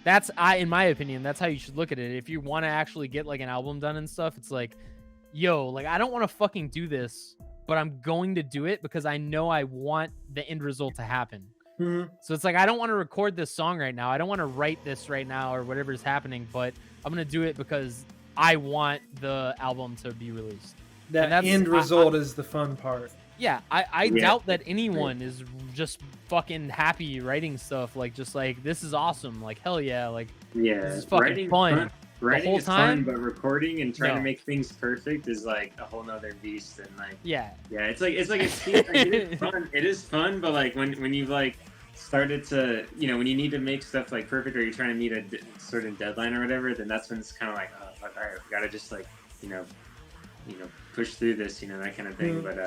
That's in my opinion, that's how you should look at it. If you want to actually get like an album done and stuff, it's like, yo, like I don't want to fucking do this, but I'm going to do it because I know I want the end result to happen. So it's like I don't want to record this song right now. I don't want to write this right now or whatever's happening, but I'm gonna do it because I want the album to be released. That end result is the fun part. Yeah, I doubt that anyone is just fucking happy writing stuff like just like this is awesome, like hell yeah, like this is fucking fun. Writing is fun, but recording and trying to make things perfect is like a whole nother beast. And like it's like it is fun. It is fun, but like when you've like started to when you need to make stuff like perfect or you're trying to meet a certain deadline or whatever, then that's when it's kind of like, oh fuck, all right, we gotta just like push through this, that kind of thing. But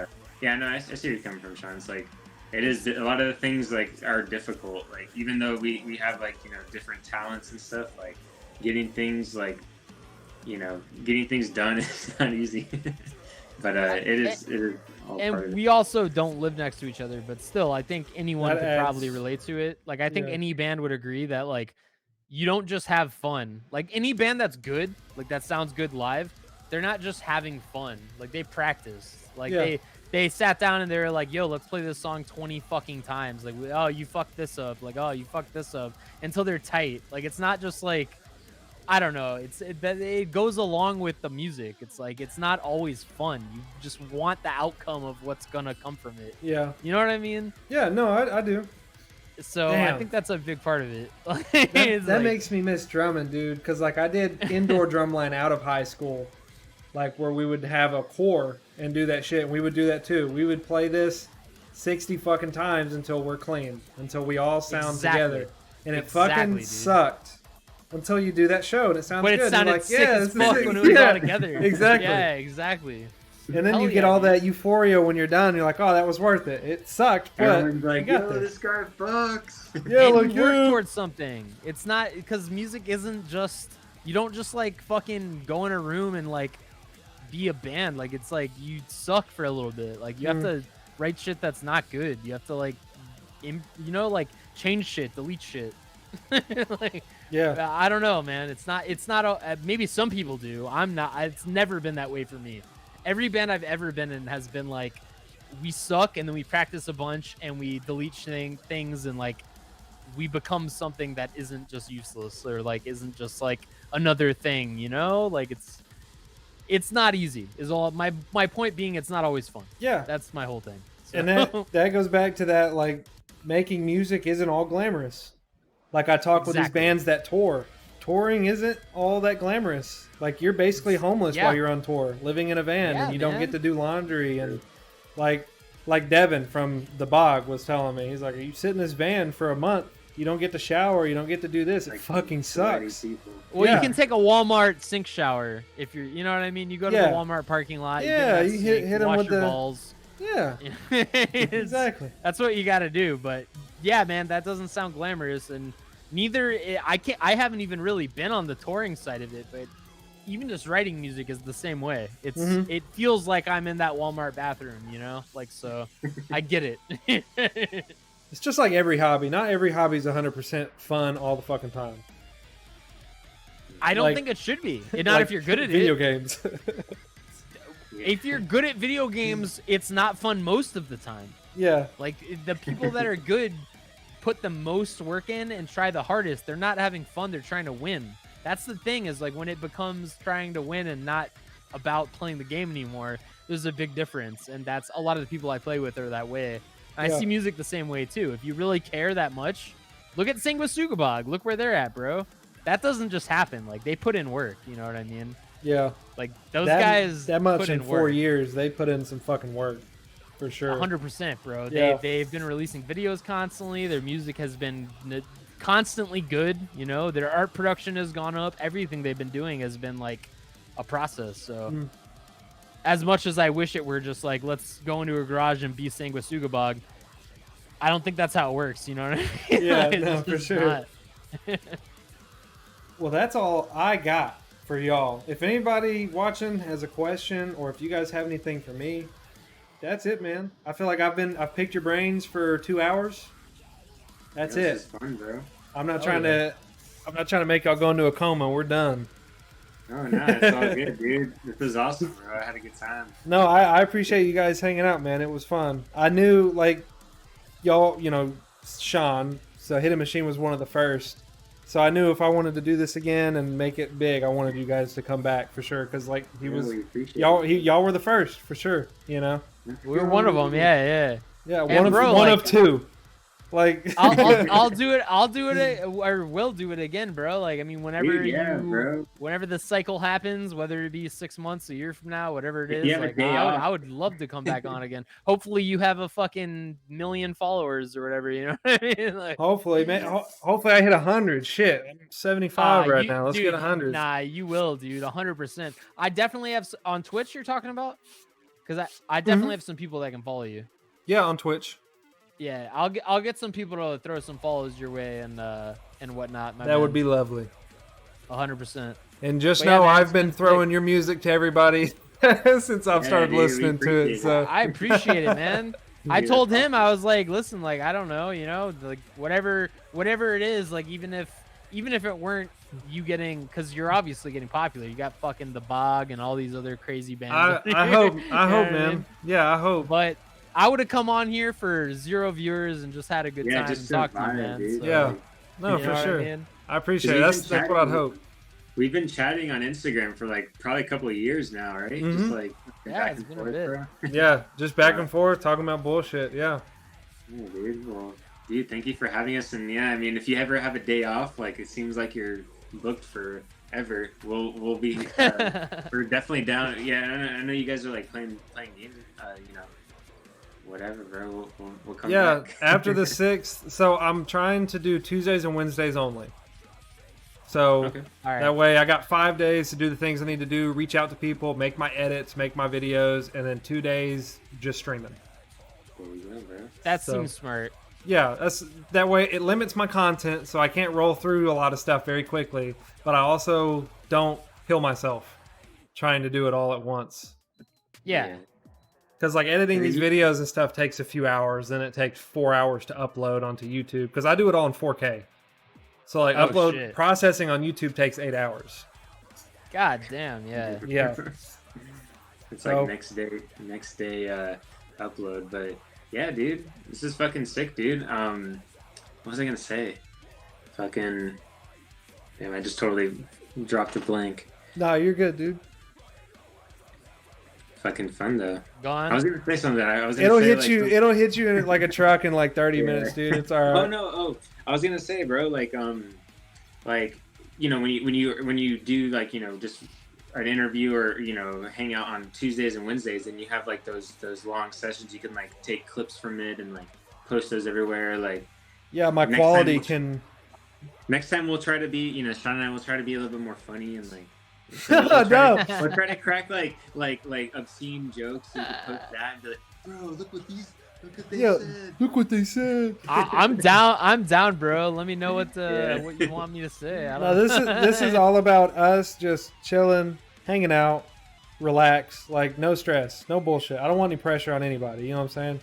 I see where you're coming from, Sean. It's like it is a lot of the things like are difficult. Like even though we have like different talents and stuff, like getting things done is not easy. But it is all and part of it. we also don't live next to each other, but still I think anyone could probably relate to it. Like I think any band would agree that like you don't just have fun. Like any band that's good, like that sounds good live, they're not just having fun. Like they practice. Like they sat down and they were like, yo, let's play this song 20 fucking times. Like, oh, you fucked this up. Like, oh, you fucked this up. Until they're tight. Like, it's not just like, I don't know. It goes along with the music. It's like, it's not always fun. You just want the outcome of what's going to come from it. Yeah. You know what I mean? Yeah, no, I do. So I think that's a big part of it. that makes me miss drumming, dude. Because like I did indoor drumline out of high school. Like where we would have a corps and do that shit. And we would do that too. We would play this 60 fucking times until we're clean. Until we all sound together. And it fucking sucked. Until you do that show and it sounds good. But it sounded like, sick as fuck when it was all together. Exactly. Yeah, exactly. And then you get all that euphoria when you're done. You're like, oh, that was worth it. It sucked, but everyone's like, yo, this guy fucks. Yeah, and you work towards something. It's not because music isn't just, you don't just like fucking go in a room and like be a band. Like it's like you suck for a little bit. Like you have to write shit that's not good. You have to like like change shit, delete shit. Like, I don't know, man. It's not maybe some people do. I'm not. It's never been that way for me. Every band I've ever been in has been like we suck and then we practice a bunch and we delete things and like we become something that isn't just useless or like isn't just like another thing, like it's not easy. Is all my point being. It's not always fun. Yeah, That's my whole thing. So. and that goes back to that, like, making music isn't all glamorous. Like, I talk with these Exactly. bands that tour. Touring isn't all that glamorous. Like, you're basically homeless while you're on tour, living in a van, and you don't get to do laundry. And like Devin from the Bog was telling me, he's like, you sit in this van for a month, you don't get to shower, you don't get to do this. It fucking sucks. Well, you can take a Walmart sink shower if you're, you know what I mean. You go to the Walmart parking lot. Yeah, you hit them wash with your the balls. Yeah, exactly. That's what you got to do. But yeah, man, that doesn't sound glamorous, and neither I haven't even really been on the touring side of it, but even just writing music is the same way. It feels like I'm in that Walmart bathroom, you know, like, so I get it. It's just like every hobby. Not every hobby is 100% fun all the fucking time. I don't think it should be. Not if you're good at video games. If you're good at video games, it's not fun most of the time. Yeah. Like, the people that are good put the most work in and try the hardest. They're not having fun. They're trying to win. That's the thing, is like, when it becomes trying to win and not about playing the game anymore, there's a big difference. And that's a lot of the people I play with are that way. I see music the same way too. If you really care that much, look at Sanguisugabog. Look where they're at, bro. That doesn't just happen. Like, they put in work. You know what I mean? Yeah. Like, those guys that much put in 4 years, they put in some fucking work, for sure. 100%, bro. Yeah. They've been releasing videos constantly. Their music has been constantly good. You know, their art production has gone up. Everything they've been doing has been like a process. So. As much as I wish it were just like, let's go into a garage and be Sanguisugabog, I don't think that's how it works. You know what I mean? Yeah, no, for sure. Well, that's all I got for y'all. If anybody watching has a question, or if you guys have anything for me, that's it, man. I feel like I've picked your brains for 2 hours. That's it. This is fun, bro. I'm not trying to make y'all go into a coma. We're done. Oh, no, it's all good, dude. This was awesome, bro. I had a good time. No, I appreciate you guys hanging out, man. It was fun. I knew, like, y'all, you know, Sean, so Hidden Machine was one of the first. So I knew if I wanted to do this again and make it big, I wanted you guys to come back for sure. Because, like, y'all were the first for sure, you know? We were one of them, yeah. Yeah, one of two. Like, I'll do it. Or we'll do it again, bro. Like, I mean, whenever the cycle happens, whether it be 6 months, a year from now, whatever it is, like, I would love to come back on again. Hopefully, you have a fucking million followers or whatever. You know what I mean? Like, hopefully, man. Hopefully, I hit 100. Shit, I'm 75 right now. Let's get 100. Nah, you will, dude. 100%. I definitely have on Twitch. You're talking about? Because I definitely have some people that can follow you. Yeah, on Twitch. Yeah, I'll get some people to throw some follows your way and whatnot. That would be lovely. 100%. And just know I've been throwing your music to everybody since I've started listening to it. So I appreciate it, man. I told him, I was like, listen, like, I don't know, you know, like, whatever it is, like, even if it weren't you getting, because you're obviously getting popular, you got fucking The Bog and all these other crazy bands. I hope, man. Yeah, I hope. But I would have come on here for 0 viewers and just had a good time and talked to you, man. Dude. So, yeah, no, for sure. I appreciate it. That's what I'd hope. We've been chatting on Instagram for like probably a couple of years now, right? Mm-hmm. Just like it's been a bit. bro. Yeah, just back and forth talking about bullshit. Yeah. Yeah, dude. Well, dude, thank you for having us. And yeah, I mean, if you ever have a day off, like, it seems like you're booked forever. We'll be we're definitely down. Yeah, I know you guys are like playing games. You know, whatever, bro. We'll come back. Yeah, after the 6th. So I'm trying to do Tuesdays and Wednesdays only. So that way I got 5 days to do the things I need to do, reach out to people, make my edits, make my videos, and then 2 days just streaming. That seems smart. Yeah, that way it limits my content, so I can't roll through a lot of stuff very quickly, but I also don't kill myself trying to do it all at once. Yeah. Because, like, editing these videos and stuff takes a few hours, then it takes 4 hours to upload onto YouTube, because I do it all in 4K. So, like, processing on YouTube takes 8 hours. God damn, yeah. Yeah. It's like next day upload, but yeah, dude, this is fucking sick, dude. What was I gonna say? Fucking, damn, I just totally dropped a blank. Nah, you're good, dude. fucking fun though. Gone. I was gonna say something. I was gonna It'll say, hit like, you. It'll hit you in like a truck in like 30 minutes, dude. It's all right. Oh no! Oh, I was gonna say, bro. Like, when you do like just an interview or hang out on Tuesdays and Wednesdays, and you have like those long sessions. You can like take clips from it and like post those everywhere. Like, Yeah, my next quality time can. next time we'll try to be, Sean and I will try to be a little bit more funny and like. No. We'll try to crack like obscene jokes. So you can post that and be like, bro, look what they said. Look what they said. I'm down. I'm down, bro. Let me know what you want me to say. I No, don't this is all about us just chilling, hanging out, relax, like no stress, no bullshit. I don't want any pressure on anybody. You know what I'm saying?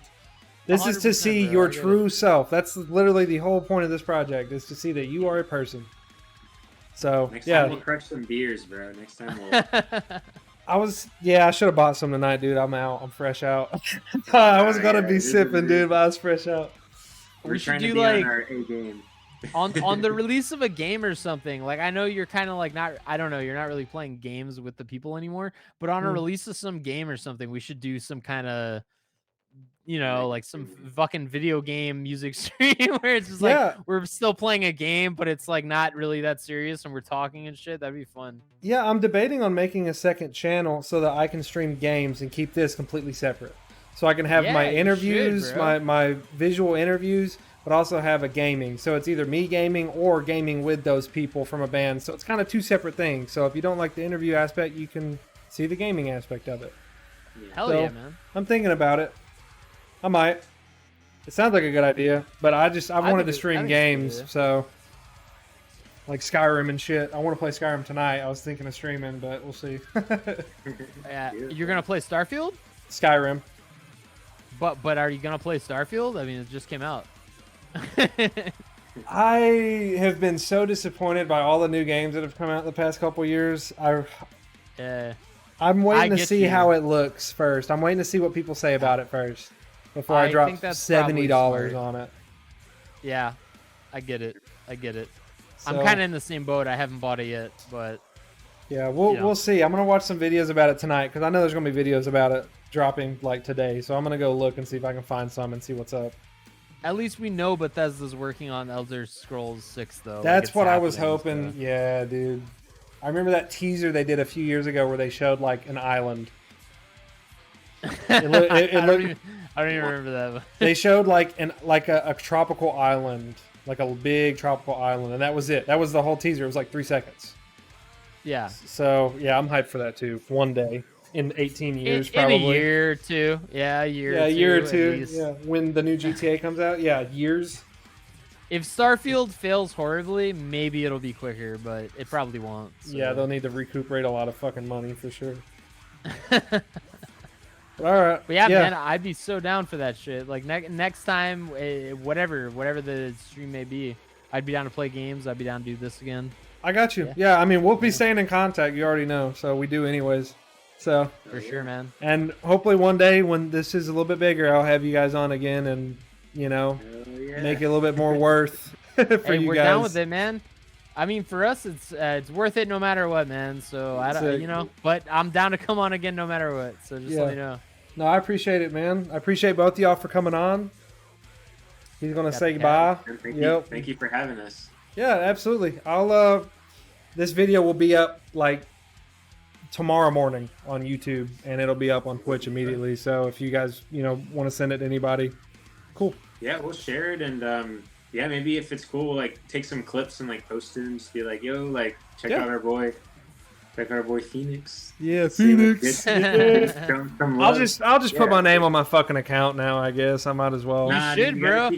This is to 100%, see bro. your I get true self. That's literally the whole point of this project, is to see that you are a person. So Next yeah, time we'll crush some beers, bro. Next time we'll. I should have bought some tonight, dude. I'm out. I'm fresh out. I was gonna be sipping, dude, but I was fresh out. We're We should trying to do be like on our A game. on the release of a game or something. Like I know you're kind of like not. I don't know. You're not really playing games with the people anymore. But on a release of some game or something, we should do some kind of. Like some fucking video game music stream where it's just like we're still playing a game, but it's like not really that serious and we're talking and shit. That'd be fun. Yeah, I'm debating on making a second channel so that I can stream games and keep this completely separate. So I can have my you interviews, should, bro. my visual interviews, but also have a gaming. So it's either me gaming or gaming with those people from a band. So it's kind of two separate things. So if you don't like the interview aspect, you can see the gaming aspect of it. Hell yeah, man. I'm thinking about it. I might. It sounds like a good idea, but I wanted to stream games, so like Skyrim and shit. I want to play Skyrim tonight. I was thinking of streaming, but we'll see. Yeah, you're gonna play Starfield? Skyrim. But are you gonna play Starfield? I mean, it just came out. I have been so disappointed by all the new games that have come out the past couple years. I'm waiting to see how it looks first. I'm waiting to see what people say about it first before I drop $70 on it. Yeah, I get it. So, I'm kind of in the same boat. I haven't bought it yet, but yeah, we'll see. I'm gonna watch some videos about it tonight because I know there's gonna be videos about it dropping like today. So I'm gonna go look and see if I can find some and see what's up. At least we know Bethesda's working on Elder Scrolls 6, though. That's what I was hoping. So. Yeah, dude. I remember that teaser they did a few years ago where they showed like an island. I don't even remember that. They showed like a tropical island, like a big tropical island, and that was it. That was the whole teaser. It was like 3 seconds. Yeah. So yeah, I'm hyped for that too. One day in 18 years, probably. In a year or two. Yeah, a year or two. Yeah, when the new GTA comes out. Yeah, years. If Starfield fails horribly, maybe it'll be quicker, but it probably won't. So. Yeah, they'll need to recuperate a lot of fucking money for sure. All right. But yeah, man, I'd be so down for that shit. Like next time, whatever the stream may be, I'd be down to play games. I'd be down to do this again. I got you. Yeah, I mean, we'll be staying in contact. You already know, so we do anyways. So for sure, man. And hopefully one day when this is a little bit bigger, I'll have you guys on again and make it a little bit more worth for you guys. We're down with it, man. I mean, for us, it's worth it no matter what, man. So I don't, but I'm down to come on again no matter what. So just let me know. No, I appreciate it, man. I appreciate both of y'all for coming on. He's gonna say goodbye. Thank you for having us. Yeah, absolutely. This video will be up like tomorrow morning on YouTube, and it'll be up on Twitch immediately. So if you guys, want to send it to anybody, cool. Yeah, we'll share it, and maybe if it's cool, we'll like take some clips and like post it and just be like, yo, like check out our boy Phoenix. Yeah, Phoenix. I'll just put my name on on my fucking account now. I guess I might as well. You should, bro.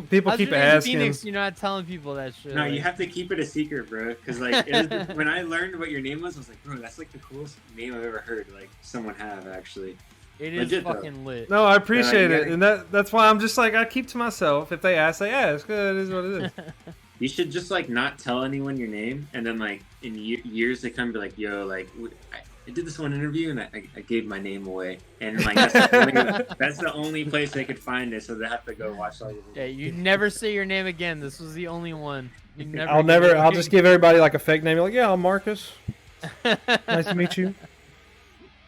People keep asking. Phoenix, you're not telling people that shit. No, you have to keep it a secret, bro. Because like, when I learned what your name was, I was like, bro, that's like the coolest name I've ever heard. Like someone have actually. It is legit, fucking lit. No, I appreciate it, and that's why I'm just like I keep to myself. If they ask, they ask. It is what it is. You should just like not tell anyone your name, and then like in years they come and be like, "Yo, like I did this one interview and I gave my name away," and like that's the only place they could find it, so they have to go watch all your videos. Yeah, you never say your name again. This was the only one. I'll just give everybody like a fake name. Like, yeah, I'm Marcus. Nice to meet you.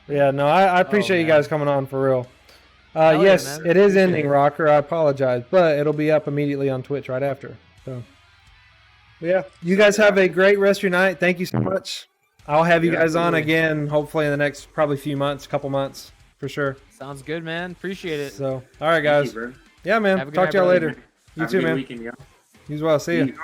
Yeah, no, I appreciate you man. guys coming on for real. Hell yeah, Yes, man. it is Appreciate ending, it. Rocker. I apologize, but it'll be up immediately on Twitch right after. So, yeah, you guys have a great rest of your night. Thank you so much. I'll have you Yeah, guys on totally. again, hopefully in the next probably few months, couple months for sure. Sounds good, man. Appreciate it. So, all right, Thank guys. you, bro. Yeah, man. Have a good Talk night, to y'all brother. later. You Have too, a good man. weekend, y'all. You as well. See ya. See you.